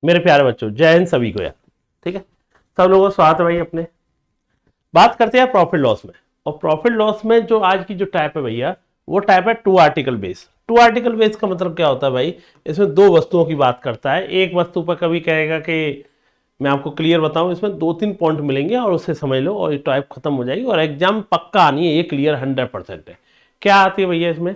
मेरे प्यारे बच्चों, जय हिंद सभी को यार। ठीक है, सब लोगों को स्वागत है भाई। अपने बात करते हैं प्रॉफिट लॉस में। और प्रॉफिट लॉस में जो आज की जो टाइप है भैया, वो टाइप है 2 आर्टिकल बेस। 2 आर्टिकल बेस का मतलब क्या होता है भाई, इसमें 2 वस्तुओं की बात करता है। एक वस्तु पर कभी कहेगा कि मैं आपको क्लियर बताऊं, इसमें 2-3 पॉइंट मिलेंगे और उससे समझ लो और ये टाइप खत्म हो जाएगी और एग्जाम पक्का आनी है, ये क्लियर 100% है। क्या आती है भैया इसमें,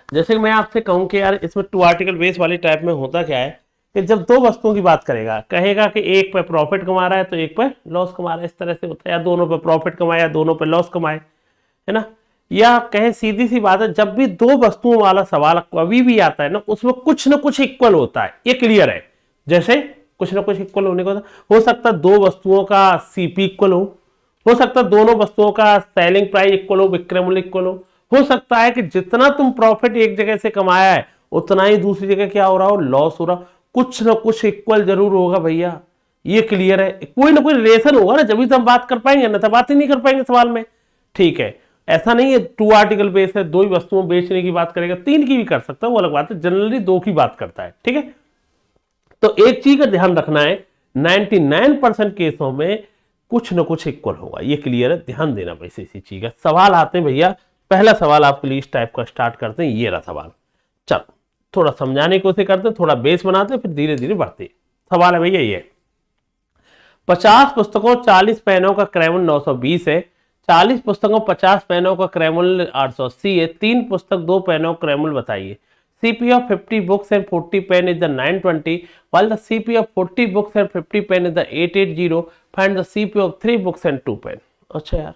जैसे कि मैं आपसे कहूं कि यार इसमें 2 आर्टिकल बेस वाली टाइप में होता क्या है कि जब 2 वस्तुओं की बात करेगा, कहेगा कि एक पे प्रॉफिट कमा रहा है तो एक पे लॉस कमा रहा है, इस तरह से होता है, या दोनों पे प्रॉफिट कमाए या दोनों पे लॉस कमाए, है ना। या कहें सीधी सी बात है, जब भी 2 वस्तुओं वाला सवाल कभी भी आता है ना, उसमें कुछ ना कुछ इक्वल होता है, ये क्लियर है। जैसे कुछ ना कुछ इक्वल होने को हो सकता है 2 वस्तुओं का सीपी इक्वल हो सकता है दोनों वस्तुओं का सेलिंग प्राइस इक्वल हो, विक्रय मूल्य इक्वल हो सकता है कि जितना तुम प्रॉफिट एक जगह से कमाया है उतना ही दूसरी जगह क्या हो रहा हो, लॉस हो रहा। कुछ ना कुछ इक्वल जरूर होगा भैया, ये क्लियर है। कोई ना कोई रिलेशन होगा ना, जब तो हम बात कर पाएंगे, ना तो बात ही नहीं कर पाएंगे सवाल में। ठीक है, ऐसा नहीं है 2 आर्टिकल बेस है 2 ही वस्तुओं बेचने की बात करेगा, 3 की भी कर सकता है, वो अलग बात है। जनरली 2 की बात करता है। ठीक है, तो एक चीज का ध्यान रखना है, 99% केसों में कुछ ना कुछ इक्वल होगा, ये क्लियर है, ध्यान देना भाई इसी चीज का। सवाल आते हैं भैया, पहला सवाल आपके लिए इस टाइप का स्टार्ट करते हैं, ये रहा सवाल। चलो थोड़ा समझाने की कोशिश करते हैं, थोड़ा बेस बनाते हैं, फिर धीरे धीरे बढ़ते हैं। सवाल है भैया ये, 50 पुस्तकों 40 पेनों का क्रय मूल्य 920 है, 40 पुस्तकों 50 पेनों का क्रय मूल्य 880 है, 3 पुस्तक 2 पेनों का क्रय मूल्य बताइए। CP of 50 books and 40 pen is the 920, while the CP of 40 books and 50 pen is the 880. Find the CP of 3 books and 2 pen. अच्छा यार,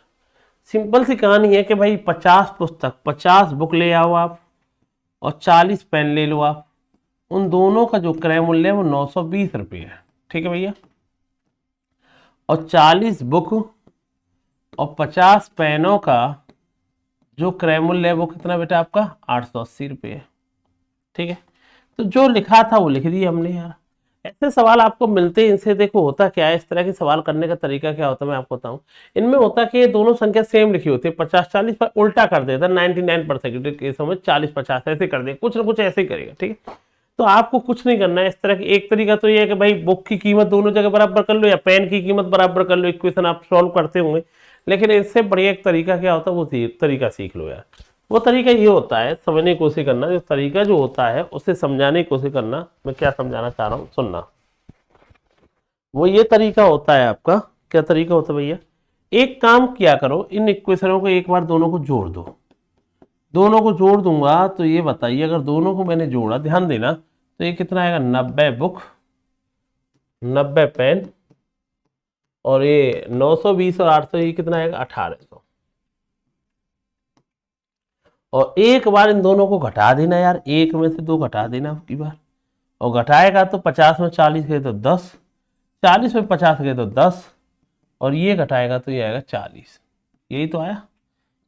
सिंपल सी कहानी है कि भाई 50 पुस्तक 50 बुक ले आओ आप और 40 पेन ले लो आप, उन दोनों का जो क्रय मूल्य है वो 920 रुपये है। ठीक है भैया, और 40 बुक और 50 पेनों का जो क्रय मूल्य है वो कितना बेटा आपका 880 रुपये है। ठीक है, तो जो लिखा था वो लिख दिया हमने यार। ऐसे सवाल आपको मिलते हैं, इनसे देखो होता क्या है, इस तरह के सवाल करने का तरीका क्या होता है मैं आपको बताऊं। इनमें होता है कि ये दोनों संख्या सेम लिखी होती है, 50-40 पर उल्टा कर देता है 99% केसों में 40-50 ऐसे कर दे, कुछ ना कुछ ऐसे ही करेगा। ठीक है, तो आपको कुछ नहीं करना है इस तरह की। एक तरीका तो ये है कि भाई बुक की कीमत दोनों जगह बराबर कर लो या पेन की कीमत बराबर कर लो, इक्वेशन आप सॉल्व करते होंगे। लेकिन इससे बढ़िया एक तरीका क्या होता है, वो तरीका सीख लो यार। वो तरीका ये होता है, समझने की कोशिश करना, जो तरीका जो होता है उसे समझाने की कोशिश करना। मैं क्या समझाना चाह रहा हूँ सुनना, वो ये तरीका होता है आपका। क्या तरीका होता है भैया, एक काम किया करो, इन इक्वेशनों को एक बार दोनों को जोड़ दो। दोनों को जोड़ दूंगा तो ये बताइए, अगर दोनों को मैंने जोड़ा, ध्यान देना, तो ये कितना आएगा 90 बुक 90 पेन, और ये 920 और 800 ये कितना आएगा 1800। और एक बार इन दोनों को घटा देना यार, एक में से 2 घटा देना आपकी बार, और घटाएगा तो 50 में 40 गए तो 10, 40 में 50 गए तो 10, और ये घटाएगा तो ये आएगा 40। यही तो आया।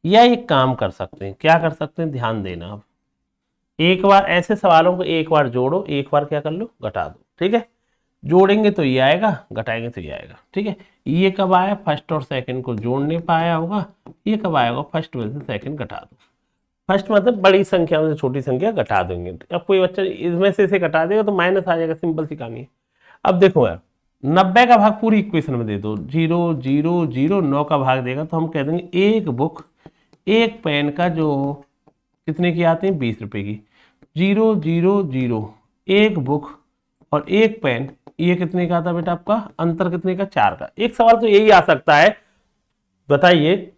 या एक काम कर सकते हैं, क्या कर सकते हैं, ध्यान देना। अब एक बार ऐसे सवालों को एक बार जोड़ो, एक बार क्या कर लो घटा दो। ठीक है, जोड़ेंगे तो ये आएगा, घटाएंगे तो ये आएगा। ठीक है, ये कब आया, फर्स्ट और सेकंड को जोड़ने पाया होगा, ये कब आएगा फर्स्ट में से सेकंड घटा दो। फर्स्ट मतलब बड़ी संख्या में से छोटी संख्या घटा देंगे। अब कोई बच्चा इसमें से इसे घटा देगा तो माइनस आ जाएगा, सिंपल सी कहानी है। अब देखो यार, 90 का भाग पूरी इक्वेशन में दे दो, 0 0 0 9 का भाग देगा तो हम कह देंगे एक बुक एक पेन का जो कितने की आती है 20 रुपए की, 0 0 0 एक बुक और एक पेन, ये कितने का आता बेटा आपका, अंतर कितने का 4 का। एक सवाल तो यही आ सकता है, बताइए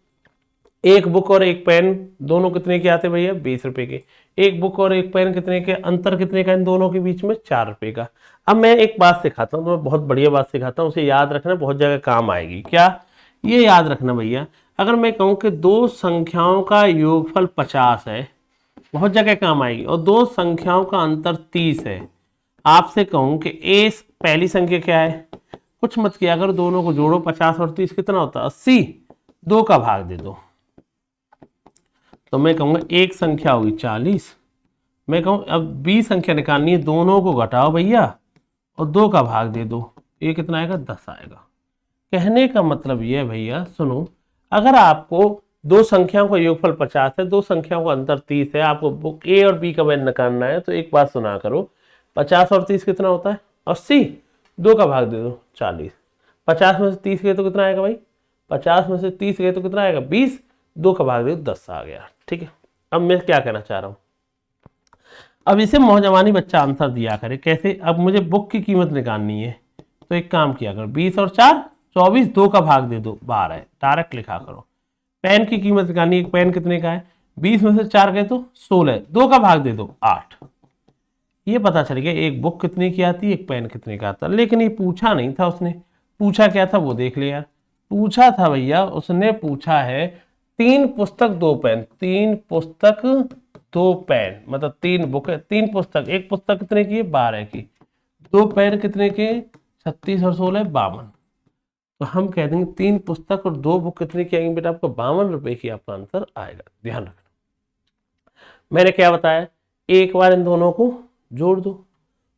एक बुक और एक पेन दोनों कितने के आते भैया 20 रुपए के, एक बुक और एक पेन कितने के, अंतर कितने का इन दोनों के बीच में 4 रुपए का। अब मैं एक बात सिखाता हूँ, तो मैं बहुत बढ़िया बात सिखाता हूँ, उसे याद रखना, बहुत जगह काम आएगी। क्या, ये याद रखना भैया, अगर मैं कहूँ कि 2 संख्याओं का योगफल 50 है, बहुत जगह काम आएगी, और 2 संख्याओं का अंतर 30 है, आपसे कहूँ कि ए पहली संख्या क्या है, कुछ मत किया अगर दोनों को जोड़ो 50 और 30 कितना होता है 80, 2 का भाग दे दो, तो मैं कहूँगा एक संख्या होगी 40। मैं कहूँ अब 20 संख्या निकालनी है, दोनों को घटाओ भैया और 2 का भाग दे दो, ये कितना आएगा 10 आएगा। कहने का मतलब ये है भैया, सुनो, अगर आपको 2 संख्याओं का योगफल 50 है, 2 संख्याओं का अंतर 30 है, आपको बुक ए और बी का वैल्यू निकालना है, तो एक बात सुना करो, 50 और 30 कितना होता है 80, 2 का भाग दे दो 40, 50 में से 30 गए तो कितना आएगा भाई, 50 में से 30 गए तो कितना आएगा 20, 2 का भाग दे दो 10 आ गया। ठीक है, अब मैं क्या कहना चाह रहा हूँ, अब इसे मौजवानी बच्चा आंसर दिया करे कैसे। अब मुझे बुक की कीमत निकालनी है, तो एक काम किया करो, 20 और 4 24, 2 का भाग दे दो 12 है, डायरेक्ट लिखा करो। पेन की कीमत निकालनी है, एक पेन कितने का है, 20 में से 4 गए तो 16, 2 का भाग दे दो 8। ये पता चल गया एक बुक कितने की आती है, एक पेन कितने का आता है। लेकिन ये पूछा नहीं था उसने, पूछा क्या था वो देख ले यार। पूछा था भैया, उसने पूछा है 3 पुस्तक 2 पेन, 3 पुस्तक 2 पेन, मतलब 3 बुक है, 3 पुस्तक, एक पुस्तक कितने की है 12 की, 2 पेन कितने के 36 और 16 52। तो हम कह देंगे 3 पुस्तक और 2 बुक कितने की आएंगे बेटा, आपको 52 रुपए की आपका आंसर आएगा। ध्यान रखना मैंने क्या बताया, एक बार इन दोनों को जोड़ दो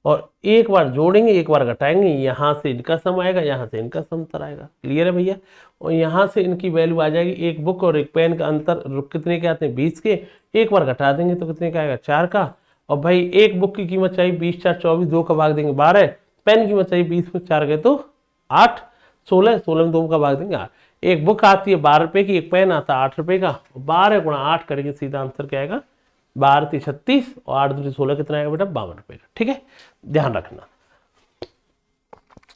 और एक बार जोड़ेंगे एक बार घटाएंगे, यहां से इनका सम आएगा यहां से इनका सम अंतर आएगा। क्लियर है भैया, और यहां से इनकी वैल्यू आ जाएगी, एक बुक और एक पेन का अंतर कितने के आते हैं 20 के, एक बार घटा देंगे तो कितने का आएगा 4 का। और भाई एक बुक की कीमत चाहिए 20 4 24, 2 का भाग देंगे 12, पेन की कीमत चाहिए 20 में 4 गए तो 8, 16 16 में 2 का भाग देंगे 8। एक बुक आती है 12 रुपए की, एक पेन आता है 8 रुपए का, 12 गुणा 8 करेंगे सीधा आंसर क्या आएगा 12 3 36 और 8 2 16 कितना आएगा बेटा 52 रुपए का। ठीक है, ध्यान रखना।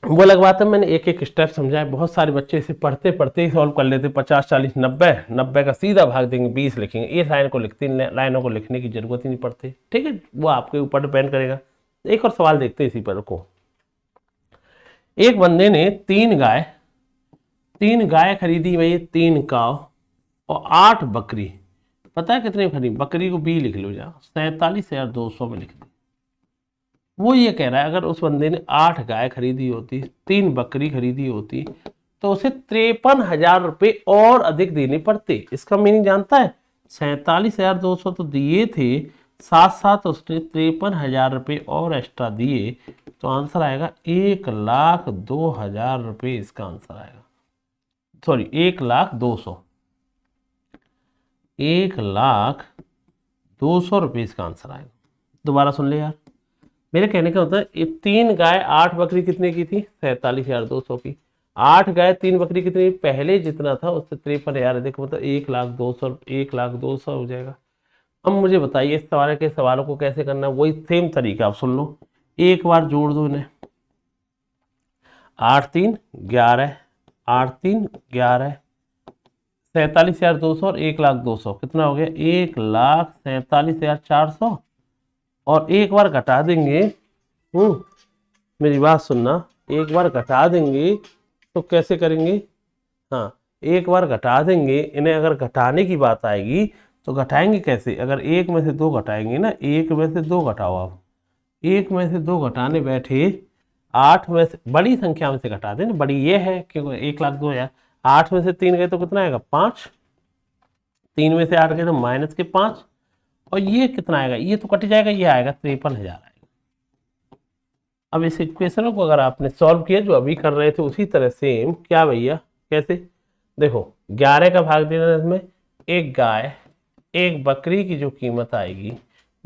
वो अलग बात है, मैंने एक एक स्टेप समझाया, बहुत सारे बच्चे इसे पढ़ते पढ़ते ही सॉल्व कर लेते, 50 40 90, 90 का सीधा भाग देंगे 20 लिखेंगे, ये लाइन को लिखते लाइनों को लिखने की जरूरत ही नहीं पड़ती। ठीक है, वो आपके ऊपर डिपेंड करेगा। एक और सवाल देखते हैं इसी पर को। एक बंदे ने 3 गाय खरीदी भाई, 3 काव और 8 बकरी, पता है कितने खरीदी, बकरी को बी लिख लो जा, 47,200 में लिख दी। वो ये कह रहा है अगर उस बंदे ने 8 गाय खरीदी होती, 3 बकरी खरीदी होती, तो उसे 53,000 रुपये और अधिक देने पड़ते। इसका मीनिंग जानता है, 47,200 तो दिए थे, साथ साथ उसने 53,000 रुपये और एक्स्ट्रा दिए, तो आंसर आएगा 1,02,000 रुपये। इसका आंसर आएगा, सॉरी 1,02,000, 1,02,000 रुपये इसका आंसर आएगा। दोबारा सुन ले यार, मेरे कहने का होता है ये 3 गाय 8 बकरी कितने की थी 47,200 की, 8 गाय 3 बकरी कितनी, पहले जितना था उससे 53,000 देखो, मतलब 1,02,000 हो जाएगा। अब मुझे बताइए इस तरह के सवालों को कैसे करना है, वही सेम तरीका आप सुन लो, एक बार जोड़ दो इन्हें, 8 3 11, 8 3 11, 47,200 और 1,02,000 कितना हो गया 1,47,400, और एक बार घटा देंगे, मेरी बात सुनना, एक बार घटा देंगे तो कैसे करेंगे, हाँ एक बार घटा देंगे इन्हें, अगर घटाने की बात आएगी तो घटाएंगे कैसे, अगर 1 में से 2 घटाएंगे ना, 1 में से 2 घटाओ आप, 1 में से 2 घटाने बैठे 8 में से, बड़ी संख्या में से घटा दें, बड़ी ये है क्योंकि 1,02,000, 8 में से 3 गए तो कितना आएगा 5, 3 में से 8 गए तो माइनस के 5, और ये कितना आएगा, ये तो कट जाएगा, ये आएगा 53,000 आएगा। अब इस इक्वेशन को अगर आपने सॉल्व किया जो अभी कर रहे थे उसी तरह सेम, क्या भैया कैसे, देखो 11 का भाग देना, इसमें एक गाय एक बकरी की जो कीमत आएगी,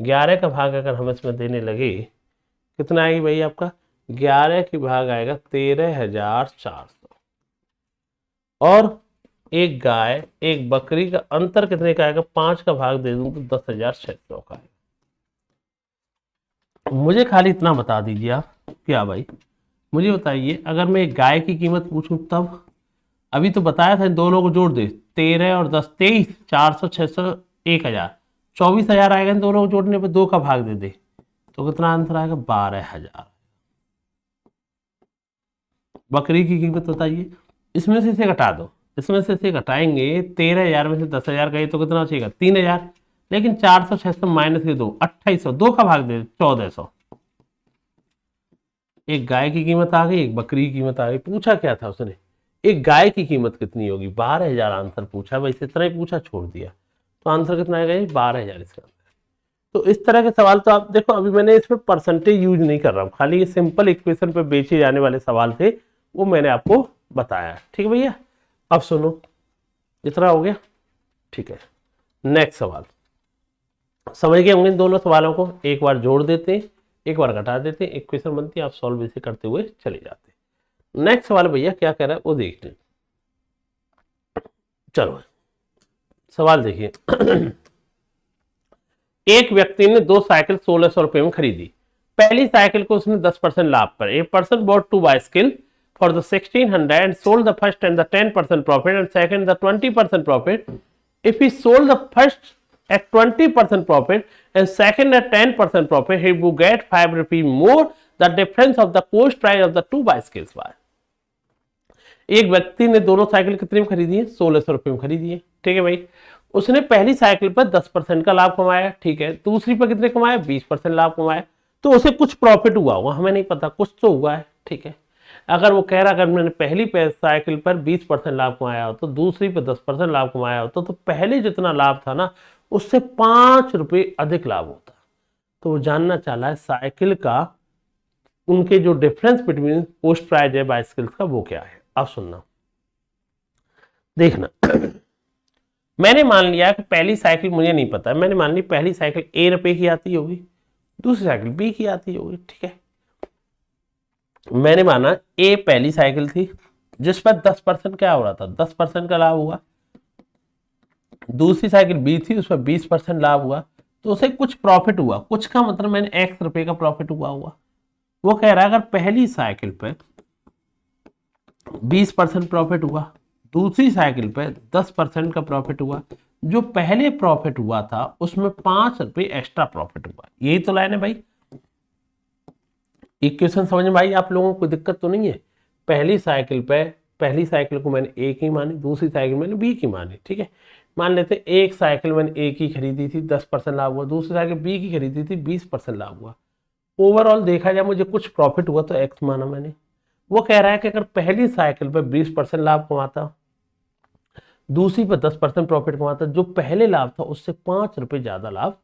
11 का भाग अगर हम इसमें देने लगे कितना आएगी भाई आपका, 11 की भाग आएगा 13,400, और एक गाय एक बकरी का अंतर कितने का आएगा, 5 का भाग दे दूं तो 10,600 का आएगा। मुझे खाली इतना बता दीजिए आप, क्या भाई मुझे बताइए, अगर मैं एक गाय की कीमत पूछूं तब, अभी तो बताया था इन दोनों को जोड़ दे, 13 और 10 23, 400 600 1,000, 24,000 आएगा इन दोनों को जोड़ने पर, 2 का भाग दे दे तो कितना आंसर आएगा 12,000। बकरी की कीमत बताइए, इसमें से इसे घटा दो, इसमें से इसे घटाएंगे, 13,000 में से 10,000 गए तो कितना बचेगा 3,000, लेकिन 400 600 माइनस के 2 2800, 2 का भाग दे 1400। एक गाय की कीमत आ गई, एक बकरी की कीमत आ गई। पूछा क्या था उसने, एक गाय की कीमत कितनी होगी, 12,000 आंसर पूछा, वैसे इतना ही पूछा छोड़ दिया, तो आंसर कितना आएगा 12,000 इसका आंसर। तो इस तरह के सवाल तो आप देखो, अभी मैंने इसमें परसेंटेज यूज नहीं कर रहा हूँ, खाली ये सिंपल इक्वेशन पे बेचे जाने वाले सवाल थे, वो मैंने आपको बताया। ठीक है भैया, अब सुनो, इतना हो गया, ठीक है। नेक्स्ट सवाल समझ गए होंगे इन दोनों सवालों को, एक बार जोड़ देते हैं, एक बार घटा देते हैं, इक्वेशन बनती है, आप सॉल्व इसे करते हुए चले जाते हैं। नेक्स्ट सवाल भैया क्या कह रहा है वो देख लें। चलो सवाल देखिए। एक व्यक्ति ने 2 साइकिल 1600 रुपए में खरीदी। पहली साइकिल को उसने 10% लाभ पर, a person bought 2 bicycle for the 1600 and sold the first and the 10% profit and second the 20% profit. If he sold the first at 20% profit and second at 10% profit, he would get 5 rupees more. The difference of the cost price of the 2 bicycles was. एक व्यक्ति ने दोनों cycle कितने में खरीदी है? 1600 रुपए में खरीदी है। ठीक है भाई, उसने पहली साइकिल पर 10% का लाभ कमाया, ठीक है, दूसरी पर कितने कमाया? 20% लाभ कमाया। तो उसे कुछ प्रॉफिट हुआ होगा, हमें नहीं पता, कुछ तो हुआ है। ठीक है, अगर वो कह रहा अगर मैंने पहली साइकिल पर 20% लाभ कमाया हो तो दूसरी पर 10% लाभ कमाया होता तो पहले जितना लाभ था ना उससे 5 रुपए अधिक लाभ होता। तो वो जानना चाह रहा है साइकिल का उनके जो डिफरेंस बिटवीन पोस्ट प्राइस है बाइसिकल्स का वो क्या है। अब सुनना देखना। मैंने मान लिया कि पहली साइकिल मुझे नहीं पता, मैंने मान ली पहली साइकिल ए रुपए की आती होगी, दूसरी साइकिल बी की आती होगी। ठीक है, मैंने माना ए पहली साइकिल थी जिस पर 10% क्या हो रहा था? 10% का लाभ हुआ। दूसरी साइकिल बी थी उस पर 20% लाभ हुआ, तो उसे कुछ प्रॉफिट हुआ। कुछ का मतलब मैंने एक्स रुपए का प्रॉफिट हुआ। वो कह रहा है अगर पहली साइकिल पे 20% प्रॉफिट हुआ, दूसरी साइकिल पे 10% का प्रॉफिट हुआ, जो पहले प्रॉफिट हुआ था उसमें 5 रुपए एक्स्ट्रा प्रॉफिट हुआ। यही तो लाइन है भाई। इक्वेशन समझ में भाई आप लोगों को कोई दिक्कत तो नहीं है? पहली साइकिल को मैंने ए की मानी, दूसरी साइकिल मैंने बी की मानी। ठीक है, मान लेते एक साइकिल मैंने ए की खरीदी थी 10% लाभ हुआ, दूसरी साइकिल बी की खरीदी थी 20% लाभ हुआ। ओवरऑल देखा जाए मुझे कुछ प्रॉफिट हुआ तो एक्स माना मैंने। वो कह रहा है कि अगर पहली साइकिल पर 20% लाभ कमाता, दूसरी पर 10% प्रॉफिट कमाता, जो पहले लाभ था उससे 5 रुपए ज्यादा लाभ।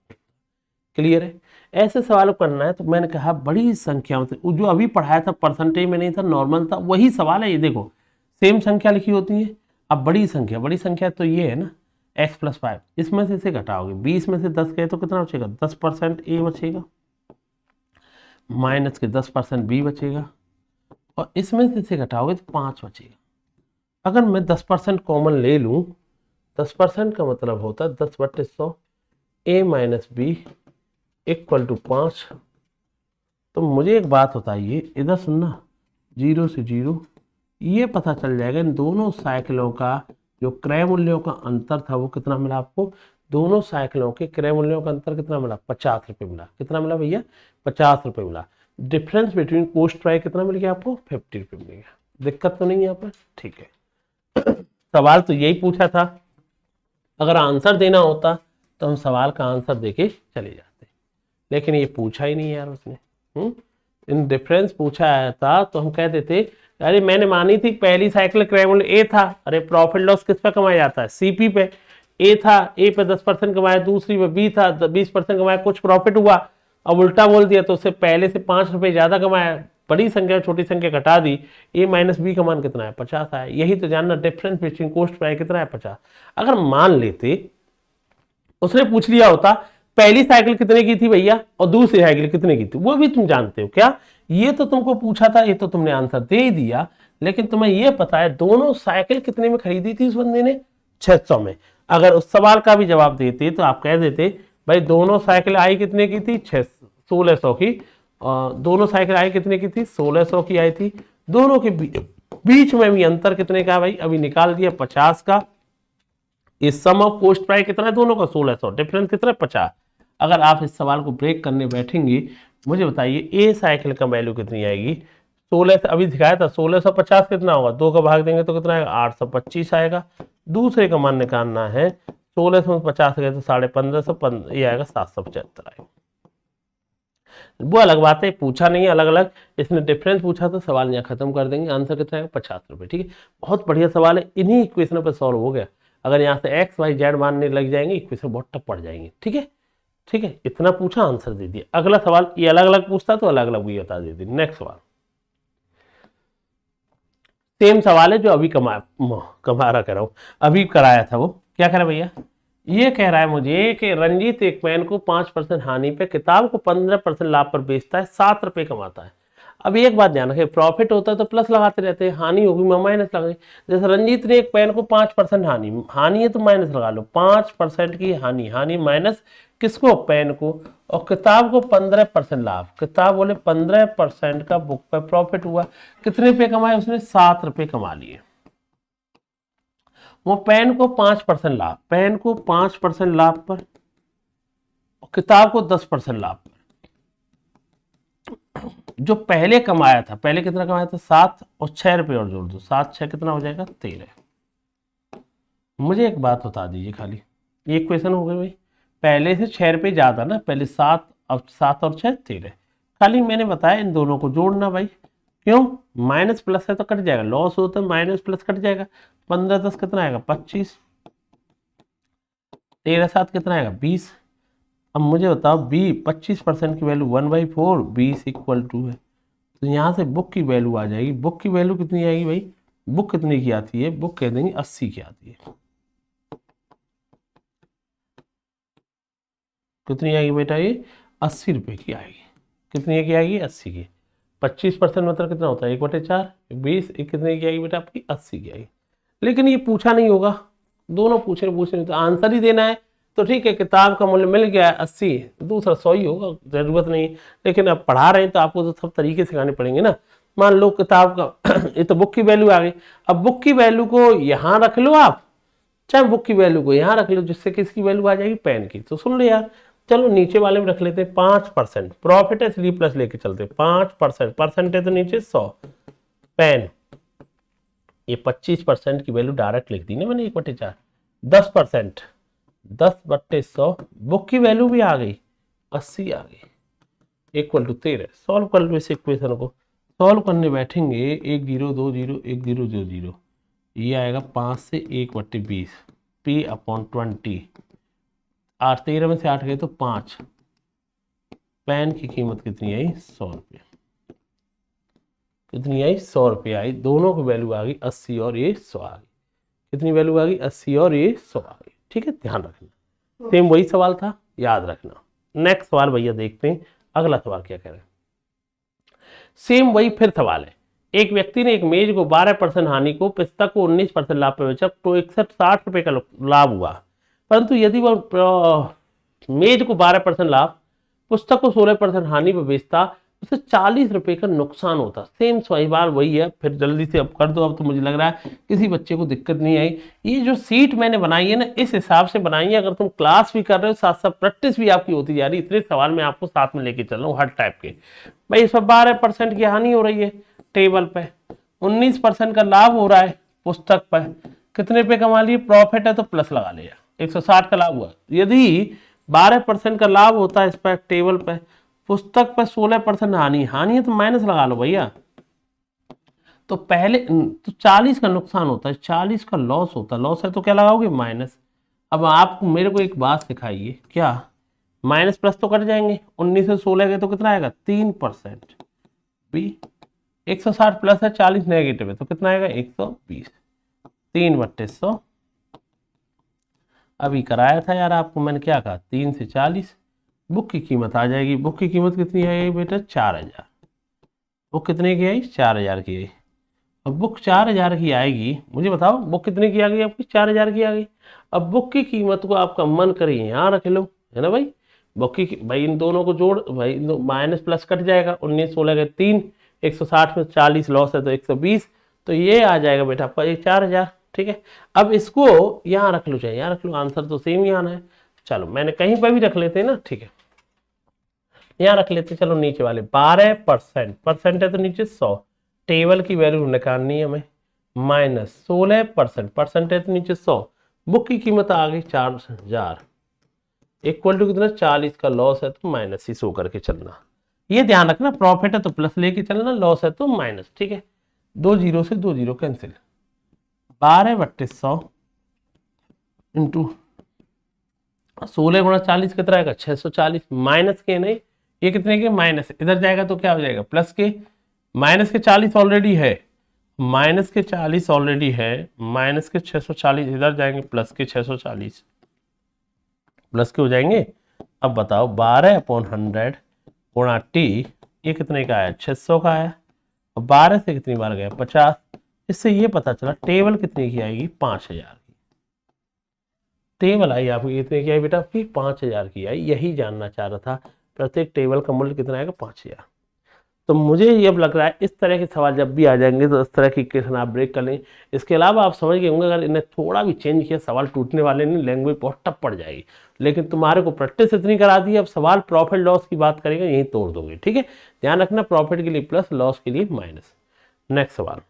क्लियर है? ऐसे सवाल करना है तो मैंने कहा बड़ी संख्या में जो अभी पढ़ाया था परसेंटेज में नहीं था, नॉर्मल था, वही सवाल है। ये देखो सेम संख्या लिखी होती है। अब बड़ी संख्या तो ये है ना x + 5, इसमें से इसे घटाओगे, 20 में से 10 गए तो कितना बचेगा? 10% ए बचेगा, माइनस के 10% बी बचेगा, और इसमें से इसे घटाओगे तो 5 बचेगा। अगर मैं 10% कॉमन ले लूँ, 10% का मतलब होता है 10/100 a - b = 5। तो मुझे एक बात बताइए, इधर सुनना, 0 से 0 ये पता चल जाएगा इन दोनों साइकिलों का जो क्रय मूल्यों का अंतर था वो कितना मिला आपको? दोनों साइकिलों के क्रय मूल्यों का अंतर कितना मिला? 50 रुपए मिला। कितना मिला भैया? 50 रुपए मिला। डिफरेंस बिटवीन कॉस्ट प्राइस कितना मिल गया आपको? 50 रुपए मिल गया। दिक्कत तो नहीं है यहाँ पर? ठीक है। सवाल तो यही पूछा था, अगर आंसर देना होता तो हम सवाल का आंसर देके चले जाते, लेकिन ये पूछा ही नहीं यार उसने। इन डिफरेंस पूछा था तो हम कह देते अरे मैंने मानी थी पहली साइकिल क्रय मूल्य ए था, अरे प्रॉफिट लॉस किस पे कमाया जाता है? सीपी पे। ए था, ए पे 10% कमाया, दूसरी पे बी था 20% कमाया, कुछ प्रॉफिट हुआ। अब उल्टा बोल दिया तो उससे पहले से 5 रुपए ज्यादा कमाया, बड़ी संख्या छोटी संख्या घटा दी, ए - बी का मान कितना है? 50 आया। यही तो जानना, डिफरेंस बिटवीन कॉस्ट प्राइस कितना है? 50। अगर मान लेते उसने पूछ लिया होता पहली साइकिल कितने की थी भैया और दूसरी साइकिल कितने की थी, वो भी तुम जानते हो क्या? ये तो तुमको पूछा था, ये तो तुमने आंसर दे ही दिया, लेकिन तुम्हें ये पता है दोनों साइकिल कितने में खरीदी थी उस बंदे ने? 600 में। अगर उस सवाल का भी जवाब देते तो आप कह देते भाई दोनों साइकिल आई कितने की थी? 1600 की। और दोनों साइकिल आई कितने की थी? 1600 की आई थी। दोनों के बीच में भी अंतर कितने का भाई? अभी निकाल दिया 50 का। इस सम ऑफ कॉस्ट प्राइस कितना है दोनों का? 1600। डिफरेंस कितना है? 50। अगर आप इस सवाल को ब्रेक करने बैठेंगे, मुझे बताइए ए साइकिल का वैल्यू कितनी आएगी? 16 से अभी दिखाया था, 1650 कितना होगा? 2 का भाग देंगे तो कितना आएगा? 825 आएगा। दूसरे का मान निकालना है, 1650 गए तो 1550, ये आएगा 775 आएगा। वो अलग बात है, पूछा नहीं अलग अलग, इसने डिफरेंस पूछा तो सवाल यहाँ खत्म कर देंगे। आंसर कितना आएगा? 50 रुपए। ठीक है, बहुत बढ़िया सवाल है, इन्हीं इक्वेशनों पर सॉल्व हो गया। अगर यहाँ से एक्स वाई जेड मानने लग जाएंगे इक्वेशन बहुत टफ पड़ जाएंगे। ठीक है, ठीक है, इतना पूछा आंसर दे दिया। अगला सवाल ये अलग अलग पूछता तो अलग अलग भी बता देती। नेक्स्ट सवाल सेम सवाल है जो अभी करा कर रहा हूं, अभी कराया था। वो क्या करा भैया? ये कह रहा है मुझे कि रंजीत एक पेन को 5% हानि पे, किताब को 15% लाभ पर बेचता है, 7 रुपए कमाता है। अब एक बात ध्यान रखें, प्रॉफिट होता है तो प्लस लगाते रहते हैं, हानि होगी माइनस लगाए। जैसे रंजीत ने एक पेन को 5% हानि, हानि है तो माइनस लगा लो, 5% की हानि, हानि माइनस किसको, पेन को, और किताब को 15% लाभ, किताब बोले 15% का बुक पे प्रॉफिट हुआ। कितने रुपए कमाए उसने, 7 रुपए कमा लिए। वो पेन को 5% लाभ, पेन को 5% लाभ पर, किताब को 10% लाभ पर। जो पहले कमाया था, पहले कितना कमाया था, 7 और 6 रुपए और जोड़ दो, 7 6 कितना हो जाएगा, 13। मुझे एक बात बता दीजिए खाली, ये क्वेश्चन हो गया भाई, पहले से 6 रुपए ज्यादा ना, पहले 7, अब 7 और 6 13। खाली मैंने बताया इन दोनों को जोड़ना भाई, क्यों, माइनस प्लस है तो कट जाएगा, लॉस होता है माइनस प्लस कट जाएगा। 15 10 कितना आएगा, 25, 13 7 कितना आएगा, 20। अब मुझे बताओ बी 25% की वैल्यू 1/4, 20 इक्वल टू है, तो यहाँ से बुक की वैल्यू आ जाएगी। बुक की वैल्यू कितनी आएगी भाई, बुक कितने की आती है, बुक कह देंगे 80 की आती है। कितनी आएगी बेटा, ये 80 रुपए की आएगी। कितनी की आएगी, 80 की। 25% मतलब कितना होता है, 1/4, 20, कितने की आएगी बेटा आपकी, 80 की आएगी। लेकिन ये पूछा नहीं होगा, दोनों पूछे तो आंसर ही देना है, तो ठीक है, किताब का मूल्य मिल गया 80, दूसरा 100 ही होगा, जरूरत नहीं। लेकिन अब पढ़ा रहे हैं तो आपको तो सब तरीके सिखाने पड़ेंगे ना। मान लो किताब का ये तो बुक की वैल्यू आ गई, अब बुक की वैल्यू को यहाँ रख लो आप, चाहे बुक की वैल्यू को यहाँ रख लो, जिससे किसकी वैल्यू आ जाएगी, पेन की। तो सुन लो यार, चलो नीचे वाले में रख लेते हैं 5%, प्रॉफिट है 3 प्लस लेके चलते, 5%, परसेंट है तो नीचे 100, पेन, ये 25% की वैल्यू डायरेक्ट लिख दी ना मैंने, 1/4, 10%, 10/100, बुक की वैल्यू भी आ गई 80 आ गई, इक्वल टू 13। सॉल्व कर लो इस इक्वेशन को, सॉल्व करने बैठेंगे 1 0 2 0 1 0 2 0, ये आएगा 5 से 1/20, P/20, 8 13 में से 8 गए तो 5। पेन की कीमत कितनी आई, 100 रुपये। कितनी आई, 100 रुपये आई। दोनों की वैल्यू आ गई 80 और ये 100 आ गई। कितनी वैल्यू आ गई, 80 और ये 100 आ गई। ठीक है, ध्यान रखना, सेम वही सवाल था, याद रखना। नेक्स्ट सवाल भैया देखते हैं, अगला सवाल क्या कह रहे हैं। सेम वही फिर सवाल है, एक व्यक्ति ने एक मेज को 12% हानि को, पुस्तक को 19% लाभ पर बेचा, तो 61-60 रुपए का लाभ हुआ। परंतु यदि वह मेज को 12% लाभ, पुस्तक को 16% हानि पर बेचता, उसे 40 रुपए का नुकसान होता। सेम सवाल वही है, फिर जल्दी से अब कर दो। अब तो मुझे लग रहा है किसी बच्चे को दिक्कत नहीं आई। ये जो सीट मैंने बनाई है ना, इस हिसाब से बनाई है, अगर तुम क्लास भी कर रहे हो साथ साथ प्रैक्टिस भी आपकी होती जा रही है, इतने सवाल मैं आपको साथ में लेके चल रहा हूँ हर टाइप के। भाई इस पर 12% की हानि हो रही है टेबल पे, 19% का लाभ हो रहा है पुस्तक पर, कितने पे कमा लिए, प्रॉफिट है तो प्लस लगा लिया, 160 का लाभ हुआ। यदि 12% का लाभ होता है इस पर टेबल पे, पुस्तक पर 16% हानि, हानि है तो माइनस लगा लो भैया। तो पहले तो 40 का नुकसान होता है, 40 का लॉस होता है, लॉस है तो क्या लगाओगे, माइनस। अब आप मेरे को एक बात सिखाइए, क्या माइनस प्लस तो कट जाएंगे, 19 से 16 गए तो कितना आएगा, 3%, बी 160 प्लस है, 40 नेगेटिव है तो कितना आएगा, 120, 3/100। अभी कराया था यार आपको मैंने, क्या कहा, 3 से 40, बुक की कीमत आ जाएगी। बुक की कीमत कितनी आएगी बेटा, 4000। बुक कितने की आई, 4000 की आई। अब बुक 4000 की आएगी, मुझे बताओ बुक कितने की आ गई आपकी, 4000 की आ गई। अब बुक की कीमत को आपका मन करे यहाँ रख लो, है ना भाई। बुक की भाई इन दोनों को जोड़, भाई माइनस प्लस कट जाएगा, 19 16 गए 3, 160 में 40 लॉस है तो 120, तो ये आ जाएगा बेटा आपका ये 4000। ठीक है, अब इसको यहाँ रख लो, चाहे यहाँ रख लो, आंसर तो सेम ही आना है। चलो मैंने कहीं पर भी रख लेते हैं ना, ठीक है, यहाँ रख लेते। चलो नीचे वाले 12%, परसेंट है तो नीचे 100, टेबल की वैल्यू निकालनी है हमें, माइनस 16%, परसेंट है तो नीचे 100, बुक की कीमत आ गई 4000, इक्वल टू कितना, 40 का लॉस है तो माइनस ही शो करके चलना। ये ध्यान रखना, प्रॉफिट है तो प्लस लेके चलना, लॉस है तो माइनस। ठीक है, 2 0 से 2 0 कैंसिल, 12/100 इंटू 16 गुणा 40 कितना आएगा, 640, माइनस के नहीं, ये कितने के, माइनस, इधर जाएगा तो क्या हो जाएगा, प्लस के। माइनस के 40 ऑलरेडी है, माइनस के 40 ऑलरेडी है, माइनस के 640 इधर जाएंगे, प्लस के 640, प्लस के हो जाएंगे। अब बताओ 12/100 गुणा टी, ये कितने का आया 600 का आया, और 12 से कितनी बार गया 50। इससे ये पता चला टेबल कितने की आएगी 5000 की। टेबल आई आपकी कितने की आई बेटा आपकी 5000 की आई। यही जानना चाह रहा था, प्रत्येक टेबल का मूल्य कितना आएगा 5000। तो मुझे ये अब लग रहा है इस तरह के सवाल जब भी आ जाएंगे तो इस तरह की इक्वेशन आप ब्रेक कर लें। इसके अलावा आप समझ गए होंगे अगर इन्हें थोड़ा भी चेंज किया सवाल टूटने वाले नहीं, लैंग्वेज बहुत टफ पड़ जाएगी। लेकिन तुम्हारे को प्रैक्टिस इतनी करा दी, अब सवाल प्रॉफिट लॉस की बात करेंगे यहीं तोड़ दोगे। ठीक है, ध्यान रखना प्रॉफिट के लिए प्लस, लॉस के लिए माइनस। नेक्स्ट सवाल।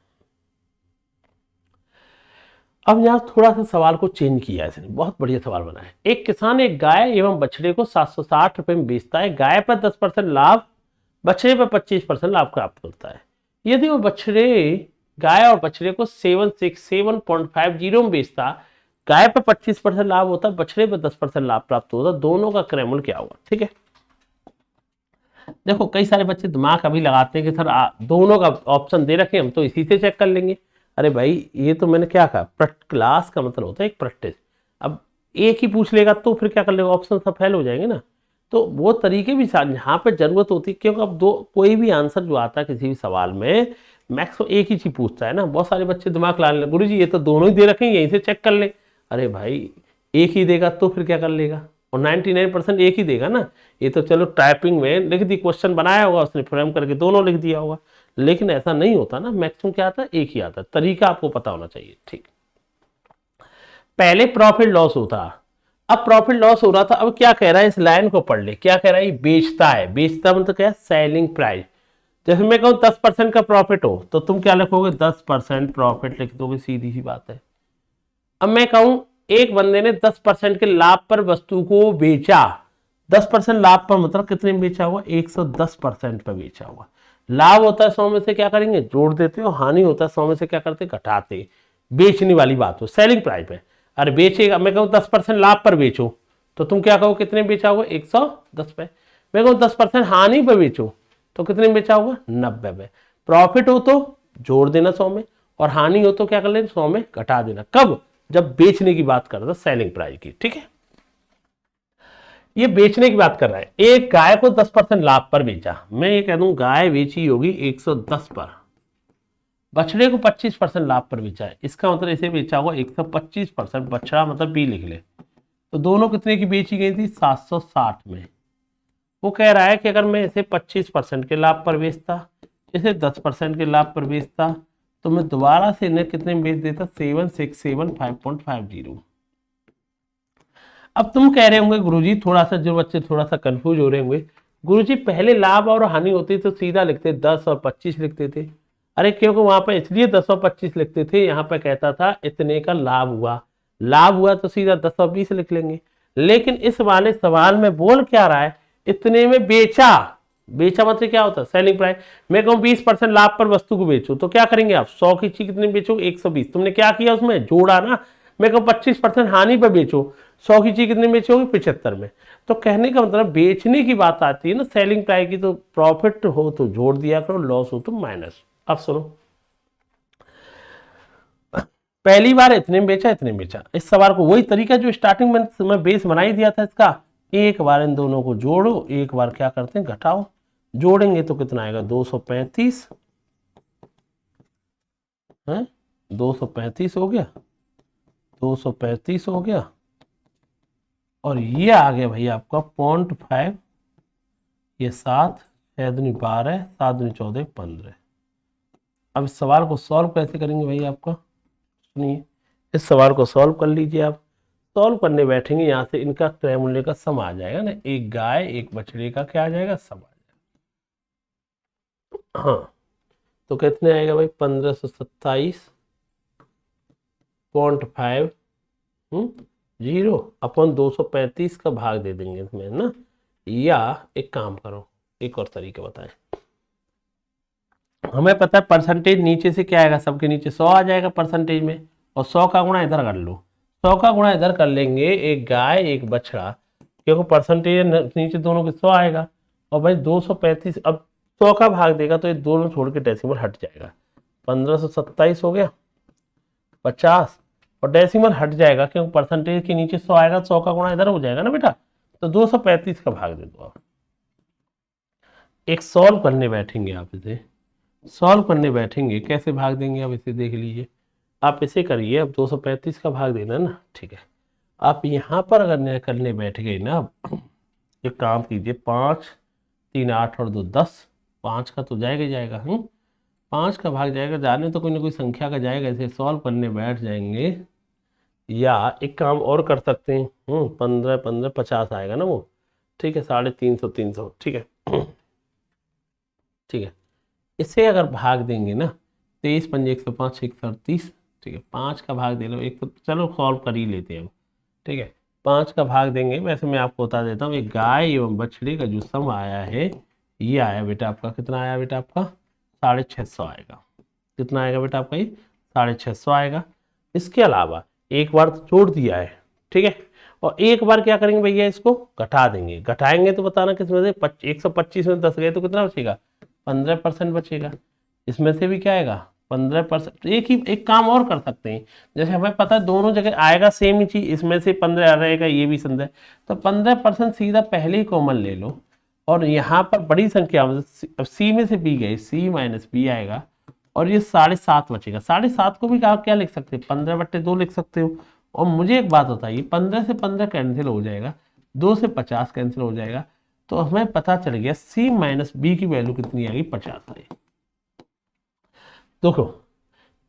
अब यहाँ थोड़ा सा सवाल को चेंज किया है इसने, बहुत बढ़िया सवाल बना है। एक किसान एक गाय एवं बछड़े को 760 रुपए में बेचता है। गाय पर 10% लाभ, बछड़े पर 25% लाभ प्राप्त करता है। यदि वो गाय और बछड़े को 767.50 में बेचता, गाय पर 25% लाभ होता, बछड़े पर 10% लाभ प्राप्त होता, दोनों का क्रय मूल्य क्या होगा। ठीक है, देखो कई सारे बच्चे दिमाग अभी लगाते हैं कि सर दोनों का ऑप्शन दे रखे हम तो इसी से चेक कर लेंगे। अरे भाई ये तो मैंने क्या कहा, क्लास का मतलब होता है एक प्रैक्टिस। अब एक ही पूछ लेगा तो फिर क्या कर लेगा, ऑप्शन सब फेल हो जाएंगे ना। तो वो तरीके भी यहाँ पे जरूरत होती है, क्योंकि अब कोई भी आंसर जो आता है किसी भी सवाल में मैक्सिमम एक ही चीज पूछता है ना। बहुत सारे बच्चे दिमाग ला ले, गुरुजी ये तो दोनों ही दे रखे हैं यहीं से चेक कर ले। अरे भाई एक ही देगा तो फिर क्या कर लेगा, और 99% एक ही देगा ना। ये तो चलो टाइपिंग में लिख दी, क्वेश्चन बनाया होगा उसने, फ्रेम करके दोनों लिख दिया होगा, लेकिन ऐसा नहीं होता ना। मैक्सिमम क्या आता है, एक ही आता है। तरीका आपको पता होना चाहिए। ठीक, पहले प्रॉफिट लॉस होता, अब प्रॉफिट लॉस हो रहा था। अब क्या कह रहा है, इस लाइन को पढ़ ले, क्या कह रहा है, बेचता है। बेचता मतलब क्या, सेलिंग प्राइस। जैसे मैं कहूँ 10% का प्रॉफिट हो तो तुम क्या लिखोगे, 10% प्रॉफिट लिख दोगे, सीधी सी बात है। अब मैं कहूं एक बंदे ने 10% के लाभ पर वस्तु को बेचा, 10% लाभ पर मतलब कितने में बेचा हुआ, 110% पर बेचा हुआ। लाभ होता है 100 में से क्या करेंगे, जोड़ देते हो, हानि होता है 100 में से क्या करते, घटाते। बेचने वाली बात हो, सेलिंग प्राइस पे। अरे बेचेगा, मैं कहूँ 10% लाभ पर बेचो तो तुम क्या कहो, कितने बेचा होगा 110 पे। मैं कहूँ 10% हानि पर बेचो तो कितने में बेचा होगा 90 पे। प्रॉफिट हो तो जोड़ देना 100 में, और हानि हो तो क्या कर लेना 100 में घटा देना। कब, जब बेचने की बात कर रहा था, सेलिंग प्राइस की। ठीक है, ये बेचने की बात कर रहा है। एक गाय को 10% लाभ पर बेचा, मैं ये कह दूं गाय बेची होगी 110 पर, बछड़े को 25% लाभ पर बेचा है, इसका मतलब इसे बेचा होगा 125%। बछड़ा मतलब बी लिख ले। तो दोनों कितने की बेची गई थी, 760 में। वो कह रहा है कि अगर मैं इसे 25% के लाभ पर बेचता, इसे 10% के लाभ पर बेचता, तो मैं दोबारा से इन्हें कितने में बेच देता, 7675.50। अब तुम कह रहे होंगे गुरुजी थोड़ा सा, जो बच्चे थोड़ा सा कंफ्यूज हो रहे होंगे, गुरुजी पहले लाभ और हानि होती तो सीधा लिखते 10 और 25 लिखते थे। अरे क्योंकि वहां पर इसलिए 10 और 25 लिखते थे, यहाँ पे कहता था इतने का लाभ हुआ, लाभ हुआ तो सीधा 10 और 20 लिख लेंगे। लेकिन इस वाले सवाल में बोल क्या रहा है, इतने में बेचा। बेचा मतलब क्या होता है, सेलिंग प्राइस। मैं कहूँ 20% लाभ पर वस्तु को बेचो तो क्या करेंगे आप, 100 की चीज कितने बेचोगे 120। तुमने क्या किया उसमें जोड़ा ना। मैं कहूँ 25% हानि पर बेचो, 100 की चीज कितने बेचोगे 75 में। तो कहने का मतलब बेचने की बात आती है ना सेलिंग प्राइस की, तो प्रॉफिट हो तो जोड़ दिया करो, लॉस हो तो माइनस। अब सुनो, पहली बार इतने में बेचा, इतने में बेचा। इस सवाल को वही तरीका जो स्टार्टिंग में मैं बेस बना ही दिया था इसका, एक बार इन दोनों को जोड़ो, एक बार क्या करते हैं घटाओ। जोड़ेंगे तो कितना आएगा 235 है, 235 हो गया, 235 हो गया, और ये आ गया भाई आपका 0.5, ये 7, 6 दूनी 12, 7 दूनी 14, 15। अब इस सवाल को सॉल्व कैसे करेंगे भाई आपका, सुनिए, इस सवाल को सॉल्व कर लीजिए आप। सॉल्व करने बैठेंगे यहाँ से इनका क्रय मूल्य का सम आ जाएगा ना, एक गाय एक बछड़े का क्या आ जाएगा, सम आ जाएगा। हाँ, तो कितने आएगा भाई 1527.5 0 अपन 235 का भाग दे देंगे इसमें ना। या एक काम करो, एक और तरीका बताएं। हमें पता है परसेंटेज नीचे से क्या आएगा, सबके नीचे 100 आ जाएगा परसेंटेज में, और 100 का गुणा इधर कर लो, 100 का गुणा इधर कर लेंगे, एक गाय एक बछड़ा, क्योंकि परसेंटेज नीचे दोनों के 100 आएगा। और भाई 235 अब 100 का भाग देगा तो ये दोनों छोड़ के डेसिमल हट जाएगा, 1527 हो गया 50, और डेसिमल हट जाएगा क्योंकि परसेंटेज के नीचे 100 आएगा, 100 का गुणा इधर हो जाएगा ना बेटा, तो 235 का भाग दे दो आप। एक सॉल्व करने बैठेंगे आप, इसे सॉल्व करने बैठेंगे, कैसे भाग देंगे आप इसे देख लीजिए। आप इसे करिए, अब 235 का भाग देना ना, ठीक है। आप यहाँ पर अगर करने बैठ गए ना, एक काम कीजिए, 5 3 8 और 2 10, 5 का तो जाएगा ही जाएगा, 5 का भाग जाएगा, जाने तो कोई ना कोई संख्या का जाएगा, इसे सॉल्व करने बैठ जाएंगे। या एक काम और कर सकते हैं, 15 15 50 आएगा ना वो, ठीक है, 350 300, ठीक है ठीक है। इसे अगर भाग देंगे ना, 23 पंजे 105 138, ठीक है, 5 का भाग दे लो, एक तो चलो सॉल्व कर ही लेते हैं, ठीक है। 5 का भाग देंगे, वैसे मैं आपको बता देता हूँ, एक गाय एवं बछड़े का जो सम आया है, ये आया बेटा आपका, कितना आया बेटा आपका, 650 आएगा। कितना आएगा बेटा आपका, ये 650 आएगा। इसके अलावा एक बार तो जोड़ दिया है, ठीक है, और एक बार क्या करेंगे भैया, इसको घटा देंगे। घटाएंगे तो बताना किसमें से, 125 में 10 गए तो कितना बचेगा, 15% बचेगा। इसमें से भी क्या आएगा, 15%। एक काम और कर सकते हैं, जैसे हमें पता है दोनों जगह आएगा सेम ही चीज, इसमें से 15 रहेगा, ये भी 15, तो 15% सीधा पहले ही कॉमन ले लो, और यहाँ पर बड़ी संख्या सी में से बी गए, सी माइनस बी आएगा, और ये 7.5 बचेगा। 7.5 को भी क्या लिख सकते हैं, 15/2 लिख सकते हो। और मुझे एक बात बताइए, 15 से 15 कैंसिल हो जाएगा, 2 से 50 कैंसिल हो जाएगा, तो हमें पता चल गया सी माइनस बी की वैल्यू कितनी आएगी, 50 आएगी। देखो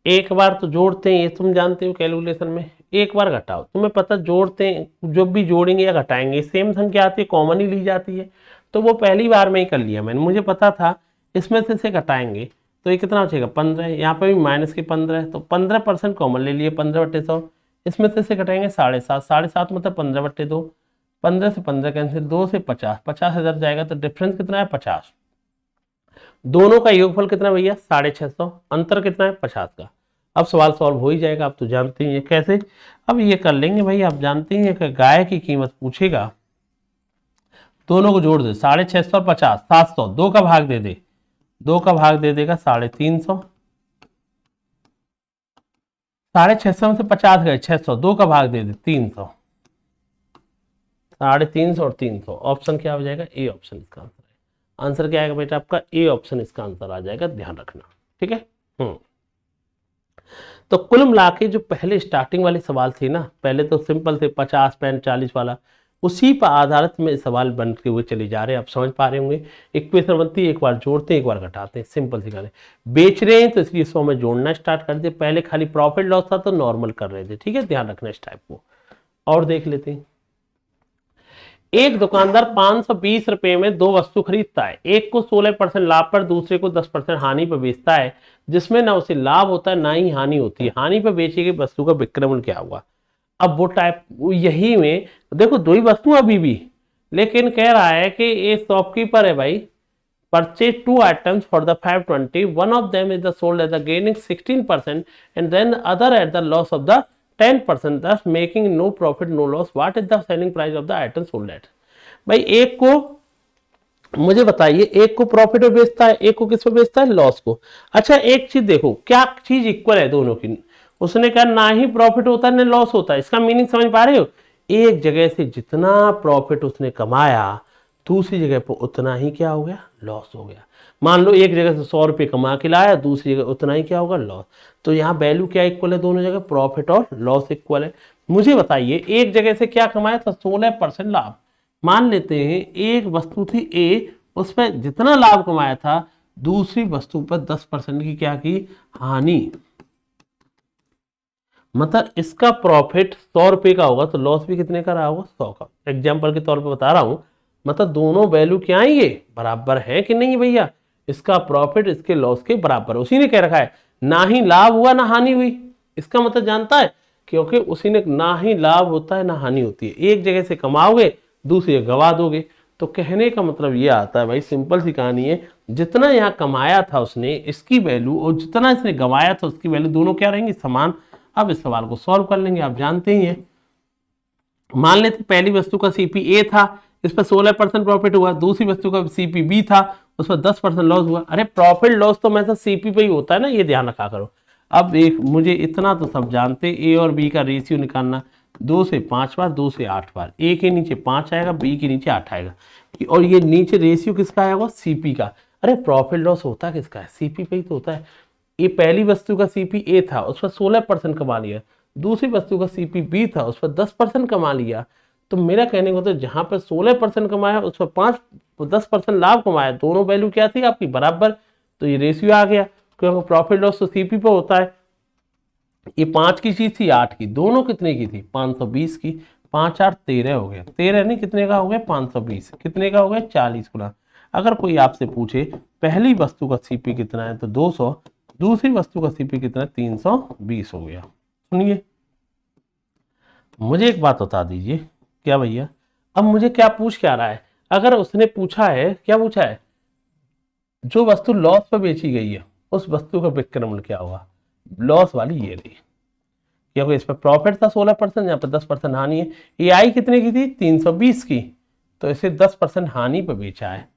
एक बार तो जोड़ते हैं, ये तुम जानते हो कैलकुलेशन में, एक बार घटाओ, तुम्हें पता जोड़ते हैं, जब भी जोड़ेंगे या घटाएंगे सेम संख्या आती है, कॉमन ही ली जाती है, तो वो पहली बार में ही कर लिया मैंने, मुझे पता था इसमें से घटाएंगे तो ये कितना बचेगा, 15, यहाँ पे भी माइनस के 15 है, तो 15% कॉमन ले लिए, 15/100, इसमें से घटाएंगे 7.5, 7.5 मतलब 15/2, 15 से 15 कैंसिल, 2 से 50, 50 इधर जाएगा, तो डिफरेंस कितना है, 50। दोनों का योगफल कितना भैया, 650, अंतर कितना है, 50 का। अब सवाल सॉल्व हो ही जाएगा, आप तो जानते ही हैं कैसे। अब ये कर लेंगे भाई, आप जानते ही हैं कि गाय की कीमत पूछेगा, दोनों को जोड़ दे, 650 और 50, 700, 2 का भाग दे दे, 2 का भाग दे देगा 350, 650 में से 50 गए, 600, 2 का भाग दे दे 300, 350 और 300, ऑप्शन क्या हो जाएगा, ए ऑप्शन इसका आंसर है। आंसर क्या आएगा बेटा आपका, ए ऑप्शन इसका आंसर आ जाएगा, ध्यान रखना, ठीक है। तो कुल मिला के जो पहले स्टार्टिंग वाले सवाल थे ना, पहले तो सिंपल थे 50 पैंट 40 वाला, उसी पर आधारित में सवाल बनते हुए चले जा रहे हैं, आप समझ पा रहे होंगे। इक्वेशन बनती है, एक बार जोड़ते हैं एक बार घटाते हैं, सिंपल सी गाने। बेच रहे हैं तो इसलिए 100 में जोड़ना स्टार्ट कर दिए, पहले खाली प्रॉफिट लॉस था तो नॉर्मल कर रहे थे, ठीक है, ध्यान रखना इस टाइप को। और देख लेते हैं, एक दुकानदार 520 रुपए में 2 वस्तु खरीदता है, एक को 16% लाभ पर, दूसरे को 10% हानि पर बेचता है, जिसमें ना उसे लाभ होता है ना ही हानि होती है। हानि पर बेची गई वस्तु का विक्रय मूल्य क्या हुआ। अब वो टाइप यही में देखो, 2 ही वस्तु अभी भी, लेकिन कह रहा है कि ये शॉपकीपर है भाई, purchase 2 items for the 520, one of them is the sold at the gaining 16% and then other at the loss of the 10%, thus making no profit no loss. What is the selling price of the item sold at? भाई एक को मुझे बताइए, एक को profit में बेचता है, एक को किस पे बेचता है, लॉस को। अच्छा एक चीज देखो, क्या चीज इक्वल है दोनों की, उसने कहा ना ही प्रॉफिट होता है ना लॉस होता है, इसका मीनिंग समझ पा रहे हो। एक जगह से जितना प्रॉफिट उसने कमाया, दूसरी जगह पर उतना ही क्या हो गया, लॉस हो गया। मान लो एक जगह से 100 रुपये कमा के लाया, दूसरी जगह उतना ही क्या होगा, लॉस। तो यहाँ वैल्यू क्या इक्वल है, दोनों जगह प्रॉफिट और लॉस इक्वल है। मुझे बताइए एक जगह से क्या कमाया था, 16% लाभ। मान लेते हैं एक वस्तु थी ए, उस पर जितना लाभ कमाया था, दूसरी वस्तु पर 10% की क्या की, हानि। मतलब इसका प्रॉफिट 100 रुपये का होगा तो लॉस भी कितने का रहा होगा, 100 का। एग्जाम्पल के तौर पर बता रहा हूं, मतलब दोनों वैल्यू क्या आएंगे, बराबर है कि नहीं भैया। इसका प्रॉफिट इसके लॉस के बराबर, उसी ने कह रखा है ना ही लाभ हुआ ना हानि हुई, इसका मतलब जानता है, क्योंकि उसी ने ना ही लाभ होता है ना हानि होती है। एक जगह से कमाओगे दूसरी जगह गवा दोगे। तो कहने का मतलब ये आता है भाई, सिंपल सी कहानी है, जितना यहाँ कमाया था उसने इसकी वैल्यू, और जितना इसने गंवाया था उसकी वैल्यू, दोनों क्या रहेंगी, समान। अब इस सवाल को सॉल्व कर लेंगे, आप जानते ही हैं। मान लेते पहली वस्तु का सीपी ए था, इस पर 16% प्रॉफिट हुआ, दूसरी वस्तु का सीपी बी था, उस पर 10% लॉस हुआ। अरे प्रॉफिट लॉस तो हमेशा सीपी पे ही होता है ना, ये ध्यान रखा करो। अब एक मुझे इतना तो सब जानते, ए और बी का रेशियो निकालना, 2 से 5 बार, 2 से 8 बार, ए के नीचे 5 आएगा, बी के नीचे 8 आएगा, और ये नीचे रेशियो किसका आएगा, सीपी का। अरे प्रॉफिट लॉस होता किसका है, सीपी पे ही तो होता है। ये पहली वस्तु का सीपी ए था, उस पर 16% कमा लिया, दूसरी वस्तु का सीपी बी था, उस पर 10% कमा लिया। तो मेरा कहने को तो जहां पर 16% कमाया उस पर 10% लाभ कमाया, दोनों वैल्यू क्या थी आपकी, बराबर। तो ये रेशियो आ गया, क्योंकि प्रॉफिट लॉस तो सीपी पे होता है। ये 5 की चीज थी, 8 की, दोनों कितने की थी, 520 की। 5 8 13 हो गया, 13 नहीं कितने का हो गया, 520, कितने का हो गया, 40 गुना। अगर कोई आपसे पूछे पहली वस्तु का सीपी कितना है तो 200, दूसरी वस्तु का सीपी कितना है, 320 हो गया। सुनिए, मुझे एक बात बता दीजिए, क्या भैया, अब मुझे क्या पूछ क्या रहा है, अगर उसने पूछा है, क्या पूछा है, जो वस्तु लॉस पर बेची गई है उस वस्तु का विक्रमण क्या होगा, लॉस वाली ये रही, क्योंकि इस पर प्रॉफिट था 16%, यहाँ पर 10% हानि है। ये आई कितने की थी, 320 की, तो इसे 10% हानि पर बेचा है।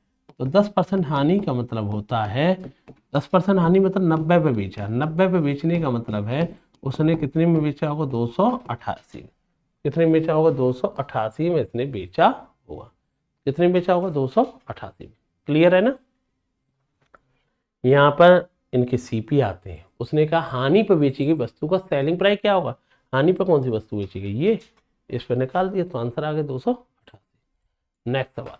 तो 10% हानि का मतलब होता है, 10% हानि मतलब 90 पे बेचा, 90 पे बेचने का मतलब है उसने कितने में बेचा होगा, 288, कितने में बेचा होगा, 288 में इसने बेचा होगा, कितने में बेचा होगा, 288 में। क्लियर है ना। यहाँ पर इनके सीपी आते हैं, उसने कहा हानि पर बेची गई वस्तु का सेलिंग प्राइस क्या होगा, हानि पर कौन सी वस्तु बेची गई, ये, इस पर निकाल दिया तो आंसर आ गया 288। नेक्स्ट सवाल,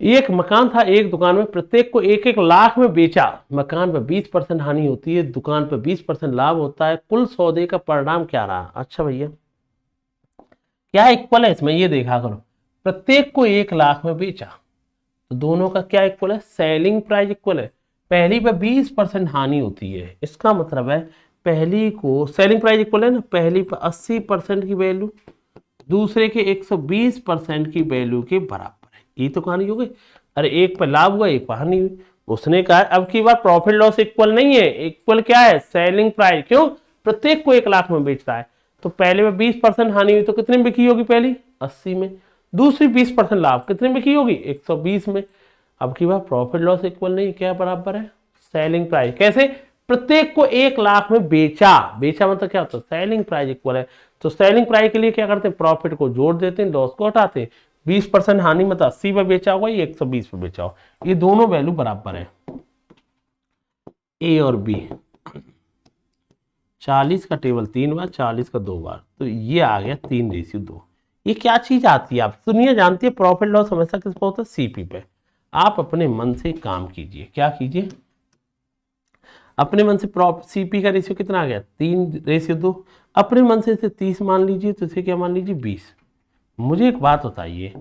एक मकान था एक दुकान में, प्रत्येक को 1-1 लाख में बेचा, मकान पर 20% हानि होती है, दुकान पर 20% लाभ होता है, कुल सौदे का परिणाम क्या रहा। अच्छा भैया, क्या इक्वल है इसमें, ये देखा करो, प्रत्येक को 1 लाख में बेचा, तो दोनों का क्या इक्वल है, सेलिंग प्राइस इक्वल है। पहली पे 20% हानि होती है, इसका मतलब है पहली को सेलिंग प्राइस इक्वल है ना, पहली पे 80% की वैल्यू, दूसरे के 120% की वैल्यू के बराबर है। ये तो कहानी हो गई। अरे एक पर लाभ हुआ, एक पर हानि हुई। उसने कहा अब की बार प्रॉफिट लॉस इक्वल नहीं है, इक्वल क्या है, सेलिंग प्राइस। क्यों, प्रत्येक को 1 लाख में बेचता है, तो पहले में 20% हानि हुई तो कितने में बिकी होगी, पहली 80 में, दूसरी 20% लाभ, कितने में बिकी होगी, 120 में। अब की बार प्रॉफिट लॉस इक्वल नहीं, क्या बराबर है, सेलिंग प्राइस। कैसे, प्रत्येक को 1 लाख में बेचा, बेचा मतलब क्या होता है, सेलिंग प्राइस इक्वल है। तो सेलिंग प्राइस के लिए क्या करते हैं, प्रॉफिट को जोड़ देते हैं, लॉस को हटाते हैं। 20% हानि मतलब 80 पे बेचा होगा, ये 120 पे बेचा होगा, ये दोनों वैल्यू बराबर है, ए और बी। 40 का टेबल 3 बार, 40 का 2 बार, तो ये आ गया 3:2। ये क्या चीज आती है, आप दुनिया जानती है, प्रॉफिट लॉस हमेशा किस पे होता है, सीपी पे। आप अपने मन से काम कीजिए, क्या कीजिए, अपने मन से सीपी का रेशियो कितना आ गया, 3:2। अपने मन से इसे 30 मान लीजिए, तो इसे क्या मान लीजिए, 20। मुझे एक बात बताइए,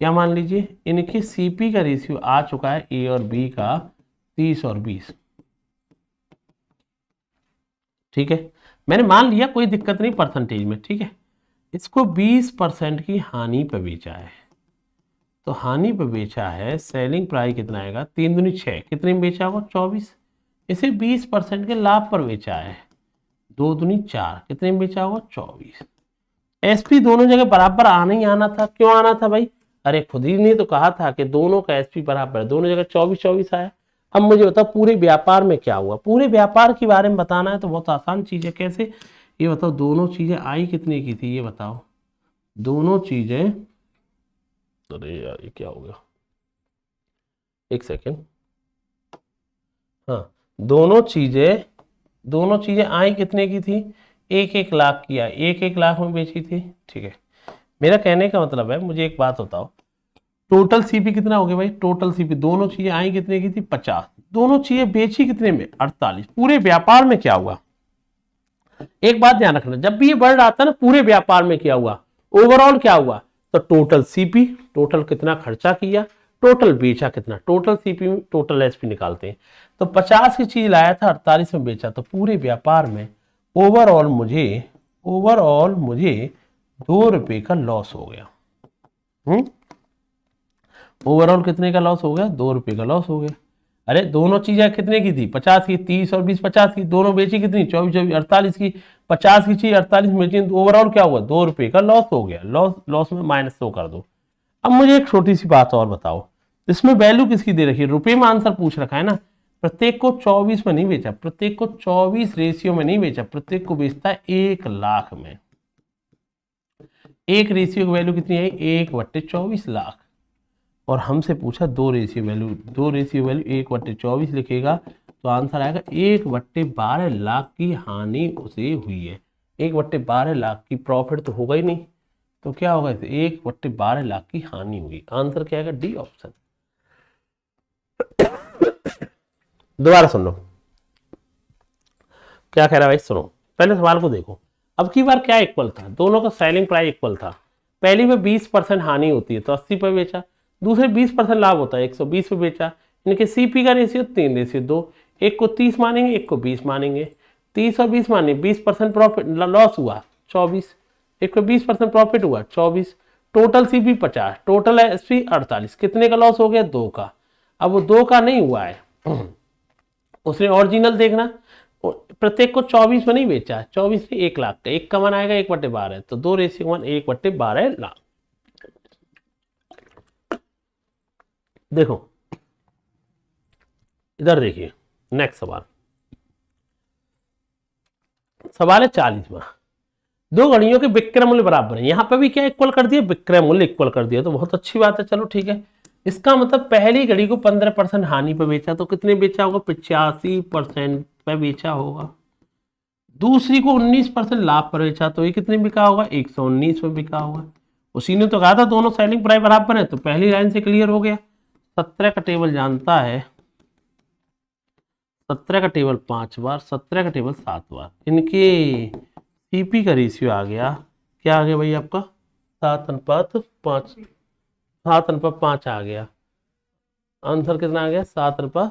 क्या मान लीजिए, इनके सीपी का रेशियो आ चुका है ए और बी का 30 और 20, ठीक है, मैंने मान लिया, कोई दिक्कत नहीं परसेंटेज में, ठीक है। इसको 20% की हानि पे बेचा है, तो हानि पे बेचा है, सेलिंग प्राइस कितना आएगा, 3 दूनी 6, कितने में बेचा होगा, 24। इसे 20% के लाभ पर बेचा है, 2 दूनी 4, कितने में बेचा होगा, 24। एसपी दोनों जगह बराबर आना ही आना था, क्यों आना था भाई, अरे खुद ही ने तो कहा था कि दोनों का एसपी बराबर है, दोनों जगह 24-24 आया। अब मुझे बताओ पूरे व्यापार में क्या हुआ, पूरे व्यापार के बारे में बताना है तो बहुत आसान चीज है। कैसे, ये बताओ, दोनों चीजें आई कितने की थी, ये बताओ, दोनों चीजें, अरे यार ये क्या हो गया, एक सेकेंड, हाँ, दोनों चीजें आई कितने की थी, 1-1 लाख की आई, 1-1 लाख में बेची थी, ठीक है। मेरा कहने का मतलब है, मुझे एक बात बताओ, टोटल सीपी कितना हो गया भाई, टोटल सीपी, दोनों चीजें आई कितने की थी, 50, दोनों चीजें बेची कितने में, 48। पूरे व्यापार में क्या हुआ, एक बात ध्यान रखना, जब भी ये वर्ड आता है ना, पूरे व्यापार में क्या हुआ, ओवरऑल क्या हुआ, तो टोटल सीपी, टोटल कितना खर्चा किया, टोटल बेचा कितना, टोटल सीपी में टोटल एसपी निकालते हैं। तो 50 की चीज लाया था, 48 में बेचा, तो पूरे व्यापार में ओवरऑल मुझे 2 रुपए का लॉस हो गया। ओवरऑल कितने का लॉस हो गया, 2 रुपए का लॉस हो गया। अरे दोनों चीजें कितने की थी, 50 की, 30 और 20 50 की, दोनों बेची कितनी, 24 48 की, 50 की चीज 48 में बेची, तो ओवरऑल क्या हुआ, 2 रुपए का लॉस हो गया। लॉस में -2 कर दो। अब मुझे एक छोटी सी बात और बताओ, इसमें वैल्यू किसकी दे रखी है, रुपए में आंसर पूछ रखा है ना, प्रत्येक को 24 में नहीं बेचा, प्रत्येक को 24 रेशियो में नहीं बेचा, प्रत्येक को बेचता है 1 लाख में। एक रेशियो की वैल्यू कितनी है? 1/24 लाख। और हमसे पूछा दो रेशियो वैल्यू, 1/24 लिखेगा तो आंसर आएगा 1/12 लाख की हानि उसे हुई है। 1/12 लाख की प्रॉफिट तो होगा ही नहीं, तो क्या होगा? 1/12 लाख की हानि हुई। आंसर क्या आएगा? D option. दोबारा सुन लो क्या कह रहा है भाई, सुनो पहले सवाल को देखो। अब की बार क्या इक्वल था? दोनों का सेलिंग प्राइस इक्वल था। पहली में 20% हानि होती है तो 80 पे बेचा, दूसरे 20% लाभ होता है 120 पे बेचा। इनके सीपी का रेशियो 3:2, एक को 30 मानेंगे एक को 20 मानेंगे। 30 और 20 माने 20% प्रॉफिट लॉस हुआ 24, एक को 20% प्रॉफिट हुआ 24। Total CP 50, total SP 48। कितने का लॉस हो गया? 2 का। अब वो 2 का नहीं हुआ है, उसने ओरिजिनल देखना, प्रत्येक को 24 में नहीं बेचा, 24 से 1 लाख का, एक का मान आएगा 1/12, तो 2 रेशियो मान 1/12 लाख। देखो इधर देखिए, नेक्स्ट सवाल, सवाल है 40वां। दो घड़ियों के विक्रय मूल्य बराबर है। यहां पे भी क्या इक्वल कर दिया? विक्रय मूल्य इक्वल कर दिया, तो बहुत अच्छी बात है। चलो ठीक है, इसका मतलब पहली घड़ी को 15% हानि पे बेचा तो कितने बेचा होगा? 85% पे बेचा होगा। दूसरी को 19% लाभ पर बेचा तो ये कितने बिका होगा? 119 पे बिका होगा। उसी ने तो कहा था दोनों सेलिंग प्राइस बराबर है, तो पहली लाइन से क्लियर हो गया। 17 का टेबल जानता है, 17 का टेबल 5 बार, 17 का टेबल 7 बार। इनके सीपी का रेशियो आ गया, क्या आ गया भाई आपका? 7:5, 7:5 आ गया। आंसर कितना आ गया? 7।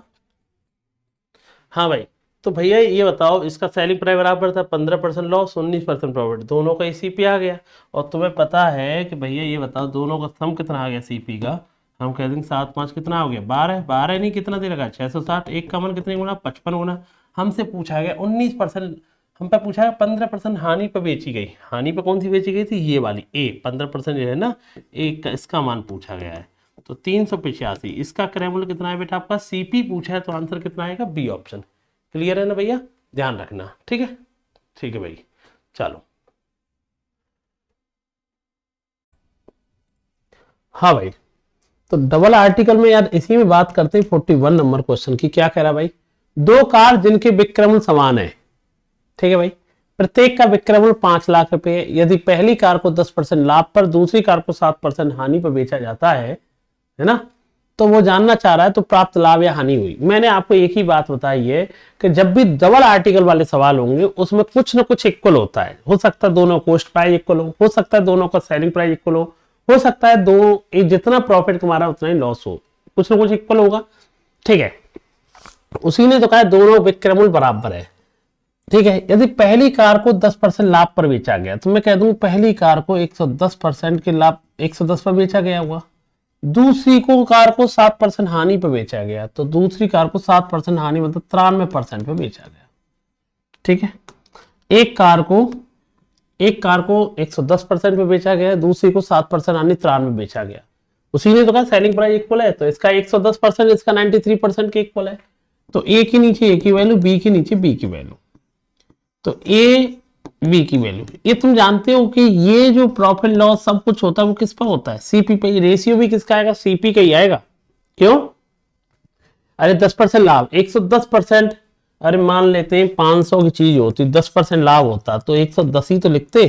हाँ भाई, तो भैया ये बताओ, इसका सेलिंग प्राइस बराबर था, 15% लॉस 19% प्रॉफिट, दोनों का सीपी आ गया। और तुम्हें पता है कि भैया ये बताओ दोनों का सम कितना आ गया सीपी का? हम कह देंगे 7 5 कितना हो गया? 12। 12 नहीं, कितना दे लगा? 660। एक का मन कितने गुना? 55 गुना। हमसे पूछा गया 19%, हम पे पूछा है 15% हानि पे बेची गई। हानि पे कौन सी बेची गई थी? ये वाली ए, 15% जो है ना, एक का इसका मान पूछा गया है, तो 385। इसका क्रय मूल्य कितना है बेटा? आपका सीपी पूछा है, तो आंसर कितना आएगा? B option. क्लियर है ना भैया? ध्यान रखना, ठीक है? ठीक है भाई, चलो। हाँ भाई, तो डबल आर्टिकल में यार इसी में बात करते हैं 41 नंबर क्वेश्चन की। क्या कह रहा है भाई? दो कार जिनके विक्रय मूल्य समान है, ठीक है भाई, प्रत्येक का विक्रय मूल्य 5 लाख रुपए। यदि पहली कार को 10% लाभ पर, दूसरी कार को 7% हानि पर बेचा जाता है ना, तो वो जानना चाह रहा है तो प्राप्त लाभ या हानि हुई। मैंने आपको एक ही बात बताई है कि जब भी डबल आर्टिकल वाले सवाल होंगे उसमें कुछ ना कुछ इक्वल होता है। हो सकता है दोनों कॉस्ट प्राइस इक्वल हो सकता है दोनों का सेलिंग प्राइस इक्वल हो सकता है दो जितना प्रॉफिट तुम्हारा उतना ही लॉस हो, कुछ ना कुछ इक्वल होगा, ठीक है? उसी ने तो कहा दोनों विक्रय मूल्य बराबर है, ठीक है? यदि पहली कार को 10% लाभ पर बेचा गया, तो मैं कह दूं पहली कार को 110% के लाभ 110 पर बेचा गया हुआ, दूसरी को कार को 7% हानि पर बेचा गया, तो दूसरी कार को 7% हानि मतलब 93% पे बेचा गया, ठीक है? एक कार को 110% पे बेचा गया, दूसरी को 7% हानि 93 में बेचा गया। उसी ने तो कहा सेलिंग प्राइस इक्वल है, तो इसका 110% इसका 93% के इक्वल है, तो ए के नीचे ए की वैल्यू, बी के नीचे बी की वैल्यू, तो ए बी की वैल्यू। ये तुम जानते हो कि ये जो प्रॉफिट लॉस सब कुछ होता है वो किस पर होता है? सीपी पे। रेशियो भी किसका आएगा? सीपी का ही आएगा। क्यों? अरे 10% लाभ, 110%, अरे मान लेते हैं 500 की चीज होती, 10% लाभ होता तो 110 ही तो लिखते।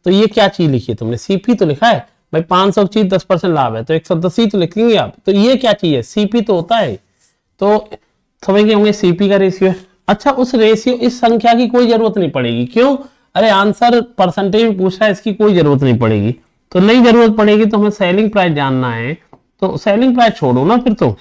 तो ये क्या चीज लिखी है तुमने? सीपी तो लिखा है भाई, 500 की चीज 10% लाभ है तो 110 ही तो लिखेंगे आप। तो ये क्या चीज है? सीपी तो होता है। तो समझ होंगे सीपी का रेशियो है। अच्छा, उस रेशियो, इस संख्या की कोई जरूरत नहीं पड़ेगी। क्यों? अरे आंसर परसेंटेज में पूछ रहा है, इसकी कोई जरूरत नहीं पड़ेगी। तो नहीं जरूरत पड़ेगी तो हमें सेलिंग प्राइस जानना है, तो सेलिंग प्राइस छोड़ो ना फिर तो।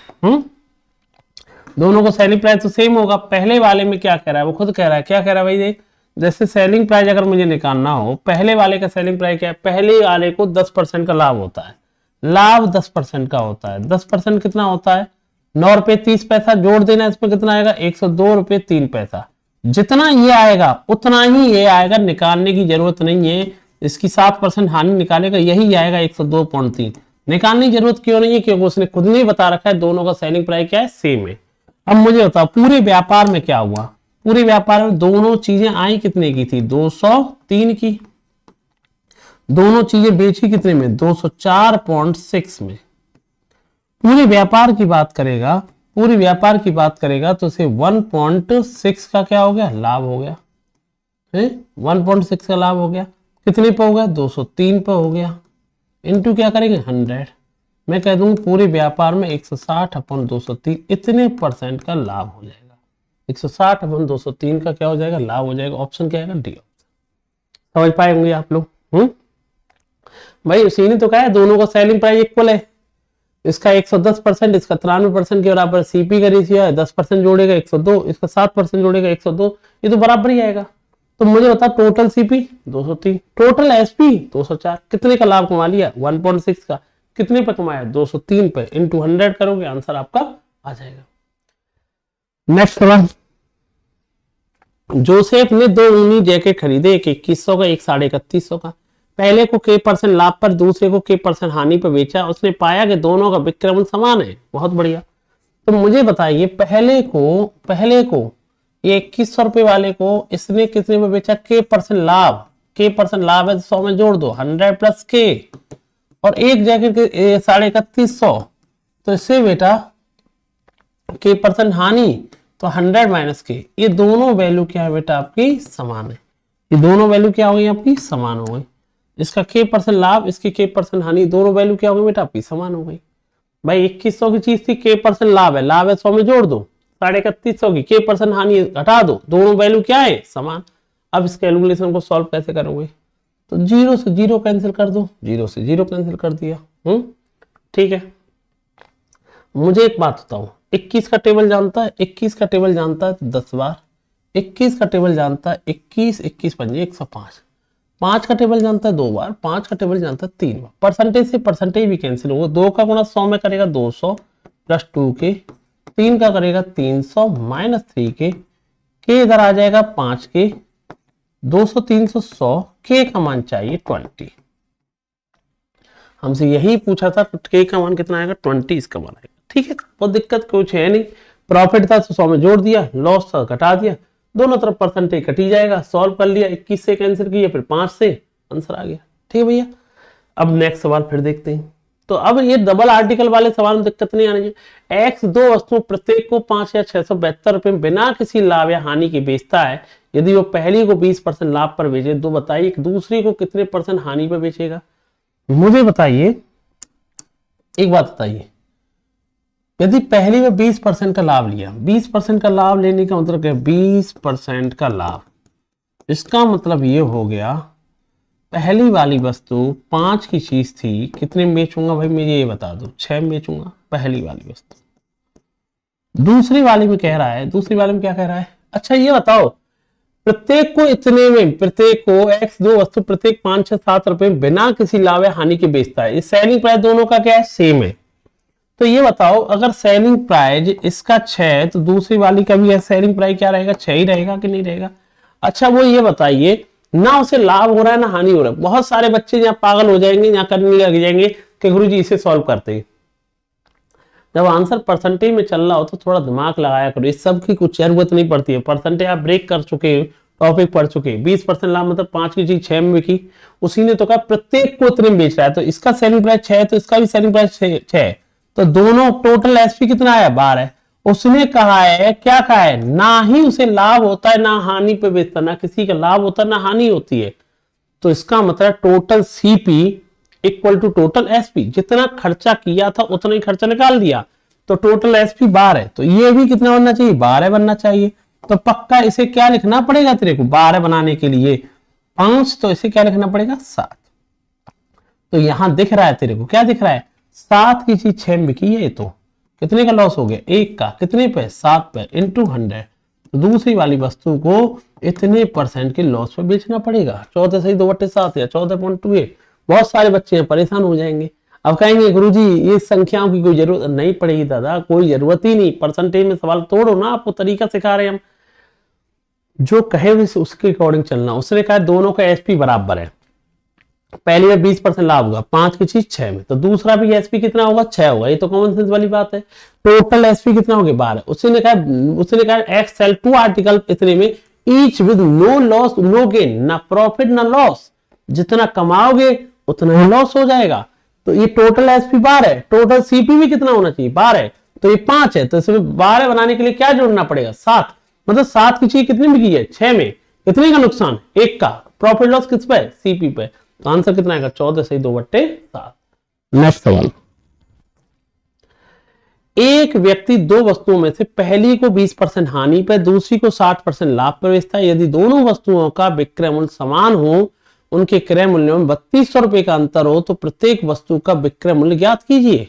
दोनों को सेलिंग प्राइस तो सेम होगा। पहले वाले में क्या कह रहा है? वो खुद कह रहा है, क्या कह रहा है भाई? देख, जैसे सेलिंग प्राइस अगर मुझे निकालना हो, पहले वाले का सेलिंग प्राइस क्या है? पहले वाले को 10% का लाभ होता है, लाभ 10% का होता है। 10% कितना होता है? 9 रुपए 30 पैसा। जोड़ देना इसमें कितना आएगा? 102 रुपए 3 पैसा। जितना ये आएगा उतना ही ये आएगा, निकालने की जरूरत नहीं है। इसकी 7% हानि निकालेगा, यही आएगा 102.3। निकालने की जरूरत क्यों नहीं है? क्योंकि उसने खुद नहीं बता रखा है दोनों का सेलिंग प्राइस क्या है? सेम है। अब मुझे बताओ पूरे व्यापार में क्या हुआ, पूरे व्यापार में दोनों चीजें आई कितने की थी, 203 की, दोनों चीजें बेची कितने में, 204.6 में। पूरे व्यापार की बात करेगा, पूरे व्यापार की बात करेगा तो इसे 1.6 का क्या हो गया, लाभ हो गया है, 1.6 का लाभ हो गया, कितने पे हो गया, 203 पे हो गया, इनटू क्या करेंगे 100, मैं कह दूं पूरे व्यापार में 160/203 इतने परसेंट का लाभ हो जाएगा, 160/203 का क्या हो जाएगा, लाभ हो जाएगा। ऑप्शन क्या है, डी। समझ पाए होंगे आप लोग। भाई उसी ने तो कहा है दोनों का सेलिंग प्राइस इक्वल है, इसका 110%, इसका 93% के बराबर, सीपी का रेशियो है 10% जोड़ेगा 102, इसका 7% जोड़ेगा 102, ये तो बराबर ही आएगा। तो मुझे बता टोटल सीपी 203, टोटल एसपी 204, कितने का लाभ कमा लिया, 1.6 का, कितने पे कमाया, 203 पे, इंटू 100 करोगे आंसर आपका आ जाएगा। नेक्स्ट सवाल, जोसेफ ने 2 ऊनी जैकेट खरीदे, एक 2100 का, एक 3150 का। पहले को k% लाभ पर, दूसरे को k% हानि पर बेचा, उसने पाया कि दोनों का विक्रमण समान है। बहुत बढ़िया। तो मुझे बताइए पहले को ये 2100 रुपए वाले को इसने कितने में बेचा, k% लाभ, k% लाभ है तो 100 में जोड़ दो, 100 प्लस k, और एक जैकेट के 3150, तो इससे बेटा k% हानि तो 100 माइनस के, ये दोनों वैल्यू क्या है बेटा आपकी समान है, ये दोनों वैल्यू क्या हो गई आपकी समान हो गई। इसका k% लाभ, इसकी k% हानि, दोनों वैल्यू क्या हो गई बेटा आपकी समान हो गई। भाई 2100 की चीज थी, k% लाभ है, लाभ है 100 में जोड़ दो, 3150 की k% हानि हटा दो, दोनों वैल्यू क्या है समान। अब इस कैलकुलेशन को सॉल्व कैसे करोगे, तो 0 से 0 कैंसिल कर दो, 0 से 0 कैंसिल कर दिया। ठीक है। मुझे एक बात बताओ, 21 का टेबल जानता है, 21 का टेबल जानता है 10 बार, 21 का टेबल जानता है 21, 21 पंजे 105, 5 का टेबल जानता है 2 बार, 5 का टेबल जानता है 3 बार, परसेंटेज से परसेंटेज भी कैंसिल होगा, 2 का गुणा 100 में करेगा 200 प्लस 2 के, 3 का करेगा 300 माइनस 3 के इधर आ जाएगा 5 के, 200 300 100, के का मान चाहिए 20, हमसे यही पूछा था, के का मान कितना आएगा 20, इसका मान आएगा। ठीक है, बहुत दिक्कत कुछ है नहीं, प्रॉफिट था तो 100 में जोड़ दिया, लॉस था घटा दिया, दोनों तरफ परसेंटेज कटी जाएगा, सॉल्व कर लिया, 21 से कैंसिल किया, फिर 5 से, आंसर आ गया। ठीक है भैया। अब नेक्स्ट सवाल फिर देखते हैं। तो अब ये डबल आर्टिकल वाले सवाल में दिक्कत नहीं आनी चाहिए। एक्स दो वस्तुओं प्रत्येक को 5,672 रुपए बिना किसी लाभ या हानि के बेचता है, यदि वो पहली को 20% लाभ पर बेचे तो बताइए दूसरी को कितने परसेंट हानि पर बेचेगा। मुझे बताइए एक बात बताइए, यदि पहली में 20% का लाभ लिया, 20% का लाभ लेने का मतलब क्या, 20% का लाभ, इसका मतलब ये हो गया पहली वाली वस्तु 5 की चीज थी, कितने में बेचूंगा भाई मुझे ये बता दो, 6 में बेचूंगा पहली वाली वस्तु। दूसरी वाली में कह रहा है, दूसरी वाली में क्या कह रहा है, अच्छा ये बताओ प्रत्येक को इतने में, प्रत्येक को एक्स दो वस्तु प्रत्येक 5 6 7 रुपए बिना किसी लाभ या हानि के बेचता है, इस सेलिंग प्राइस दोनों का क्या है सेम है। तो ये बताओ अगर सेलिंग प्राइस इसका 6 है तो दूसरी वाली का भी सेलिंग प्राइस क्या रहेगा, 6 ही रहेगा कि नहीं रहेगा। अच्छा वो ये बताइए ना उसे लाभ हो रहा है ना हानि हो रहा है। बहुत सारे बच्चे यहाँ पागल हो जाएंगे, यहाँ करने लग जाएंगे कि गुरुजी इसे सॉल्व करते हैं। जब आंसर परसेंटेज में चल रहा हो तो थोड़ा दिमाग लगाया करो, इस सब की कुछ जरूरत नहीं पड़ती है। परसेंटेज आप ब्रेक कर चुके हो, टॉपिक पढ़ चुके, 20% लाभ मतलब 5 की चीज 6 में बिकी, उसी ने तो कहा प्रत्येक को इतने में बेच रहा है, तो इसका सेलिंग प्राइस 6 है तो इसका भी सेलिंग प्राइस 6 है, तो दोनों टोटल एसपी कितना है 12 है। उसने कहा है क्या कहा है, ना ही उसे लाभ होता है ना हानि पे बेचता, ना किसी का लाभ होता है ना हानि होती है। तो इसका मतलब total CP equal to total SP, जितना खर्चा किया था उतना ही खर्चा निकाल दिया, तो टोटल एसपी 12 है, तो ये भी कितना बनना चाहिए 12 बनना चाहिए। तो पक्का इसे क्या लिखना पड़ेगा तेरे को 12 बनाने के लिए 5, तो इसे क्या लिखना पड़ेगा 7। तो यहां दिख रहा है तेरे को, क्या दिख रहा है 7 की चीज 6 में बिकी है, तो कितने का लॉस हो गया 1 का, कितने पे 7 पे इंटू 100, तो दूसरी वाली वस्तु को इतने परसेंट के लॉस पे बेचना पड़ेगा। 14 से 2/7 या 14.28। बहुत सारे बच्चे परेशान हो जाएंगे, अब कहेंगे गुरुजी ये संख्याओं की कोई जरूरत नहीं पड़ेगी। दादा कोई जरूरत ही नहीं, परसेंटेज में सवाल तोड़ो ना, आपको तरीका सिखा रहे हैं हम, जो कहे उसके अकॉर्डिंग चलना। उसने कहा दोनों का एसपी बराबर है, पहली में 20% लाभ होगा, 5 की चीज 6 में, तो दूसरा भी एसपी कितना होगा, 6 होगा। ये तो कॉमन सेंस वाली बात है। टोटल एसपी कितना हो गया, 12। उसने कहा एक्स सेल 2 आर्टिकल इतने में, each with no loss no gain, ना प्रॉफिट ना लॉस, जितना कमाओगे उतना ही लॉस हो जाएगा। तो ये टोटल एसपी 12 है, टोटल सीपी भी कितना होना चाहिए, 12 है, तो ये 5 है, तो इसमें 12 बनाने के लिए क्या जोड़ना पड़ेगा, 7। मतलब 7 की चीज कितनी बिकी है, 6 में, कितने का नुकसान, 1 का। प्रॉफिट लॉस किस पे, सीपी पे। तो आंसर कितना आएगा, 14 सही 2/7। नेक्स्ट सवाल, एक व्यक्ति दो वस्तुओं में से पहली को 20% हानि पर, दूसरी को 60% लाभ पर बेचता है। यदि दोनों वस्तुओं का विक्रय मूल्य समान हो, उनके क्रय मूल्यों में 3200 रुपए का अंतर हो, तो प्रत्येक वस्तु का विक्रय मूल्य ज्ञात कीजिए।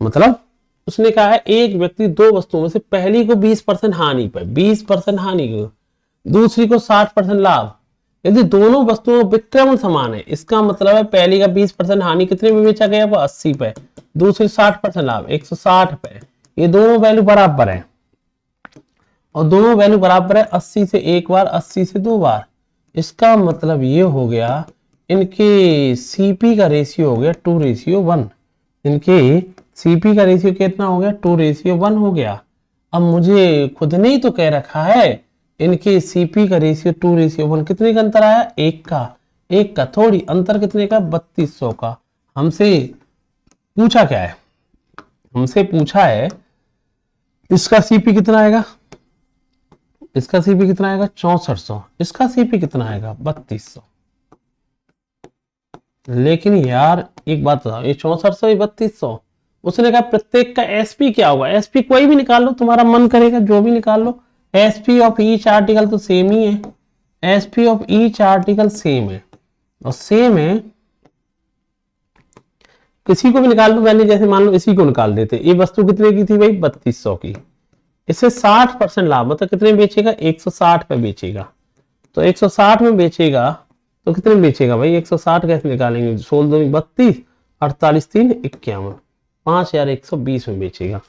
मतलब उसने कहा है एक व्यक्ति दो वस्तुओं में से पहली को 20% हानि पर, 20% हानि को, दूसरी को 60% लाभ। यदि दोनों वस्तुओं का विक्रय मूल्य समान है, इसका मतलब है पहली का 20% हानि कितने में बेचा गया, वो 80 पे, दूसरी 60% लाभ 160 पे। ये दोनों वैल्यू बराबर है, और दोनों वैल्यू बराबर है 80 से एक बार, 80 से दो बार। इसका मतलब ये हो गया इनके सीपी का रेशियो हो गया 2:1। इनके सीपी का रेशियो कितना हो गया, 2:1 हो गया। अब मुझे खुद ने ही तो कह रखा है इनके सीपी का रेशियो 2:1, कितने का अंतर आया, 1 का। 1 का थोड़ी अंतर कितने का, 3200 का। हमसे पूछा क्या है, हमसे पूछा है इसका सीपी कितना आएगा, इसका सीपी कितना आएगा 6400, इसका सीपी कितना आएगा 3200। लेकिन यार एक बात बताओ, ये 6400 ये 3200, उसने कहा प्रत्येक का एसपी क्या होगा, एसपी कोई भी निकाल लो, तुम्हारा मन करेगा जो भी निकाल लो। एसपी ऑफ ईच आर्टिकल तो सेम ही है, SP of each article same है, और सेम है, किसी को भी निकाल लो। मैंने जैसे मान लो इसी को निकाल देते, ये वस्तु कितने की थी भाई 3200 की, इसे 60% लाभ, मतलब कितने में बेचेगा, 160 पे बेचेगा। तो 160 में बेचेगा तो कितने में बेचेगा भाई, 160 कैसे निकालेंगे, 16 32, 48 3 51, 5120 में बेचेगा।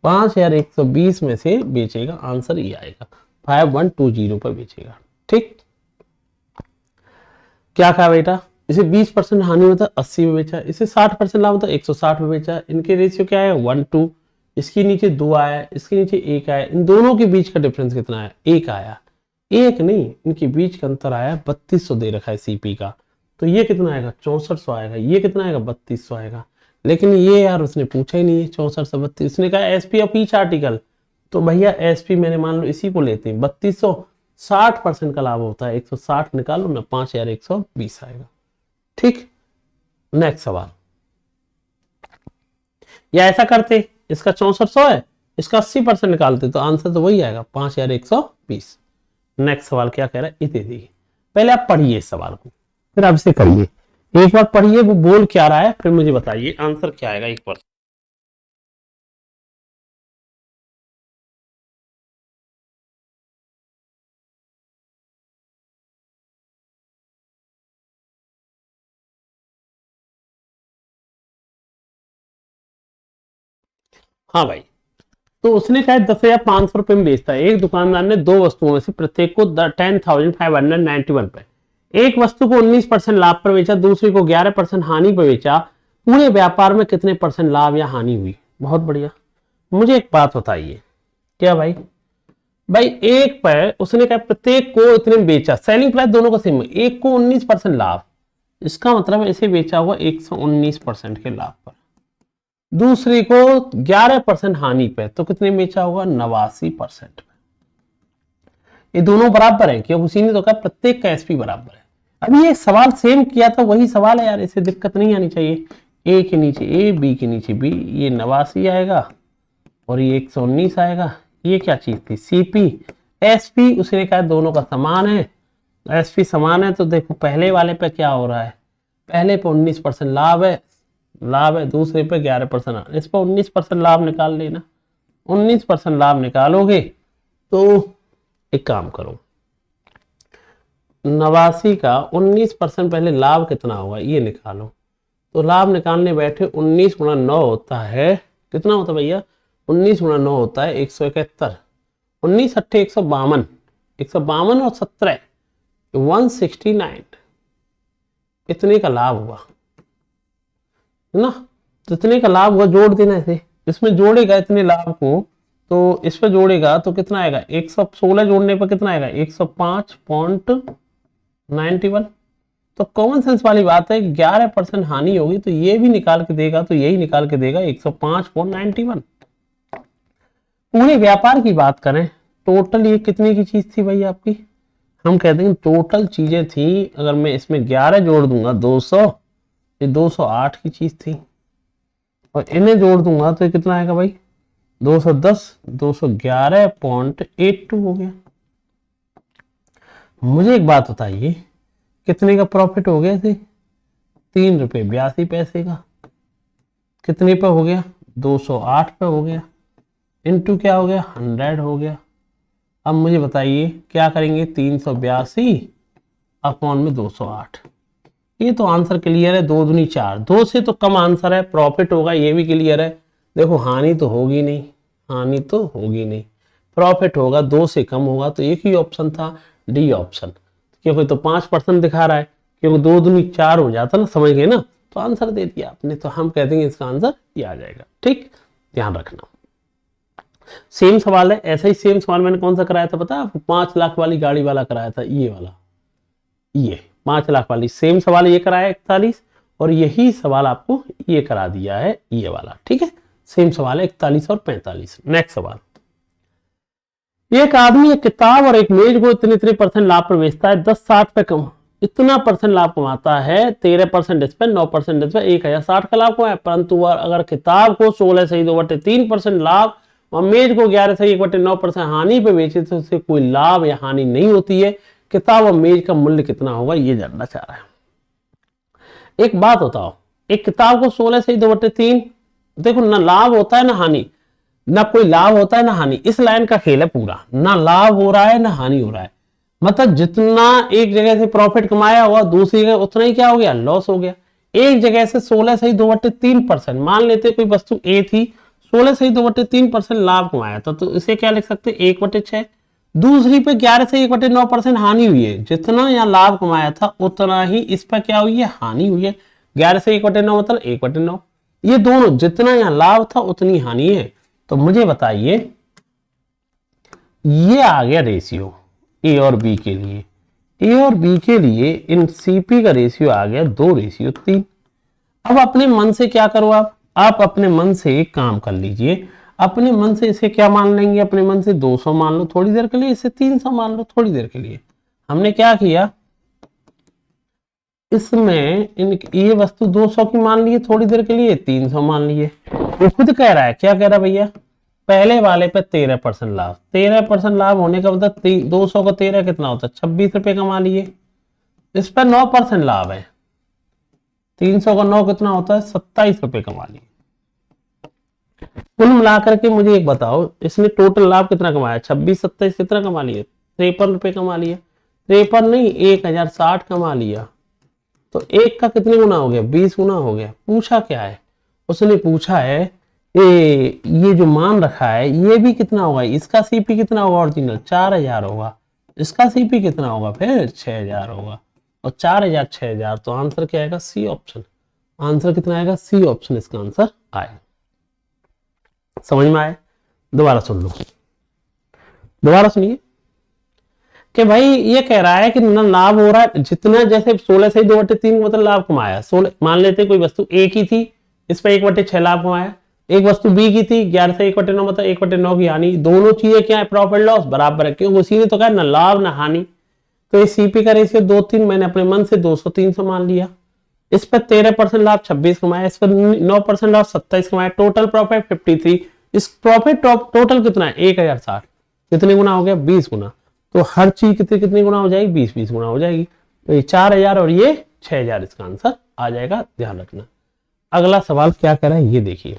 5120 में से बेचेगा, आंसर ये आएगा 5120 पर बेचेगा। ठीक, क्या कहा बेटा, इसे 20% हानि होता 80 में बेचा, इसे 60% लाभ होता 160 में बेचा। इनके रेशियो क्या है 1:2, इसके नीचे 2 आया, इसके नीचे 1 आया, इन दोनों के बीच का डिफरेंस कितना आया, 1 आया। 1 नहीं, इनके बीच का अंतर आया 3200 दे रखा है सीपी का, तो ये कितना आएगा 6400 आएगा, ये कितना आएगा 3200 आएगा। लेकिन ये यार उसने पूछा ही नहीं है 64 से 32, उसने कहा एसपी ऑफ ईच आर्टिकल, तो भैया एसपी मैंने मान लो इसी को लेते हैं 3200, 60% का लाभ होता है 160 निकालो ना, 5120 आएगा। ठीक, नेक्स्ट सवाल, या ऐसा करते, इसका 6400 है, इसका 80% निकालते, तो आंसर तो वही आएगा 5120। नेक्स्ट सवाल क्या कह रहा है, इसे देखिए, पहले आप पढ़िए इस सवाल को, फिर आप इसे करिए, एक बार पढ़िए वो बोल क्या रहा है, फिर मुझे बताइए आंसर क्या आएगा एक बार। हाँ भाई, तो उसने कहा 10,500 रुपए में बेचता है। एक दुकानदार ने दो वस्तुओं में से प्रत्येक को 10,591 पे, एक वस्तु को 19% लाभ पर बेचा, दूसरी को 11% हानि पर बेचा। पूरे व्यापार में कितने परसेंट लाभ या हानि हुई। बहुत बढ़िया, मुझे एक बात बताइए, क्या भाई, भाई एक पर उसने कहा प्रत्येक को इतने में बेचा, सेलिंग प्राइस दोनों का सेम है, एक को 19% लाभ, इसका मतलब इसे बेचा हुआ 119% के लाभ पर, दूसरी को 11% हानि पे, तो कितने बेचा होगा 89% पे। ये दोनों बराबर है, क्योंकि उसी ने तो कहा प्रत्येक का एसपी बराबर है। अभी ये सवाल सेम किया था, वही सवाल है यार, इसे दिक्कत नहीं आनी चाहिए। ए के नीचे ए, बी के नीचे बी, ये 89 आएगा और ये 119 आएगा। ये क्या चीज थी, सीपी। एसपी उसने कहा दोनों का समान है, एसपी समान है, तो देखो पहले वाले पे क्या हो रहा है, पहले पे 19% लाभ है, दूसरे पे 11%, इस पर 19% लाभ निकाल लेना। 19% लाभ निकालोगे तो एक काम करो, 89 का 19% पहले लाभ कितना होगा ये निकालो। तो लाभ निकालने बैठे 19 गुणा 9 होता है, कितना होता है भैया, 19 गुणा 9 होता है 171, 19 अट्ठे 152, 152 और 17 169, इतने का लाभ हुआ, है ना, तो इतने का लाभ हुआ, जोड़ देना इसे, इसमें जोड़ेगा इतने लाभ को, तो इस पे जोड़ेगा तो कितना आएगा, 116 जोड़ने पर कितना आएगा, 105.91। तो कॉमन सेंस वाली बात है, 11% हानि होगी तो ये भी निकाल के देगा, तो यही निकाल के देगा 105.91। पूरे व्यापार की बात करें, टोटल ये कितने की चीज थी भाई आपकी, हम कहते हैं टोटल चीजें थी, अगर मैं इसमें 11 जोड़ दूंगा 200, ये 208 की चीज थी, और इन्हें जोड़ दूंगा तो ये कितना आएगा भाई, 210, 211.82 हो गया। मुझे एक बात बताइए, कितने का प्रॉफिट हो गया थे, 3 रुपये 82 पैसे का, कितने पे हो गया, 208 पे हो गया, इनटू क्या हो गया, 100 हो गया। अब मुझे बताइए क्या करेंगे, 382 अपॉन में 208, ये तो आंसर क्लियर है, 2 दूनी 4, 2 से तो कम आंसर है, प्रॉफिट होगा ये भी क्लियर है। देखो हानि तो होगी नहीं, हानि तो होगी नहीं, प्रॉफिट होगा, 2 से कम होगा, तो एक ही ऑप्शन था, डी ऑप्शन, क्योंकि तो 5% दिखा रहा है, क्योंकि 2 दूनी 4 हो जाता ना, समझ गए ना, तो आंसर दे दिया आपने, तो हम कह देंगे इसका आंसर ये आ जाएगा। ठीक, ध्यान रखना। सेम सवाल है, ऐसा ही सेम सवाल मैंने कौन सा कराया था पता है आपको, 5 लाख वाली गाड़ी वाला कराया था, ये वाला, ये 5 लाख वाली सेम सवाल ये कराया 41, और यही सवाल आपको ये करा दिया है ये वाला। ठीक है, सेम सवाल है 41 और 45। नेक्स्ट सवाल, एक आदमी एक किताब और एक मेज को इतने % लाभ पर बेचता है, 10-60 पे कम, इतना % लाभ कमाता है, 13% इस पे, 9% इस पे, 1060 का लाभ कमाया। परंतु अगर किताब को 16 सही 2/3% लाभ और मेज को 11 सही 1/9% हानि पे बेचे तो उससे कोई लाभ या हानि नहीं होती है। किताब और मेज का मूल्य कितना होगा ये जानना चाह रहा है। एक बात बताओ, एक किताब को 16 सही 2/3, देखो ना लाभ होता है ना हानि, ना कोई लाभ होता है ना हानि, इस लाइन का खेल है पूरा, ना लाभ हो रहा है ना हानि हो रहा है, मतलब जितना एक जगह से प्रॉफिट कमाया हुआ दूसरी जगह उतना ही क्या हो गया, लॉस हो गया। एक जगह से 16 सही 2/3%, मान लेते कोई वस्तु ए थी, 16 सही 2/3% लाभ कमाया था, तो इसे क्या लिख सकते 1/6। दूसरी पे 11 से 1/9% हानि हुई है, जितना यहाँ लाभ कमाया था उतना ही इस पर क्या हुई है, हानि हुई है। 11 से 1/9 मतलब 1/9, ये दोनों जितना यहाँ लाभ था उतनी हानि है। तो मुझे बताइए, ये आ गया रेशियो ए और बी के लिए, ए और बी के लिए इन सीपी का रेशियो आ गया 2:3। अब अपने मन से क्या करो, आप अपने मन से एक काम कर लीजिए, अपने मन से इसे क्या मान लेंगे, अपने मन से 200 मान लो थोड़ी देर के लिए, इसे 300 मान लो थोड़ी देर के लिए। हमने क्या किया, इसमें ये वस्तु 200 की मान लिए थोड़ी देर के लिए, 300 मान लिए। वो खुद कह रहा है, क्या कह रहा है भैया, पहले वाले पे 13% लाभ, 13% लाभ होने का मतलब 200 का 13 कितना होता है, 26 रुपए कमा लिए। इस पर 9% लाभ है, 300 का 9 कितना होता है, 27 रुपए कमा लिए। कुल मिलाकर के मुझे एक बताओ, इसने टोटल लाभ कितना कमाया, 26 27 कितना कमा लिए, 53 रुपए कमा लिए। 53 नहीं, 1060 कमा लिया। तो एक का कितने गुना हो गया, 20 गुना हो गया। पूछा क्या है, उसने पूछा है ये जो मान रखा है ये भी कितना होगा, इसका सीपी कितना होगा, ओरिजिनल 4000 होगा, इसका सीपी कितना होगा, फिर 6000 होगा, और 4000 6000, तो आंसर क्या आएगा, सी ऑप्शन। आंसर कितना आएगा, सी ऑप्शन इसका आंसर आएगा। समझ में आए, दोबारा सुन लो, दोबारा सुनिए कि भाई ये कह रहा है कि ना लाभ हो रहा है जितना, जैसे 16 से 2/3 मतलब लाभ कमाया, 16 मान लेते कोई वस्तु ए की थी, इस पर 1/6 लाभ कमाया। एक वस्तु बी की थी, 11 से 1/9 मतलब 1/9 की हानि। दोनों चीजें क्या है, प्रॉफिट लॉस बराबर है, क्योंकि उसी ने तो कहा ना लाभ ना हानि। तो इस सीपी का रेशियो 2:3, मैंने अपने मन से 200 300 मान लिया। इस पर 13% लाभ 26 कमाया, इस पर 9% लाभ 27 कमाया, टोटल प्रॉफिट 53। इस प्रॉफिट टोटल कितना है, 1060, कितने गुना हो गया, 20 गुना। तो हर चीज कितनी गुना हो जाएगी, 20 गुना हो जाएगी। तो ये 4000 और ये 6000 इसका आंसर आ जाएगा, ध्यान रखना। अगला सवाल क्या कह रहा है ये देखिए,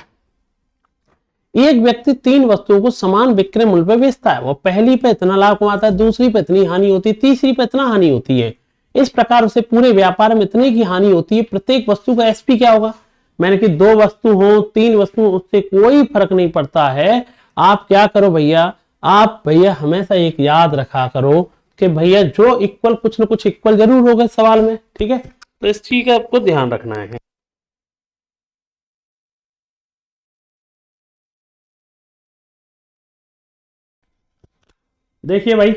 एक व्यक्ति 3 वस्तुओं को समान विक्रय मूल्य पर बेचता है, वो पहली पे इतना लाभ कमाता है, दूसरी पे इतनी हानि होती है, तीसरी पे इतना हानि होती है। इस प्रकार उसे पूरे व्यापार में इतने की हानि होती है। प्रत्येक वस्तु का एसपी क्या होगा, मैंने कि 2 वस्तु हो 3 वस्तु, उससे कोई फर्क नहीं पड़ता है। आप क्या करो भैया, आप भैया हमेशा एक याद रखा करो कि भैया जो इक्वल कुछ ना कुछ इक्वल जरूर होगा सवाल में, ठीक है। तो इस चीज का आपको ध्यान रखना है। देखिए भाई,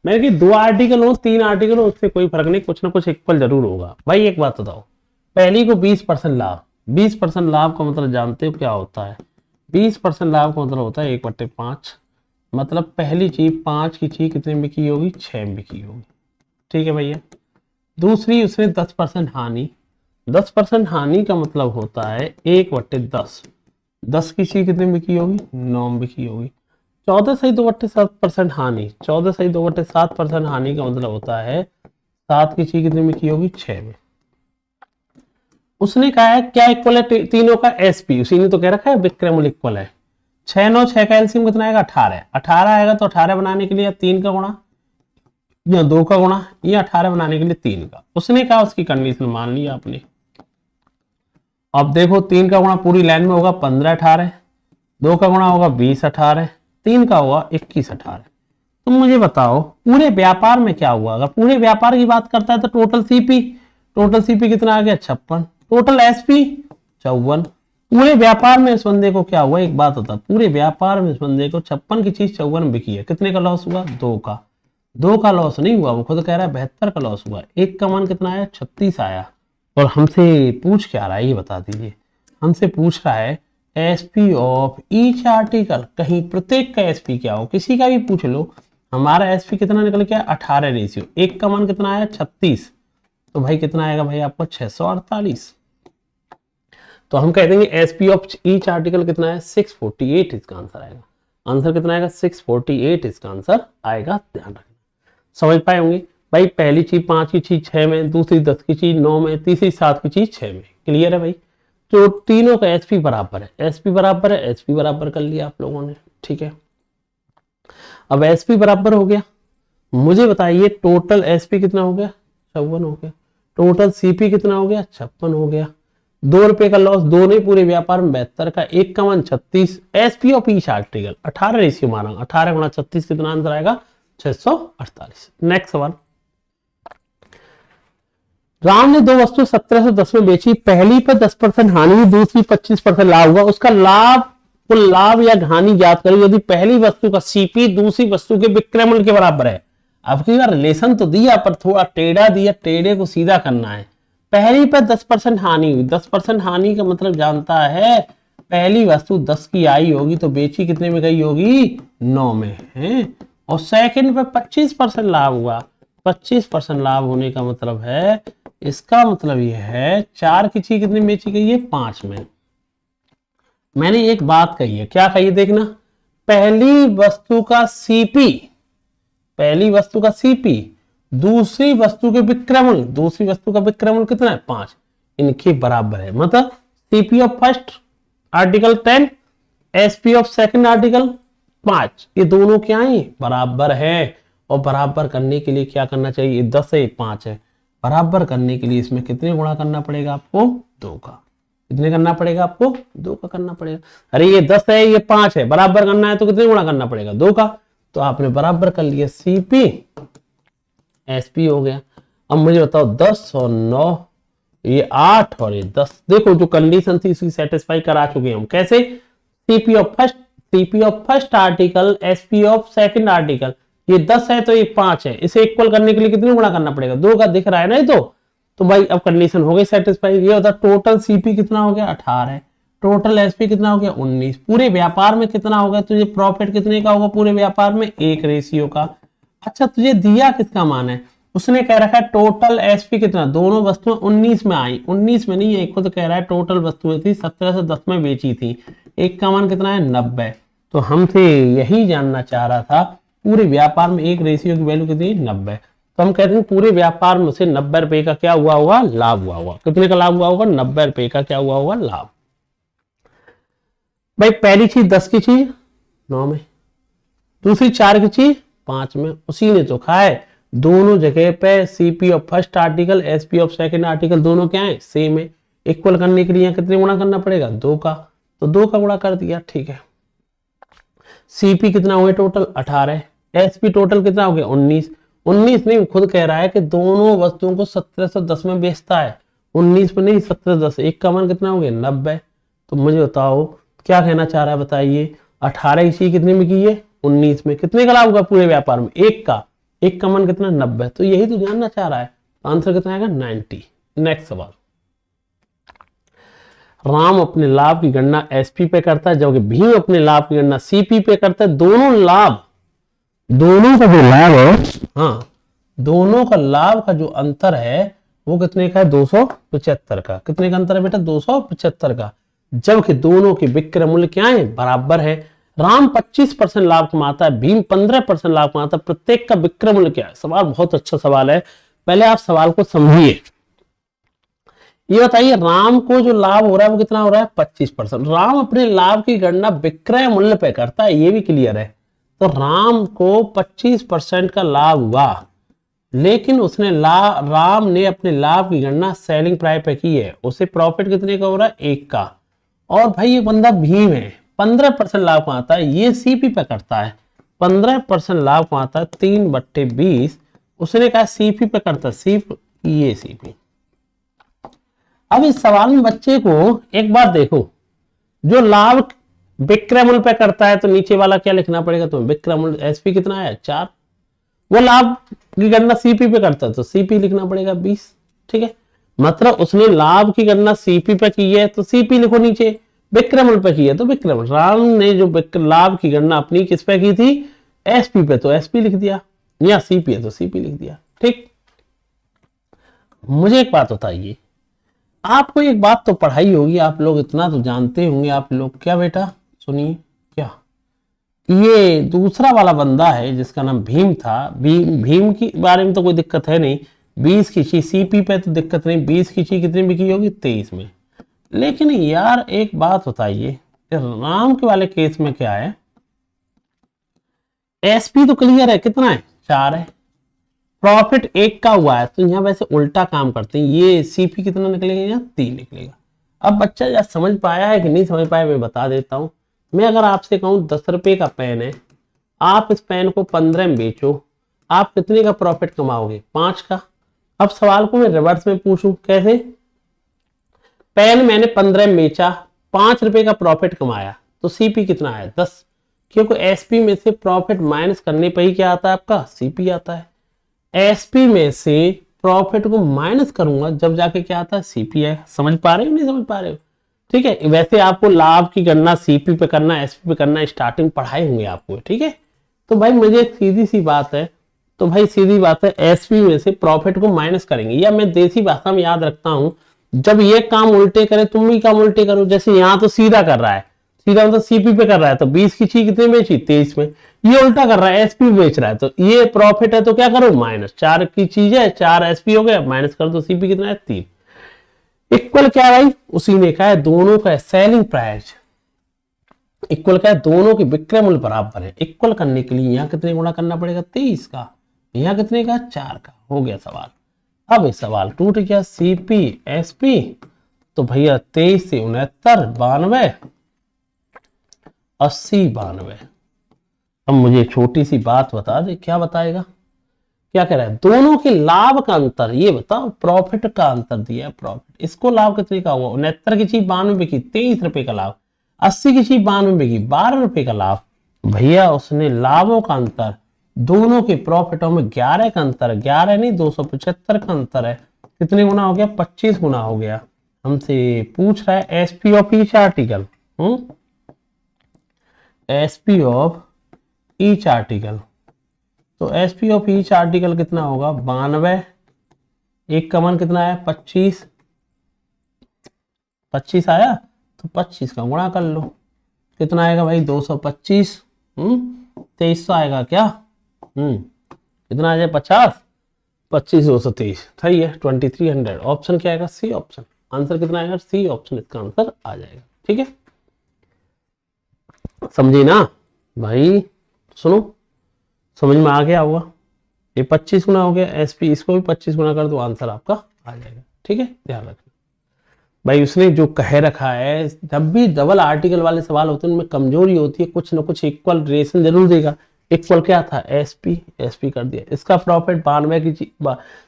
मैंने कि 2 आर्टिकल हो 3 आर्टिकल हो उससे कोई फर्क नहीं, कुछ ना कुछ इक्वल जरूर होगा। भाई एक बात बताओ, पहली को 20% लाभ, 20% लाभ का मतलब जानते हो क्या होता है? 20% लाभ का मतलब होता है 1/5। मतलब पहली चीज 5 की चीज कितने में की होगी? 6 में की होगी। ठीक है भैया। दूसरी उसमें 10% हानि, 10% हानि का मतलब होता है 1/10। 10 की चीज कितने में की होगी? 9 में की होगी। 14 सही 2/7% हानि, 14 सही 2/7% हानि का मतलब होता है 7 की चीज कितने में की होगी? 6 में। उसने कहा है क्या इक्वल है तीनों का? एसपी। उसी ने तो कह रखा है विक्रमूल इक्वल है। 6 9 6 का एलसीएम कितना आएगा? 18। 18 आएगा तो 18 बनाने के लिए 3 का गुणा या 2 का गुणा, या 18 बनाने के लिए 3 का। उसने कहा उसकी कंडीशन मान लिया आपने। अब देखो 3 का गुणा पूरी लाइन में होगा 15 18, 2 का गुणा होगा 20 18, 3 का होगा 21 18। तुम मुझे बताओ पूरे व्यापार में क्या हुआ? अगर पूरे व्यापार की बात करता है तो टोटल सीपी कितना आ गया? 56। Total SP 54। पूरे व्यापार में इस बंदे को क्या हुआ? एक बात होता, पूरे व्यापार में इस बंदे को 56 की चीज 54 बिकी है। कितने का लॉस हुआ? 2 का। 2 का लॉस नहीं हुआ, वो खुद कह रहा है 72 का लॉस हुआ। एक का मान कितना आया? 36 आया। और हमसे पूछ क्या रहा है ये बता दीजिए। हमसे पूछ रहा है एसपी ऑफ ईच आर्टिकल। कहीं प्रत्येक का एसपी क्या हो, किसी का भी पूछ लो। हमारा एसपी कितना निकल के आया? 18 रेशियो। एक का मान कितना आया? 36। तो भाई कितना आएगा भाई आपको? 648। तो हम कह देंगे एसपी ऑफ ईच आर्टिकल कितना है? 648 इसका आंसर आएगा। आंसर कितना आएगा? 648 इसका आंसर आएगा। ध्यान रखना। समझ पाए होंगे भाई। पहली चीज 5 की चीज 6 में, दूसरी 10 की चीज 9 में, तीसरी 7 की चीज 6 में। क्लियर है भाई? तो तीनों का एसपी बराबर है, एसपी बराबर है, एसपी बराबर कर लिया आप लोगों ने। ठीक है, अब एसपी बराबर हो गया। मुझे बताइए टोटल एसपी कितना हो गया? 56 हो गया। टोटल सीपी कितना हो गया? 56 हो गया। 2 रुपए का लॉस, दो नहीं पूरे व्यापार में 72 का। एक का मान 36। SP of each article 18 ratio माना, 18 गुणा 36 कितना आंसर आएगा? 648। नेक्स्ट सवाल। राम ने 2 वस्तु 1710 में बेची। पहली पर 10% हानि, दूसरी 25% लाभ हुआ। उसका लाभ, कुल लाभ या हानि ज्ञात करें यदि पहली वस्तु का सीपी दूसरी वस्तु के विक्रय मूल्य के बराबर है। अब की बार रिलेशन तो दिया पर थोड़ा टेढ़ा दिया, टेढ़े को सीधा करना है। पहली पर 10% हानि हुई। 10% हानि का मतलब जानता है पहली वस्तु 10 की आई होगी तो बेची कितने में गई होगी? 9 में है। और सेकंड पे 25% लाभ हुआ। 25% लाभ होने का मतलब है, इसका मतलब यह है 4 की चीज कितनी बेची गई है? 5 में। मैंने एक बात कही है, क्या कही है देखना। पहली वस्तु का सीपी, पहली वस्तु का सीपी दूसरी वस्तु के विक्रय मूल्य, दूसरी वस्तु का विक्रय मूल्य कितना है? 5। इनके बराबर है। मतलब CP of first article 10, SP of second article 5, ये दोनों क्या है? बराबर है। और बराबर करने के लिए क्या करना चाहिए? 10 है 5 है। बराबर करने के लिए इसमें कितने गुणा करना पड़ेगा आपको? 2 का। कितने करना पड़ेगा आपको? 2 का करना पड़ेगा। अरे ये 10 है ये 5 है, बराबर करना है तो कितने गुणा करना पड़ेगा? 2 का। तो आपने बराबर कर लिया, सीपी एसपी हो गया। अब मुझे बताओ 10 और 9, ये 8 और ये 10। देखो जो कंडीशन थी उसकी सेटिस्फाई करा चुके हैं हम। कैसे? CP of first article, SP of second article. ये 10 है तो ये 5 है। इसे इक्वल करने के लिए कितने गुणा करना पड़ेगा? 2 का। दिख रहा है ना? तो भाई अब कंडीशन हो गई सेटिस्फाई। ये होता टोटल सीपी कितना हो गया? 18। टोटल एसपी कितना हो गया? 19। पूरे व्यापार में कितना होगा? तुझे प्रॉफिट कितने का होगा पूरे व्यापार में? 1 रेशियो का। अच्छा तुझे दिया किसका मान है? उसने कह रखा है टोटल एसपी कितना, दोनों वस्तुएं 19 में आई। 19 में नहीं है, खुद कह रहा है टोटल वस्तुएं थी 17 से 10 में बेची थी। एक का मान कितना है? 90। तो हमसे यही जानना चाह रहा था पूरे व्यापार में 1 रेशियो की वैल्यू कितनी? 90। तो हम कहते हैं पूरे व्यापार में से 90 रुपए का क्या हुआ होगा? लाभ हुआ होगा। कितने का लाभ हुआ होगा? 90 रुपए का क्या हुआ होगा? लाभ। भाई पहली चीज 10 की चीज 9 में, दूसरी 4 की चीज 5 में। उसी ने तो कहा है दोनों जगह पे CP of first article, SP of second article दोनों क्या है? सेम है। इक्वल करने के लिए कितने गुणा करना पड़ेगा? 2 का। तो 2 का गुणा कर दिया। ठीक है, सीपी कितना हो गया टोटल? 18। एसपी टोटल कितना हो गया? 19। 19 नहीं, खुद कह रहा है कि दोनों वस्तुओं को 1710 में बेचता है, 19 में नहीं 1710। एक का मान कितना हो गया 90। तो मुझे बताओ क्या कहना चाह रहा है, बताइए 18 की चीज कितने में की है 19 में, कितने का लाभ होगा पूरे व्यापार में, एक का मान कितना 90। तो यही तो जानना चाह रहा है। आंसर कितना आएगा 90। नेक्स्ट सवाल, राम अपने लाभ की गणना एसपी पे करता है जबकि भीम अपने लाभ की गणना सीपी पे करता है। दोनों का जो लाभ है, हाँ दोनों का लाभ का जो अंतर है वो कितने का है 275 का। कितने का अंतर है बेटा 275 का, जबकि दोनों के विक्रय मूल्य क्या है बराबर है। राम 25% लाभ कमाता है, भीम 15% लाभ कमाता है, प्रत्येक का विक्रय मूल्य क्या है। सवाल बहुत अच्छा सवाल है, पहले आप सवाल को समझिए। ये बताइए राम को जो लाभ हो रहा है वो कितना हो रहा है 25%। राम अपने लाभ की गणना विक्रय मूल्य पे करता है, ये भी क्लियर है। तो राम को 25% का लाभ हुआ, लेकिन उसने राम ने अपने लाभ की गणना सेलिंग प्राइस पे की है, उसे प्रॉफिट कितने का हो रहा है 1 का। और भाई ये बंदा भीम है 15% लाभ कमाता है, ये सीपी पे करता है 15% लाभ कमाता है 3/20, उसने कहा सीपी पे करता है, ये सीपी। अब इस सवाल में बच्चे को एक बात देखो, जो लाभ विक्रय मूल्य पे करता है तो नीचे वाला क्या लिखना पड़ेगा, तो विक्रय मूल्य एसपी कितना है 4, वो लाभ की गणना सीपी पे करता है तो सीपी लिखना पड़ेगा 20। ठीक है, मतलब उसने लाभ की गणना सीपी पे की है तो सीपी लिखो नीचे, विक्रय मूल्य पे की है तो विक्रय मूल्य। राम ने जो लाभ की गणना अपनी किस पे की थी एसपी पे, तो एसपी लिख दिया, या सीपी है तो सीपी लिख दिया। ठीक, मुझे एक बात बताइए, आपको एक बात तो पढ़ाई होगी, आप लोग इतना तो जानते होंगे आप लोग, क्या बेटा सुनिए, क्या ये दूसरा वाला बंदा है जिसका नाम भीम था, भीम की बारे में तो कोई दिक्कत है नहीं, 20 की चीज सीपी पे तो दिक्कत नहीं, 20 की चीज कितनी बिकी होगी 23 में। लेकिन यार एक बात बताइए, राम के वाले केस में क्या है, एसपी तो क्लियर है कितना है 4 है, प्रॉफिट 1 का हुआ है, तो यहां वैसे उल्टा काम करते हैं, ये सीपी कितना निकलेगा यहाँ 3 निकलेगा। अब बच्चा यार समझ पाया है कि नहीं समझ पाया मैं बता देता हूं। मैं अगर आपसे कहूं 10 रुपए का पेन है, आप इस पेन को 15 में बेचो, आप कितने का प्रॉफिट कमाओगे 5 का। अब सवाल को मैं रिवर्स में पूछूं, कैसे, पेन मैंने 15 में बेचा, 5 रुपए का प्रॉफिट कमाया, तो सीपी कितना है 10, क्योंकि एसपी में से प्रॉफिट माइनस करने पर ही क्या आता है आपका सीपी आता है। एसपी में से प्रॉफिट को माइनस करूंगा जब जाके क्या आता है सीपी है। समझ पा रहे हो नहीं समझ पा रहे हो, ठीक है। वैसे आपको लाभ की गणना सीपी पे करना एसपी पे करना स्टार्टिंग पढ़ाए होंगे आपको, ठीक है। तो भाई मुझे सीधी सी बात है, तो भाई सीधी बात है एसपी में से प्रॉफिट को माइनस करेंगे, या मैं देसी भाषा में याद रखता हूं, जब ये काम उल्टे करे तुम भी काम उल्टे करो। जैसे यहाँ तो सीधा कर रहा है, सीधा मतलब सीपी पे कर रहा है, तो 20 की चीज कितने बेची 23 में, ये उल्टा कर रहा है एसपी बेच रहा है, तो ये प्रॉफिट है तो क्या करो माइनस, 4 की चीज है 4 एसपी हो गया, माइनस कर दो सीपी कितना है 3। इक्वल क्या है भाई, उसी ने कहा है दोनों का सेलिंग प्राइस इक्वल क्या है, दोनों के विक्रय मूल्य बराबर है। इक्वल करने के लिए यहाँ कितने गुणा करना पड़ेगा 23 का, यहाँ कितने का 4 का, हो गया सवाल। अब इस सवाल टूट गया, सीपी एसपी तो भैया 23 से 69 92 80 92। अब मुझे छोटी सी बात बता दे, क्या बताएगा, क्या कह रहा है, दोनों के लाभ का अंतर ये बताओ, प्रॉफिट का अंतर दिया है प्रॉफिट, इसको लाभ कितने का हुआ 69 की चीज 92 बिकी 23 रुपए का लाभ, 80 की चीज 92 बिकी 12 रुपए का लाभ। भैया उसने लाभों का अंतर, दोनों के प्रॉफिटों में 11 का अंतर, 11 नहीं 275 का अंतर है, कितने गुना हो गया 25 गुना हो गया। हमसे पूछ रहा है SP of each article, SP of each article, तो एसपी ऑफ ईच आर्टिकल कितना होगा 92, एक का मान कितना है 25, 25 आया तो 25 का गुणा कर लो, कितना आएगा भाई 225, 2300 आएगा क्या, कितना आ जाए 50, 25 223 सही है 2300। ऑप्शन क्या आएगा सी ऑप्शन, आंसर कितना आएगा सी ऑप्शन, इसका आंसर आ जाएगा। ठीक है, समझी ना भाई, सुनो समझ में आ गया होगा। ये 25 गुना हो गया एसपी, इसको भी 25 गुना कर दो आंसर आपका आ जाएगा। ठीक है, ध्यान रखना भाई, उसने जो कह रखा है, जब भी डबल आर्टिकल वाले सवाल होते हैं उनमें कमजोरी होती है, कुछ ना कुछ इक्वल रिलेशन जरूर देगा, इक्वल क्या था एसपी, एसपी कर दिया। इसका प्रॉफिट 92 की चीज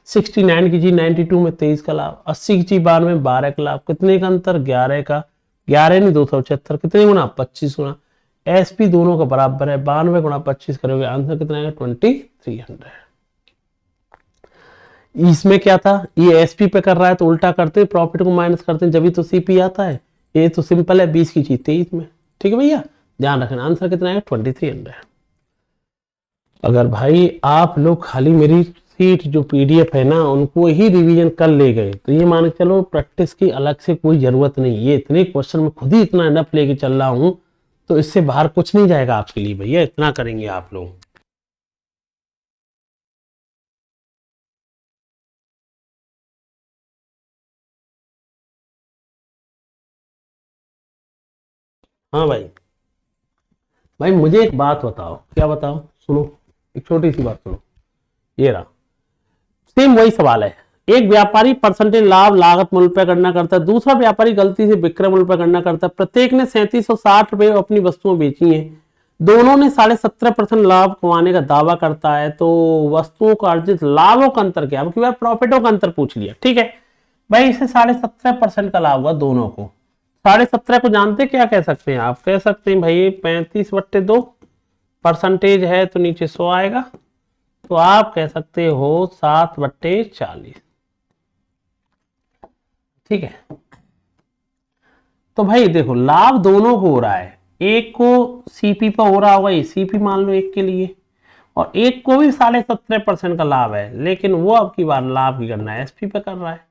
69 की चीज 92 में 23 का लाभ, 80 की चीज 92 में 12 का लाभ, कितने का अंतर 11 का, 11 नहीं 276, कितने गुना 25 गुना। एसपी दोनों का बराबर है, 92 गुना 25 करोगे आंसर कितना आएगा 2300। इसमें क्या था, ये एसपी पे कर रहा है तो उल्टा करते हैं, प्रॉफिट को माइनस करते हैं, जब भी तो सीपी आता है। ये तो सिंपल है, 20 की चीज 23 में। ठीक है भैया, ध्यान रखना आंसर कितना आएगा 2300। अगर भाई आप लोग खाली मेरी सीट जो पीडीएफ है ना उनको ही रिवीजन कर ले गए तो ये मान के चलो प्रैक्टिस की अलग से कोई जरूरत नहीं। ये इतने क्वेश्चन में खुद ही इतना इनफ लेके चल रहा हूं तो इससे बाहर कुछ नहीं जाएगा आपके लिए भैया, इतना करेंगे आप लोग। हाँ भाई, भाई मुझे एक बात बताओ। क्या बताओ? सुनो, एक छोटी सी बात सुनो। ये रहा, सेम वही सवाल है। एक व्यापारी परसेंटेज लाभ लागत मूल्य पर गणना करता है, दूसरा व्यापारी गलती से विक्रय मूल्य पर गणना करता है। प्रत्येक ने 3760 रुपए अपनी वस्तुएं बेची हैं, दोनों ने 17.5% लाभ कमाने का दावा करता है, तो वस्तुओं का अर्जित लाभों का अंतर क्या है? अब की बार प्रॉफिटों का अंतर पूछ लिया। ठीक है भाई, इसे 17.5% का लाभ हुआ दोनों को। 17.5 को जानते क्या कह सकते हैं? आप कह सकते हैं भाई 35/2 परसेंटेज है तो नीचे 100 आएगा, तो आप कह सकते हो 7/40। ठीक है, तो भाई देखो लाभ दोनों को हो रहा है, एक को सीपी पर हो रहा होगा, ये सीपी मान लो एक के लिए, और एक को भी 17.5% का लाभ है, लेकिन वो अब की बार लाभ की गणना एसपी पे कर रहा है।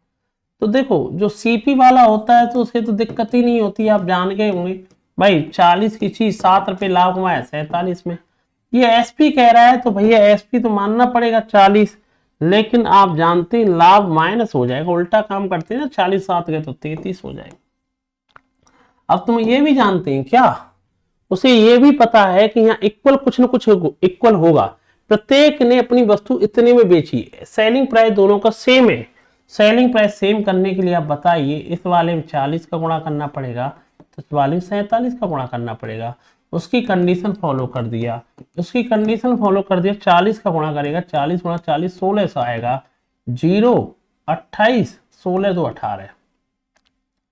तो देखो जो सीपी वाला होता है तो उसे तो दिक्कत ही नहीं होती, आप जान गए होंगे भाई। 40 की चीज 7 रुपए लाभ कमाया 47 में। ये एसपी कह रहा है तो भैया एसपी तो मानना पड़ेगा 40, लेकिन आप जानते हैं लाभ माइनस हो जाएगा, उल्टा काम करते हैं ना, 40 7 गए तो 33 हो जाएगा। अब तुम ये भी जानते हैं क्या, उसे ये भी पता है कि यहाँ इक्वल कुछ ना कुछ इक्वल होगा। प्रत्येक ने अपनी वस्तु इतने में बेची, सेलिंग प्राइस दोनों का सेम है। सेलिंग प्राइस सेम करने के लिए आप बताइए, इस वाले में 40 का गुणा करना पड़ेगा तो इस वाले में 47 का गुणा करना पड़ेगा। उसकी कंडीशन फॉलो कर दिया, 40 का गुणा करेगा, 40 गुणा 40 1600 आएगा, 0 28 16 2 18।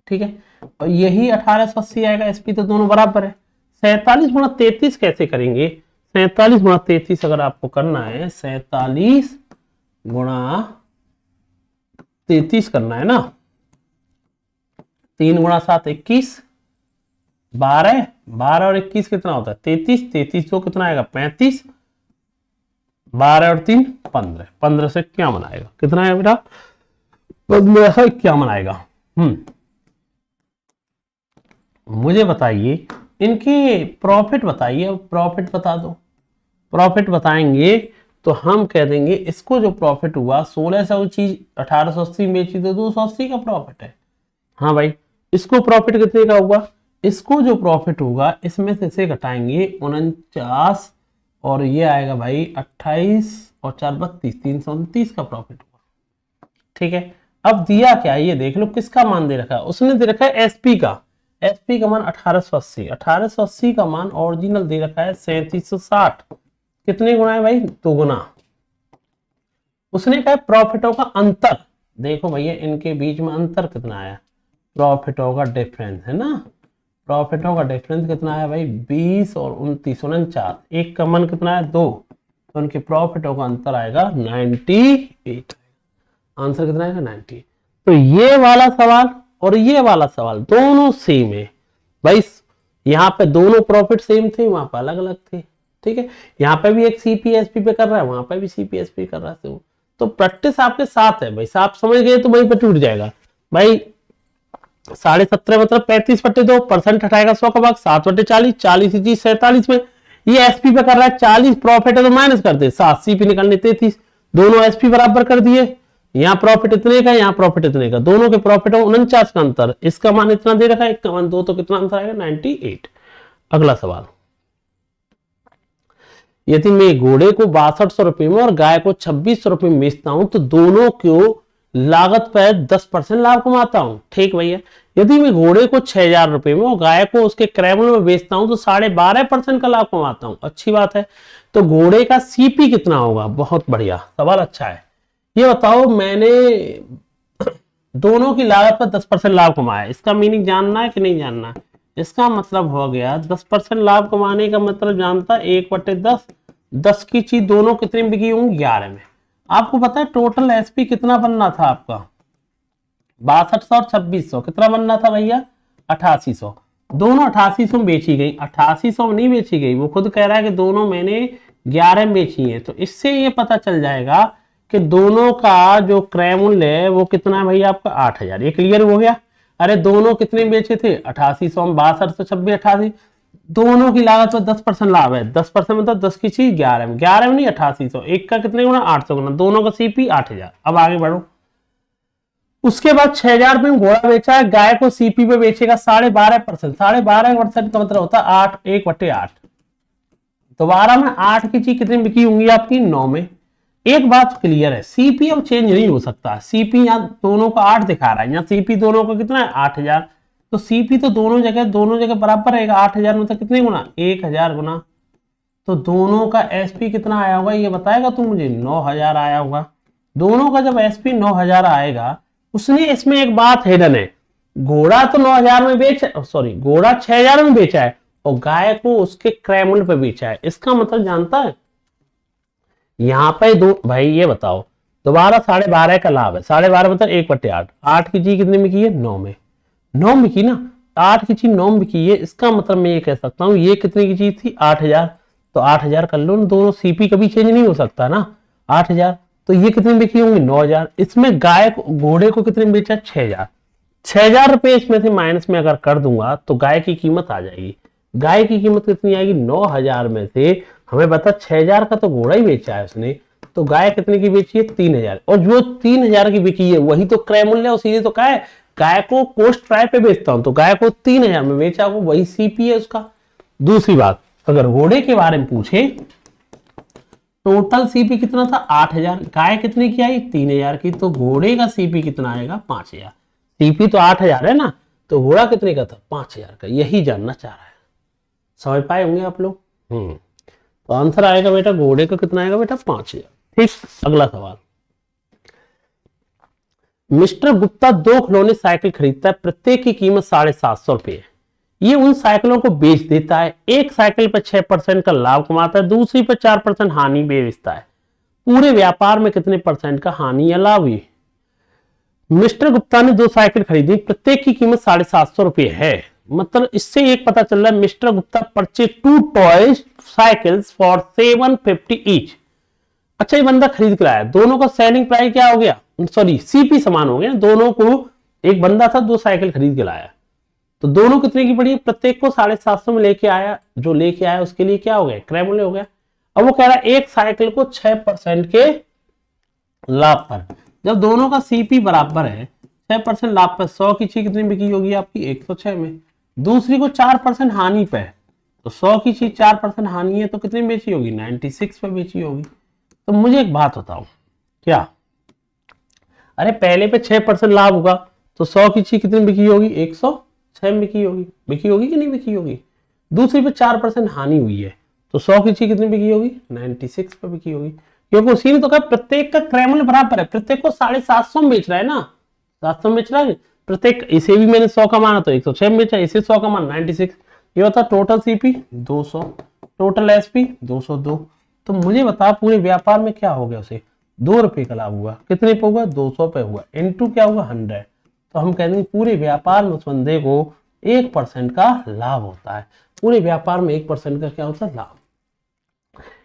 ठीक है, और यही 1880 आएगा, एसपी तो दोनों बराबर है। 47 गुणा 33 कैसे करेंगे? 47 गुणा 33 अगर आपको करना है, 47 गुणा 33 करना है ना, 3 गुणा 7 21, 12 12 और 21 कितना होता है 33, 33 तो कितना आएगा 35, 12 और 3 15, 15 से क्या बनाएगा, कितना है बेटा 15 से क्या बनाएगा। मुझे बताइए इनके प्रॉफिट बताइए, अब प्रॉफिट बता दो। प्रॉफिट बताएंगे तो हम कह देंगे इसको जो प्रॉफिट हुआ 1600 चीज 1880 में बेची तो 280 का प्रॉफिट है। हाँ भाई, इसको प्रॉफिट कितने का होगा? इसको जो प्रॉफिट होगा इसमें से इसे घटाएंगे 49 और ये आएगा भाई 28 और 4 32, 329 का प्रॉफिट होगा। ठीक है, अब दिया क्या ये देख लो, किसका मान दे रखा है? उसने दे रखा है एसपी का, एसपी का मान 1880, 1880 का मान ओरिजिनल दे रखा है 3760। कितने गुना है भाई? 2 गुना। उसने कहा प्रॉफिटों का अंतर, देखो भैया इनके बीच में अंतर कितना आया, प्रॉफिटों का डिफरेंस है ना, प्रॉफिटों का डिफरेंस कितना है भाई 20 और 29 49, एक का मन कितना है 2, तो उनके प्रॉफिटों का अंतर आएगा 98। आंसर कितना आएगा 98। तो ये वाला सवाल और ये वाला सवाल दोनों सेम है भाई, यहाँ पे दोनों प्रॉफिट सेम थे, वहां पे अलग अलग थे। ठीक है, यहाँ पे भी एक सीपीएसपी पे कर रहा है, वहां पे भी सीपीएसपी कर रहा है, तो प्रैक्टिस आपके साथ है भाई, आप समझ गए तो वहीं पे टूट जाएगा भाई। 17.5 मतलब 35/2 परसेंट हटाएगा 100 का भाग 7/40, 40 चीज 47 में, ये एसपी पे कर रहा है 40 प्रॉफिट है तो माइनस कर दे 7 सीपी निकालने 33, दोनों एसपी बराबर कर दिए। यहाँ प्रॉफिट इतने का, यहाँ प्रॉफिट इतने का, दोनों के प्रॉफिट 49 का अंतर, इसका मान इतना दे रखा है, इसका मान 2, तो कितना आंसर आएगा 98। अगला सवाल, यदि मैं घोड़े को 6200 रुपए में और गाय को 2600 रुपए में बेचता हूं तो दोनों को लागत पर 10% लाभ कमाता हूं। ठीक भैया, यदि मैं घोड़े को 6,000 रुपए में और गाय को उसके क्रय मूल्य में बेचता हूं तो 12.5% का लाभ कमाता हूं। अच्छी बात है। तो घोड़े का सीपी कितना होगा? बहुत बढ़िया सवाल, अच्छा है। ये बताओ, मैंने दोनों की लागत पर 10% लाभ कमाया, इसका मीनिंग जानना है कि नहीं जानना है? इसका मतलब हो गया 10% लाभ कमाने का मतलब जानता है 1/10, 10 की चीज दोनों कितने में बिकी होंगी? 11 में। आपको पता है टोटल एसपी कितना बनना था आपका? 6200 और 2600 कितना बनना था भैया? 8800। दोनों 8800 में बेची गई, 8800 में नहीं बेची गई, वो खुद कह रहा है कि दोनों मैंने 11 में बेची है। तो इससे ये पता चल जाएगा कि दोनों का जो क्रय मूल्य है वो कितना है भैया आपका? 8000। ये क्लियर हो गया? अरे दोनों कितने में बेचे थे? 8800 में, 6200 26 88, दोनों की लागत पर 10% लाभ है। 10% मतलब 10 की चीज 11 में, 11 में नहीं 8800, एक का कितने गुना? 800 गुना, दोनों का सीपी 8000। अब आगे बढ़ो। उसके बाद 6,000 रुपए में घोड़ा बेचा है, गाय को सीपी पे बेचेगा 12.5%। 12.5% का मतलब होता है 8, 1/8। दोबारा में 8 की चीज कितनी बिकी होंगी आपकी? 9 में। एक बात क्लियर है, सीपी अब चेंज नहीं हो सकता। सीपी यहाँ दोनों का 8 दिखा रहा है, यहाँ सीपी दोनों का कितना है? 8000। तो सीपी तो दोनों जगह बराबर रहेगा। 8000 मतलब कितने गुना? 1000 गुना। तो दोनों का एसपी कितना आया होगा ये बताएगा तू मुझे? 9000 आया होगा। दोनों का जब एसपी 9000 आएगा, उसने इसमें एक बात हिडन है, घोड़ा तो 9000 में बेचा, सॉरी घोड़ा 6000 में बेचा है और गाय को उसके क्रय मूल्य पे बेचा है। इसका मतलब जानता है यहाँ पे दो भाई, ये बताओ दोबारा 12.5 का लाभ है। 12.5 मतलब 1/8। 8 की चीज कितने में की है? 9 में। 9 में की ना, 8 की चीज 9 में की है। इसका मतलब मैं ये कह सकता हूँ ये कितने की चीज थी? 8000। तो 8000 कर लो ना, दोनों सीपी कभी चेंज नहीं हो सकता ना। 8000 तो ये कितने में बिकी होंगी? 9000। इसमें गाय को, घोड़े को कितने में बेचा? 6000। 6000 रुपए इसमें से माइनस में अगर कर दूंगा तो गाय की कीमत आ जाएगी। गाय की कीमत कितनी आएगी? 9000 में से हमें बता 6000 का तो घोड़ा ही बेचा है उसने, तो गाय कितने की बेची है? 3000। और जो 3000 की बिकी है वही तो क्रय मूल्य है, उसी तो कहा है गाय को कोस्ट प्राइस पे बेचता हूं, तो गाय को 3000 में बेचा, वो वही सीपी है उसका। दूसरी बात, अगर घोड़े के बारे में पूछे, टोटल सीपी कितना था? 8000। गाय कितने की आई? 3000 की। तो घोड़े का सीपी कितना आएगा? 5000। सीपी तो 8000 है ना, तो घोड़ा कितने का था? 5000 का। यही जानना चाह रहा है। समझ पाए होंगे आप लोग? तो आंसर आएगा बेटा, घोड़े का कितना आएगा बेटा? 5000। ठीक, अगला सवाल। मिस्टर गुप्ता 2 खिलौने साइकिल खरीदता है, प्रत्येक की कीमत 750 रुपए है। ये उन साइकिलों को बेच देता है। एक साइकिल पर 6% का लाभ कमाता है, दूसरी पर 4% हानि बेचता है। पूरे व्यापार में कितने परसेंट का हानि या लाभ हुई? मिस्टर गुप्ता ने 2 साइकिल खरीदी, प्रत्येक की कीमत 750 रुपए है। मतलब इससे एक पता चल रहा है mister Gupta purchase 2 toy cycles for 750 each. अच्छा, ये बंदा खरीद के लाया, दोनों का सेलिंग प्राइस क्या हो गया? सॉरी, सीपी समान हो गया दोनों को। एक बंदा था 2 साइकिल खरीद के लाया, तो दोनों कितने की पड़ी? प्रत्येक को 750 में लेके आया। जो लेके आया उसके लिए क्या हो गया? क्रय मूल्य हो गया। अब वो कह रहा है एक साइकिल को 6% के लाभ पर, जब दोनों का सीपी बराबर है, 6% लाभ पर 100 की चीज कितनी बिकी होगी आपकी? 106 में। दूसरी को 4% हानि पे, तो 100 की चीज 4% हानि है तो कितनी बेची होगी? 96 पे बेची होगी। तो मुझे एक बात बताओ, क्या अरे पहले पे 6% लाभ होगा तो 100 की चीज कितनी बिकी होगी? 106 में बिकी होगी। बिकी होगी कि नहीं बिकी होगी? दूसरी पे 4% हानि हुई है तो 100 की चीज कितनी बिकी होगी? 96 पे बिकी होगी। क्योंकि उसी ने तो कहा प्रत्येक का क्रय मूल्य बराबर है, प्रत्येक को 750 में बेच रहा है ना, 700 में बेच रहा है प्रत्येक। इसे भी मैंने 100 का माना तो 106 में बेचा, इसे 100 का माना 96। ये होता टोटल सीपी 200, टोटल एसपी 202। तो मुझे बता पूरे व्यापार में क्या हो गया? उसे 2 रुपए का लाभ हुआ। कितने पे हुआ? 200 पे हुआ। इनटू क्या हुआ? 100। तो हम कह देंगे पूरे व्यापार में उस बंदे को 1% का लाभ होता है। पूरे व्यापार में 1% का क्या होता है? लाभ।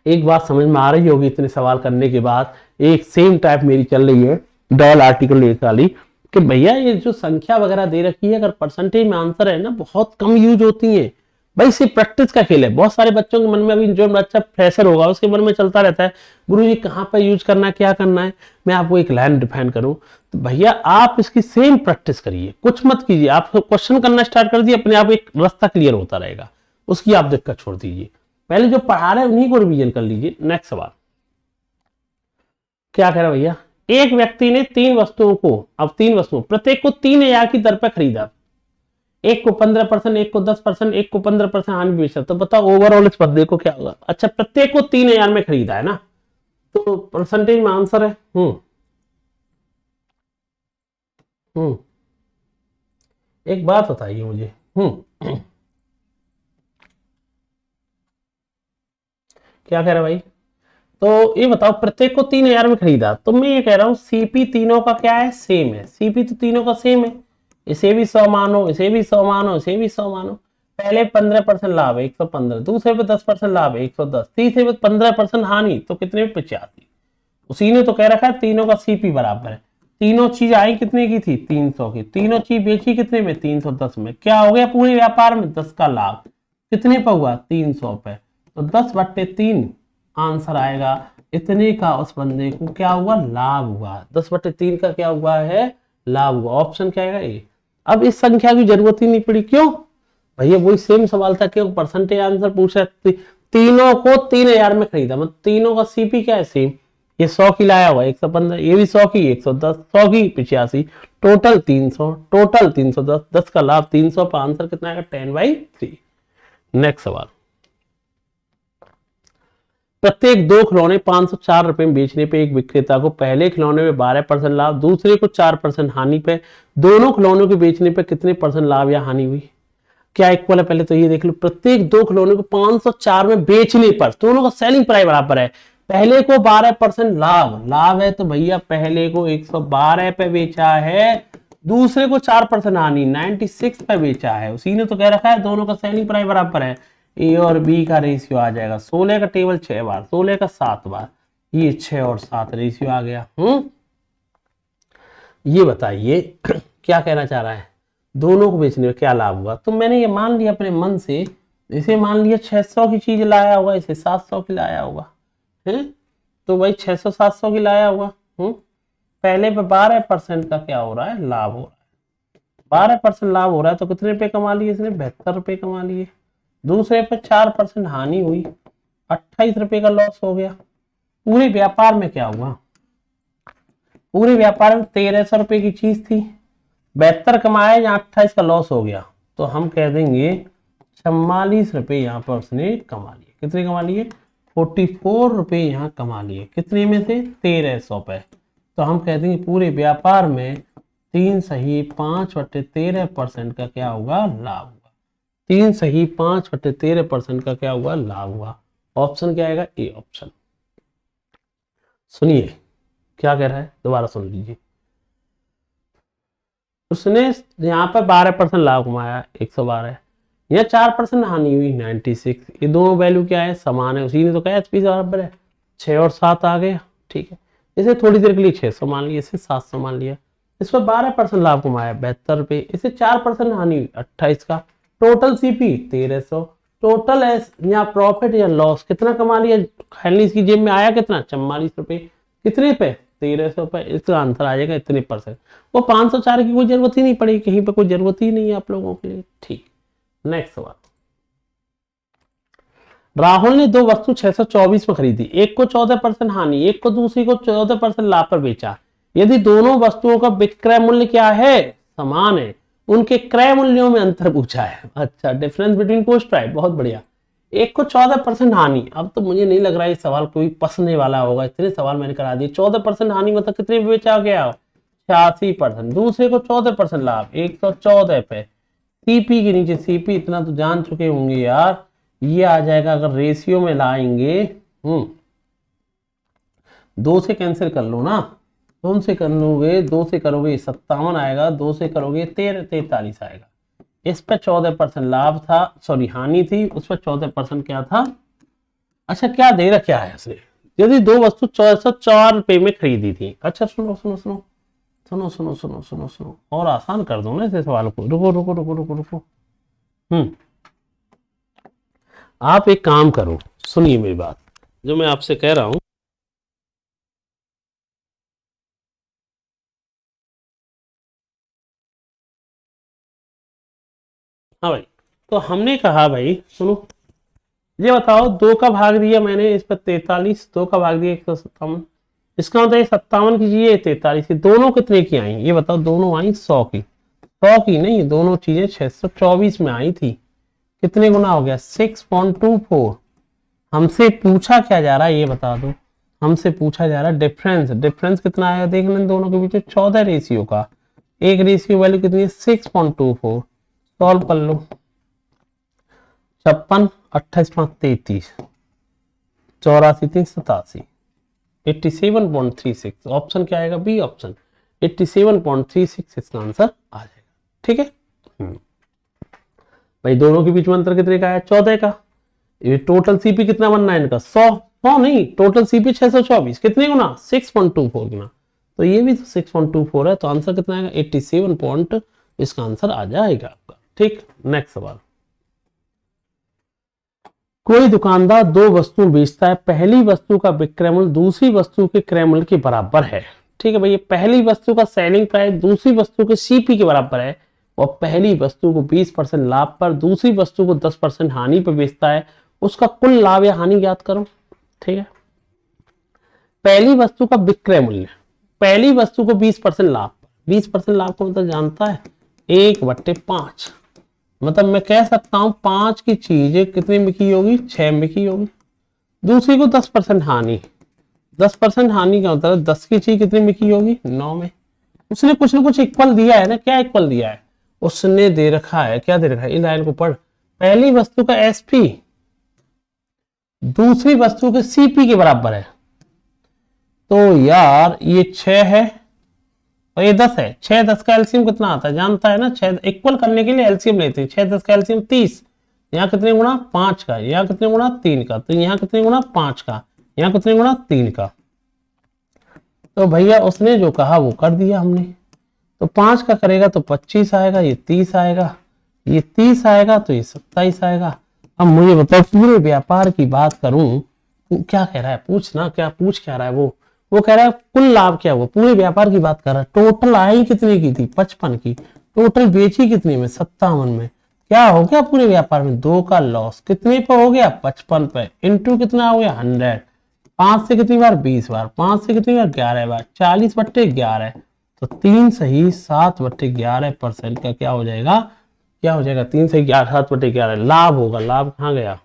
एक बात समझ में आ रही होगी इतने सवाल करने के बाद। एक सेम टाइप मेरी चल रही है डॉल आर्टिकल एक वाली, कि भैया ये जो संख्या वगैरह दे रखी है, अगर परसेंटेज में आंसर है ना, बहुत कम यूज होती है भाई। सिर्फ प्रैक्टिस का खेल है। बहुत सारे बच्चों के मन में, अभी जो बच्चा फ्रेशर होगा उसके मन में चलता रहता है, गुरुजी कहाँ पर यूज करना है, क्या करना है। मैं आपको एक लाइन डिफाइन करूं तो भैया आप इसकी सेम प्रैक्टिस करिए, कुछ मत कीजिए। आप क्वेश्चन करना स्टार्ट कर दिए, अपने आप एक रास्ता क्लियर होता रहेगा, उसकी आप दिक्कत छोड़ दीजिए। पहले जो पढ़ा रहे हैं उन्हीं को रिवीजन कर लीजिए। नेक्स्ट सवाल क्या कह रहा है भैया? एक व्यक्ति ने 3 वस्तुओं को, अब 3 वस्तुओं, प्रत्येक को 3000 की दर पर खरीदा। एक को 15%, एक को 10%, एक को 15% हानि बेचा, तो बताओ ओवरऑल इस बंदे को क्या होगा। अच्छा प्रत्येक को 3000 में खरीदा है ना, तो परसेंटेज में आंसर है। एक बात बताइए मुझे, क्या कह रहे भाई, तो ये बताओ प्रत्येक को 3000 में खरीदा, तो मैं ये कह रहा हूं सीपी तीनों का क्या है, सेम है। सीपी तो तीनों का सेम है, इसे भी 100 मानो, इसे भी 100 मानो, इसे भी 100 मानो। पहले 15% लाभ है 115, दूसरे पे 10% लाभ है 110, तीसरे पे 15% हानि, तो कितने पे 85। उसी ने तो कह रखा है तीनों का सीपी बराबर है। तीनों चीज आई कितने की थी, 300 की, तीनों चीज बेची कितने में, 310 में। क्या हो गया पूरे व्यापार में 10 का लाभ, कितने पे हुआ, 300 पे, तो 10/3 आंसर आएगा। इतने का उस बंदे को क्या हुआ, लाभ हुआ। 10/3 का क्या हुआ है, लाभ हुआ। ऑप्शन क्या आएगा, ए। अब इस संख्या की जरूरत ही नहीं पड़ी, क्यों भैया, वही सेम सवाल था, क्यों परसेंटेज आंसर पूछ रहे। तीनों को 3000 में खरीदा, मतलब तीनों का सीपी क्या है, सेम। ये 100 की लाया हुआ 115, ये भी 100 की 110, 100 की 85, टोटल 300, टोटल 310, 10 का लाभ 300 पर आंसर कितना आएगा, 10/3। नेक्स्ट सवाल, प्रत्येक 2 खिलौने 504 रुपए में बेचने पे एक विक्रेता को पहले खिलौने में 12% लाभ, दूसरे को 4% हानि पे, दोनों खिलौनों के बेचने पे कितने परसेंट लाभ या हानि हुई। क्या इक्वल है, पहले तो ये देख लो, प्रत्येक 2 खिलौने को 504 में बेचने पर दोनों का सेलिंग प्राइस बराबर है। पहले को 12% लाभ, लाभ है तो भैया पहले को 112 पे बेचा है, दूसरे को 4% हानि 96 पे बेचा है। उसी ने तो कह रखा है दोनों का सेलिंग प्राइस बराबर है। ए और बी का रेशियो आ जाएगा 16 का टेबल 6 बार, 16 का 7 बार, ये 6 और 7 रेशियो आ गया। ये बताइए क्या कहना चाह रहा है, दोनों को बेचने में क्या लाभ हुआ। तो मैंने ये मान लिया अपने मन से, इसे मान लिया 600 की चीज लाया होगा, इसे 700 की लाया होगा, है तो भाई 600 700 की लाया होगा। पहले पे 12% का क्या हो रहा है, लाभ हो रहा है। 12% लाभ हो रहा है तो कितने रुपए कमा लिए इसने, 72 रुपए कमा लिए। दूसरे पे 4% हानि हुई, 28 रुपए का लॉस हो गया। पूरे व्यापार में क्या हुआ, पूरे व्यापार में 1300 रुपए की चीज थी, 72 कमाया या 28 का लॉस हो गया, तो हम कह देंगे 44 रुपए यहाँ पर उसने कमा लिए। कितने कमा लिए, 44 रुपए यहाँ कमा लिए, कितने में से, 1300 पे। तो हम कह देंगे पूरे व्यापार में 3 सही 5/13% का क्या होगा, लाभ हुआ। 3 सही 5/13% का क्या हुआ, लाभ हुआ। ऑप्शन क्या आएगा, ए ऑप्शन। सुनिए क्या कह रहा है, दोबारा सुन लीजिए। उसने यहाँ पर 12% लाभ कमाया 112, या 4% हानि हुई 96। ये दोनों वैल्यू क्या है, समान है। उसी ने तो कहा एचपी बराबर है, 6 और 7 आ गया, ठीक है। इसे थोड़ी देर के लिए 600 मान लिया, इसे 700 मान लिया। इस पर 12% लाभ कमाया 72 रुपए, इसे 4% हानि हुई 28 का, टोटल सीपी 1300, टोटल या प्रॉफिट या लॉस कितना कमा लिया, खाली इसकी जेब में आया कितना, 44 रुपए, कितने पे, 1300 पे। इसका आंसर आ जाएगा इतने परसेंट। वो 504 की कोई जरूरत ही नहीं पड़ी, कहीं पे कोई जरूरत ही नहीं है आप लोगों के लिए, ठीक। नेक्स्ट सवाल, राहुल ने 2 वस्तु 624 में खरीदी, एक को 14% हानि, एक को दूसरी को 14% लाभ पर बेचा। यदि दोनों वस्तुओं का विक्रय मूल्य क्या है, समान है, उनके क्रय मूल्यों में अंतर पूछा है। अच्छा, डिफरेंस बिटवीन कॉस्ट प्राइस, बहुत बढ़िया। एक को 14% हानि, अब तो मुझे नहीं लग रहा है ये सवाल कोई पसने वाला होगा, इतने सवाल मैंने करा दिए। 14% हानि मतलब कितने पे बेचा गया, 86%। दूसरे को 14% लाभ, 114 पे। सीपी के नीचे सीपी, इतना तो जान चुके होंगे यार, ये आ जाएगा अगर रेशियो में लाएंगे, 2 से कैंसिल कर लो ना, 2 से कर लोगे, 2 से करोगे 57 आएगा, 2 से करोगे 43 आएगा। इस पे 14% लाभ था, सॉरी हानि थी, उस पर 14% क्या था। अच्छा क्या दे रखा है इसने, यदि 2 वस्तु 404 रुपए में खरीदी थी। अच्छा सुनो सुनो सुनो सुनो सुनो सुनो सुनो सुनो, और आसान कर दो ना इस सवाल को, रुको रुको रुको रुको रुको। आप एक काम करो, सुनिए मेरी बात जो मैं आपसे कह रहा हूं। हाँ भाई, तो हमने कहा भाई सुनो, ये बताओ 2 का भाग दिया मैंने इस पर 43, 2 का भाग दिया 157, इसका मतलब 57 की, ये 43 की, दोनों कितने की आई, ये बताओ। दोनों आई 100 की, 100 की नहीं, दोनों चीजें 624 में आई थी। कितने गुना हो गया? 6.24। हमसे पूछा क्या जा रहा है ये बता दो। हमसे पूछा जा रहा है डिफरेंस। डिफरेंस कितना आएगा देखना इन दोनों के बीच में, 14 रेशियो का। एक रेशियो वैल्यू कितनी है? 6.24। सॉल्व कर लो। 56, 28, 5, 33, 84, 3, 87, 87.36। ऑप्शन क्या आएगा? बी ऑप्शन, 87.36 इसका आंसर आ जाएगा। ठीक है भाई, दोनों के बीच में अंतर कितने का है? 14 का। ये टोटल सीपी कितना बनना है इनका? 100 नहीं, टोटल सीपी 624। कितने गुना? 6.24 गुना। तो ये भी 6.24 है, तो आंसर कितना आएगा? 87 पॉइंट इसका आंसर आ जाएगा आपका। ठीक, नेक्स्ट सवाल। कोई दुकानदार दो वस्तु बेचता है, पहली वस्तु का विक्रय मूल्य दूसरी वस्तु के क्रय मूल्य के बराबर है। ठीक है भैया, पहली वस्तु का सेलिंग प्राइस दूसरी वस्तु के सीपी के बराबर है, और पहली वस्तु को 20% लाभ पर दूसरी वस्तु को 10% हानि पर बेचता है, उसका कुल लाभ या हानि ज्ञात करो। ठीक है, पहली वस्तु का विक्रय मूल्य, पहली वस्तु को 20% लाभ, 20% लाभ को मतलब जानता है 1/5। मतलब मैं कह सकता हूं 5 की चीज कितनी बिकी होगी? 6 में बिकी होगी। दूसरी को 10% हानि, 10% हानि का मतलब 10 की चीज कितनी बिकी होगी? 9 में। उसने कुछ ना कुछ इक्वल दिया है ना, क्या इक्वल दिया है? उसने दे रखा है, क्या दे रखा है? इन लाइन को पढ़। पहली वस्तु का एसपी दूसरी वस्तु के सीपी के बराबर है, तो यार ये 6 है और ये 10 है। 6 10 का एलसीएम कितना आता है? जानता है ना, 6 इक्वल करने के लिए एलसीएम लेते हैं। 6 10 का एलसीएम 30। यहाँ कितने गुना? 5 का। यहाँ कितने गुना? 3 का। तो यहाँ कितने गुना? 5 का। यहाँ कितने गुना? 3 का। तो भैया उसने जो कहा वो कर दिया हमने। तो 5 का करेगा तो 25 आएगा, ये 30 आएगा, ये 30 आएगा, तो ये 27 आएगा। अब मुझे बताओ, पूरे व्यापार की बात करूं, क्या कह रहा है? पूछना क्या, पूछ क्या रहा है वो कह रहा है कुल लाभ क्या हुआ। पूरे व्यापार की बात कर रहा है। टोटल आई कितने की थी? 55 की। टोटल बेची कितने में? 57 में। क्या हो गया पूरे व्यापार में? 2 का लॉस। कितने पे हो गया? 55 पे। इंटू कितना हो गया? 100। 5 से कितनी बार? 20 बार। 5 से कितनी बार? 11 बार। 40/11। तो 3 सही 7/11% का क्या हो जाएगा? क्या हो जाएगा? 3 सही 7/11 लाभ होगा। लाभ कहाँ गया?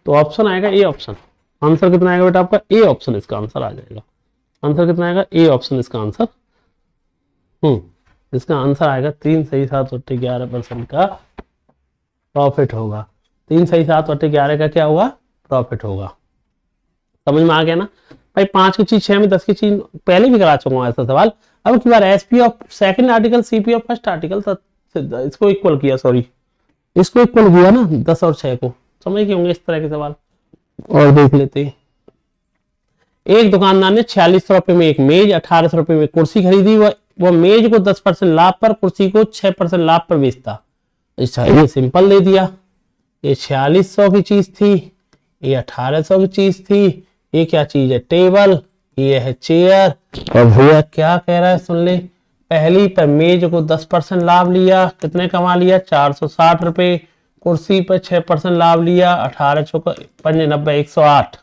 तो ऑप्शन आएगा ए ऑप्शन। आंसर कितना आएगा बेटा आपका? ए ऑप्शन इसका आंसर आ जाएगा। आंसर कितना आएगा? ए ऑप्शन इसका आंसर। इसका आंसर आएगा 3 सही 7/11% का प्रॉफिट होगा। 3 सही 7/11 का क्या हुआ? प्रॉफिट होगा। समझ में आ गया ना भाई? 5 की चीज 6 में, 10 की चीज पहले भी करा चुका हूं ऐसा सवाल। अब की बार SP of second article, CP of first article, इसको इक्वल किया, सॉरी इसको इक्वल किया ना 10 और 6 को। समझ गए होंगे इस तरह के सवाल। और देख लेते हैं। एक दुकानदार ने 4600 रुपए में एक मेज, 1800 रुपए में कुर्सी खरीदी। वह मेज को 10% लाभ पर, कुर्सी को 6% लाभ पर बेचता। अच्छा, ये सिंपल दे दिया। ये 4600 की चीज थी, ये 1800 की चीज थी। ये क्या चीज है? टेबल। ये है चेयर। और भैया क्या कह रहा है सुन ले। पहली पर मेज को 10% लाभ लिया, कितने कमा लिया? 460 रुपए। कुर्सी पर 6% लाभ लिया, 1800 का 95, 108,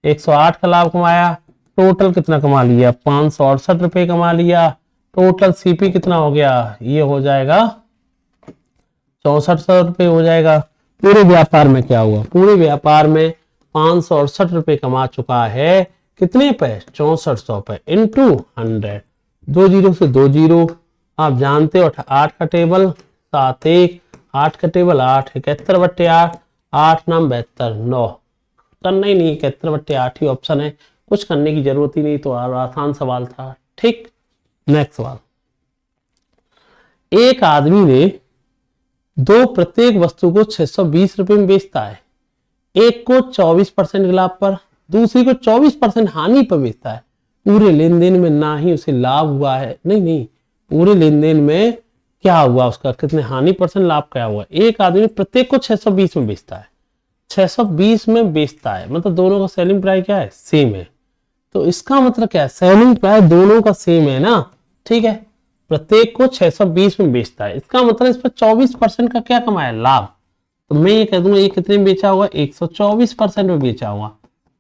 108 का लाभ कमाया। टोटल कितना कमा लिया? 568 रुपए कमा लिया। टोटल सीपी कितना हो गया? ये हो जाएगा 6400 रुपए हो जाएगा। पूरे व्यापार में क्या हुआ? पूरे व्यापार में 568 रुपए कमा चुका है। कितने पे? 6400 पे। इंटू 100। 2 जीरो से 2 जीरो। आप जानते हो 8 का टेबल 7 1, 8 का टेबल 8, 71/8, 8 9 72, 9। करना ही नहीं, 71/8 ही ऑप्शन है। कुछ करने की जरूरत ही नहीं, तो आसान सवाल था। ठीक, नेक्स्ट सवाल। एक आदमी ने दो प्रत्येक वस्तु को 620 रुपए में बेचता है। एक को 24% लाभ पर, दूसरी को 24% हानि पर बेचता है। पूरे लेन देन में ना ही उसे लाभ हुआ है, नहीं, पूरे लेन देन में क्या हुआ उसका? कितने हानि % लाभ क्या हुआ? एक आदमी प्रत्येक को 620 में बेचता है। 620 में बेचता है मतलब दोनों का सेलिंग प्राइस क्या है? सेम है। तो इसका मतलब क्या है? सेलिंग प्राइस दोनों का सेम है ना। ठीक है, प्रत्येक को 620 में बेचता है, इसका मतलब इस पर 24% का क्या कमाया? लाभ। तो मैं ये कह दूंगा ये कितने में बेचा होगा? 124% में बेचा होगा।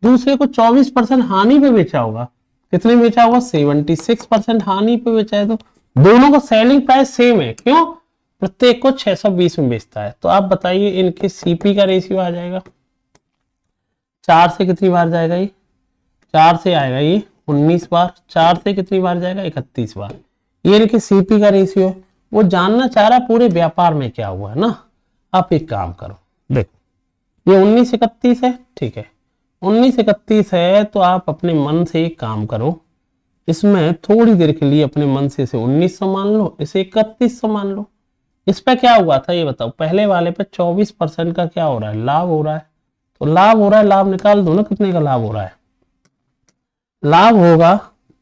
दूसरे को 24% हानि पे बेचा होगा। कितने में बेचा होगा? 76% हानि पे बेचा है। तो दोनों का सेलिंग प्राइस सेम है, क्यों? प्रत्येक को 620 में बेचता है। तो आप बताइए इनके सीपी का रेशियो आ जाएगा 4 से कितनी बार जाएगा ये? 4 से आएगा ये 19 बार, 4 से कितनी बार जाएगा? 31 बार। ये इनके सीपी का रेशियो है। वो जानना चाह रहा है पूरे व्यापार में क्या हुआ है ना। आप एक काम करो, देखो ये 1931 है, ठीक है, 1931 है, तो आप अपने मन से एक काम करो, इसमें थोड़ी देर के लिए अपने मन से इसे 1900 मान लो, इसे 3100 मान लो। इस पे क्या हुआ था ये बताओ? पहले वाले पे 24% का क्या हो रहा है? लाभ हो रहा है। तो लाभ हो रहा है, लाभ निकाल दो ना, कितने का लाभ हो रहा है? लाभ होगा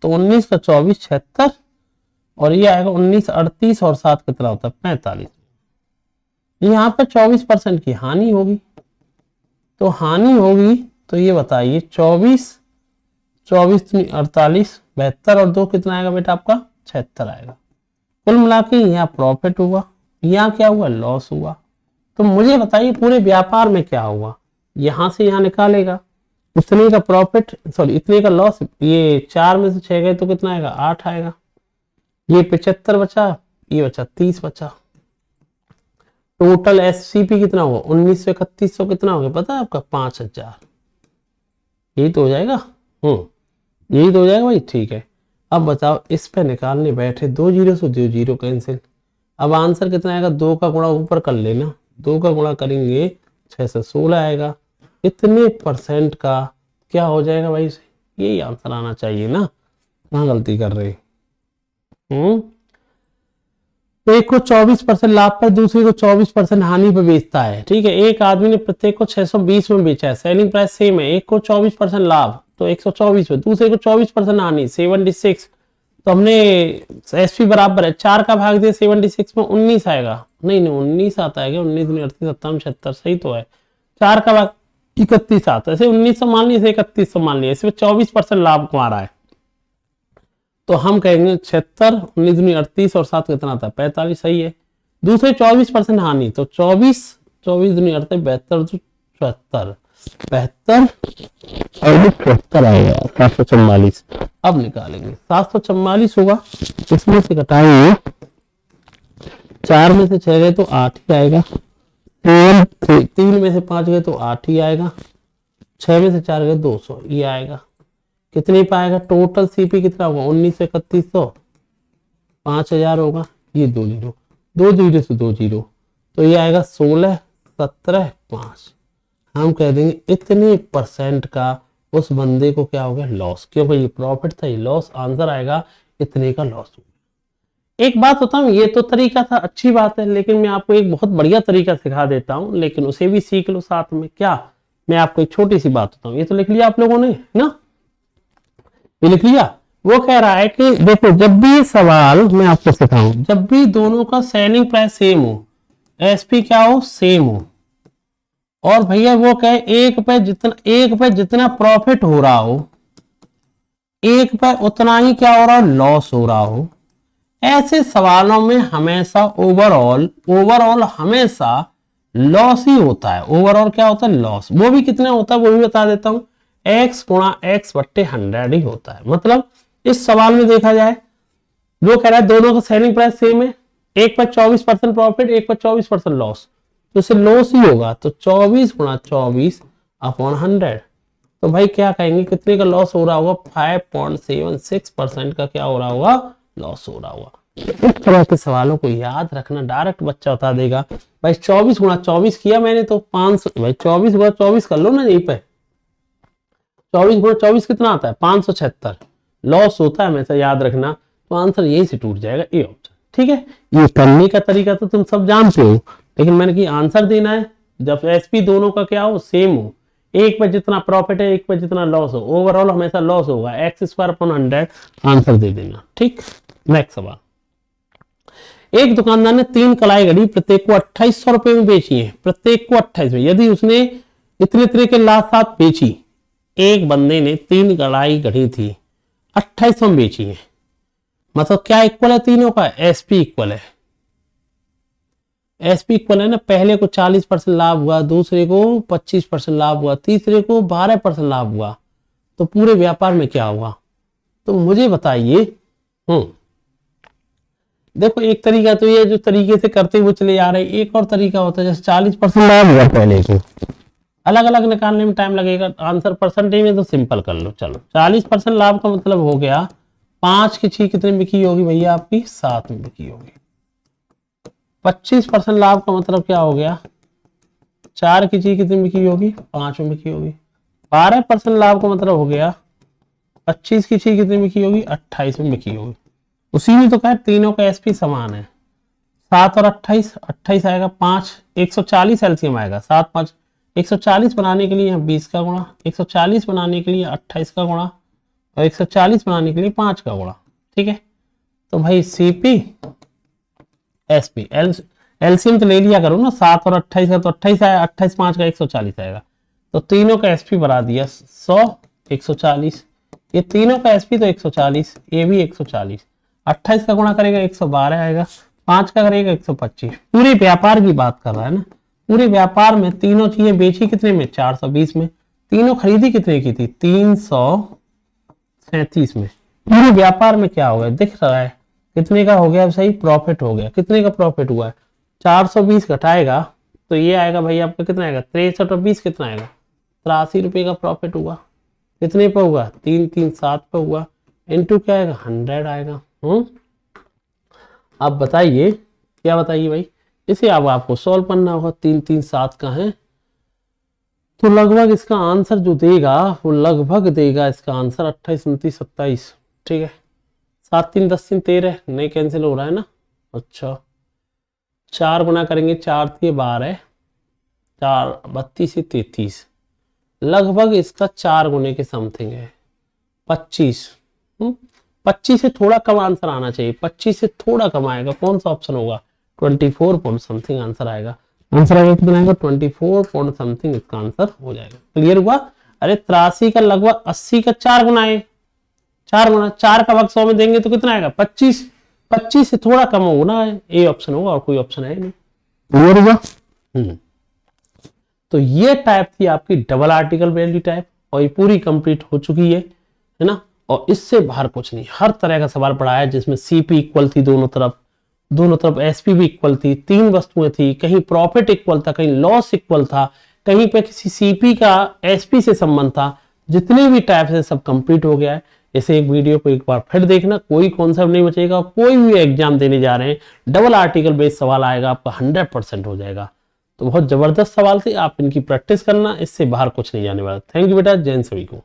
तो 19 का 24 76, और ये आएगा 19 38, और 7 कितना होता है? 45। यहाँ पे 24% की हानि होगी। तो हानि होगी तो ये बताइए 24 24 48 72, और 2 कितना आएगा बेटा आपका? 76 आएगा। कुल मिला के यहाँ प्रॉफिट हुआ, यहाँ क्या हुआ? लॉस हुआ। तो मुझे बताइए पूरे व्यापार में क्या हुआ? यहां से यहां निकालेगा, इतने का प्रॉफिट, सॉरी इतने का लॉस, ये 4 में से 6 गए तो कितना आएगा? 8 आएगा। ये 75 बचा, ये बचा 30 बचा। टोटल एससीपी कितना होगा? 1931 कितना होगा पता है आपका? 5000। यही तो हो जाएगा। यही तो हो जाएगा भाई, ठीक है। अब बताओ इस पे निकालने बैठे, 2 जीरो से 2 जीरो कैंसिल। अब आंसर कितना आएगा? 2 का गुणा ऊपर कर लेना, 2 का गुणा करेंगे 6 से 16 आएगा। इतने परसेंट का क्या हो जाएगा भाई? यही आंसर आना चाहिए ना, कहाँ गलती कर रहे? एक को 24% लाभ पर, दूसरे को 24% हानि पर बेचता है, ठीक है। एक आदमी ने प्रत्येक को 620 में बेचा है, सेलिंग प्राइस सेम है। एक को 24% लाभ तो 124 में, दूसरे को 24% हानि 76। तो हमने एसपी बराबर है, 4 का भाग दिया 76 में, 19 आएगा। नहीं 19 आता है क्या? 19 38 57 76, सही तो है। 4 का भाग 31 आता है, ऐसे 1900 मान लिया, 3100 मान लिया, इसमें 24% लाभ कमा रहा है। तो हम कहेंगे 76, 19 38, और 7 कितना आता है? 45, सही है। दूसरे 24% हानि, तो 24 24 दूनी 38, 72 74, 72 और 74 आएगा 744। अब निकालेंगे 744 होगा, इसमें से घटाएंगे 4 में से 6 गए तो 8 ही आएगा, 3 में से 5 गए तो 8 ही आएगा, 6 में से 4 गए 200, ये आएगा। कितनी पाएगा? टोटल सीपी कितना होगा? 1931 5000 होगा। ये 2 जीरो, 2 जीरो से 2 जीरो, तो ये आएगा 16 17 5। हम कह देंगे इतने परसेंट का उस बंदे को क्या हो गया? लॉस, क्योंकि ये प्रॉफिट था, ये लॉस। आंसर आएगा इतने का लॉस हो गया। एक बात बताऊं, ये तो तरीका था, अच्छी बात है, लेकिन मैं आपको एक बहुत बढ़िया तरीका सिखा देता हूं, लेकिन उसे भी सीख लो साथ में। क्या? मैं आपको एक छोटी सी बात बताऊं, ये तो लिख लिया आप लोगों ने ना, ये लिख लिया। वो कह रहा है कि देखो, जब भी ये सवाल मैं आपको सिखाऊं, जब भी दोनों का सेलिंग प्राइस सेम हो, एसपी क्या हो? सेम हो, और भैया वो कहे एक पे जितना प्रॉफिट हो रहा हो, एक पे उतना ही क्या हो रहा हो? लॉस हो रहा हो। ऐसे सवालों में हमेशा ओवरऑल हमेशा लॉस ही होता है। ओवरऑल क्या होता है? लॉस। वो भी कितना होता है वो भी बता देता हूं, x गुणा x बट्टे 100 ही होता है। मतलब इस सवाल में देखा जाए, जो कह रहा है दोनों का सेलिंग प्राइस सेम है, एक पर 24% प्रॉफिट, एक पर 24% लॉस, तो इसे लॉस ही होगा। तो 24 गुणा 24 अपॉन 100, तो भाई क्या कहेंगे कितने का लॉस हो रहा होगा? 5.76% का क्या हो रहा होगा? लॉस हो रहा होगा। इस तरह के सवालों को याद रखना, डायरेक्ट बच्चा बता देगा। भाई 24 गुणा 24 किया मैंने तो 500, भाई 24 गुणा 24 कर लो ना, यहीं पे 24 गुणा 24 कितना आता है? 576 लॉस होता है, हमेशा याद रखना। तो आंसर यही से टूट जाएगा, ए ऑप्शन, ठीक है। ये करने का तरीका तो तुम सब जानते हो, लेकिन मैंने कि आंसर देना है जब एसपी दोनों का क्या हो? सेम हो, एक पे जितना प्रॉफिट है, एक पे जितना लॉस हो, ओवरऑल हमेशा लॉस होगा। x² अपॉन 100 आंसर दे देना, ठीक। नेक्स्ट सवाल, एक दुकानदार ने 3 कलाई घड़ी प्रत्येक को 2800 रुपए में बेची है, प्रत्येक को 28 में। यदि उसने इतने तरह के साथ बेची, एक बंदे ने 3 कलाई घड़ी थी 2800 में बेची है, मतलब क्या इक्वल है तीनों का? एसपी इक्वल है। एसपी इक्वल है ना, पहले को 40% लाभ हुआ, दूसरे को 25% लाभ हुआ, तीसरे को 12% लाभ हुआ, तो पूरे व्यापार में क्या हुआ? तो मुझे बताइए, देखो एक तरीका तो ये जो तरीके से करते हुए चले जा रहे हैं, एक और तरीका होता है जैसे 40% लाभ हुआ पहले को, अलग अलग निकालने में टाइम लगेगा, आंसर परसेंटेज में तो सिंपल कर लो। चलो 40% लाभ का मतलब हो गया 5 की 6 कितने बिकी होगी भैया आपकी 7 में बिकी होगी। 25% लाभ का मतलब क्या हो गया 4 की 6 कितने बिकी होगी 5 में बिकी होगी। 12% लाभ का मतलब हो गया 25 की 6 कितने बिकी होगी 28 में बिकी होगी। उसी में तो कहा तीनों का एसपी समान है, 7 और 28, 28 आएगा 5, 140 एलसीएम आएगा 7 5, 140 बनाने के लिए 20 का गुणा, 140 बनाने के लिए 28 का गुणा और 140 बनाने के लिए 5 का गुणा। ठीक है, तो भाई सीपी एसपी एलसीएम तो ले लिया करो ना, 7 और 28 का तो 28 आया, 28 5 का 140 आएगा, तो तीनों का एसपी बना दिया 100 140, ये तीनों का एसपी तो 140, ये भी 140, 28 का गुणा करेगा 112 आएगा, 5 का करेगा 125। पूरे व्यापार की बात कर रहा है ना, पूरे व्यापार में तीनों चीजें बेची कितने में 420 में, तीनों खरीदी कितने की थी 337 में। पूरे व्यापार में क्या हो गया दिख रहा है कितने का हो गया सही प्रॉफिट हो गया, कितने का प्रॉफिट हुआ है 420 घटाएगा तो ये आएगा भाई आपका कितना आएगा 63 और 20 कितना आएगा 83 रुपए का प्रॉफिट हुआ। कितने पे हुआ 337 पे हुआ, इनटू क्या आएगा 100 आएगा। अब बताइए क्या बताइए भाई, इसे अब आपको सॉल्व करना होगा। 337 का है तो लगभग इसका आंसर जो देगा वो लगभग देगा इसका आंसर 28 29 27। ठीक है, 7 3 10 3 13 नहीं कैंसिल हो रहा है ना। अच्छा 4 गुना करेंगे 4 3 12, 4 32 से 33, लगभग इसका 4 गुने के समथिंग है 25। 25 से थोड़ा कम आंसर आना चाहिए, 25 से थोड़ा कम आएगा, कौन सा ऑप्शन होगा 24 पॉइंट समथिंग आंसर आएगा। आंसर आएगा कितना आएगा 24 पॉइंट समथिंग इसका आंसर हो जाएगा। क्लियर हुआ। अरे 83 का लगभग 80 का 4 गुना है, 4 गुना 4 का भाग 100 में देंगे तो कितना आएगा 25, 25 से थोड़ा कम होगा ना, ये ऑप्शन होगा और कोई ऑप्शन है नहीं। क्लियर हुआ। तो ये टाइप थी आपकी डबल आर्टिकल वैल्यू टाइप और ये पूरी कंप्लीट हो चुकी है ना। और इससे बाहर कुछ नहीं, हर तरह का सवाल पढ़ाया जिसमें सीपी इक्वल थी दोनों तरफ एसपी भी इक्वल थी, 3 वस्तुएं थी, कहीं प्रॉफिट इक्वल था, कहीं लॉस इक्वल था, कहीं पे किसी सीपी का एसपी से संबंध था। जितने भी टाइप से सब कंप्लीट हो गया है। इसे एक वीडियो को एक बार फिर देखना, कोई कॉन्सेप्ट नहीं बचेगा। कोई भी एग्जाम देने जा रहे हैं डबल आर्टिकल बेस्ड सवाल आएगा आपका 100% हो जाएगा। तो बहुत जबरदस्त सवाल थे, आप इनकी प्रैक्टिस करना, इससे बाहर कुछ नहीं जाने वाला। थैंक यू बेटा, जय हिंद सभी को।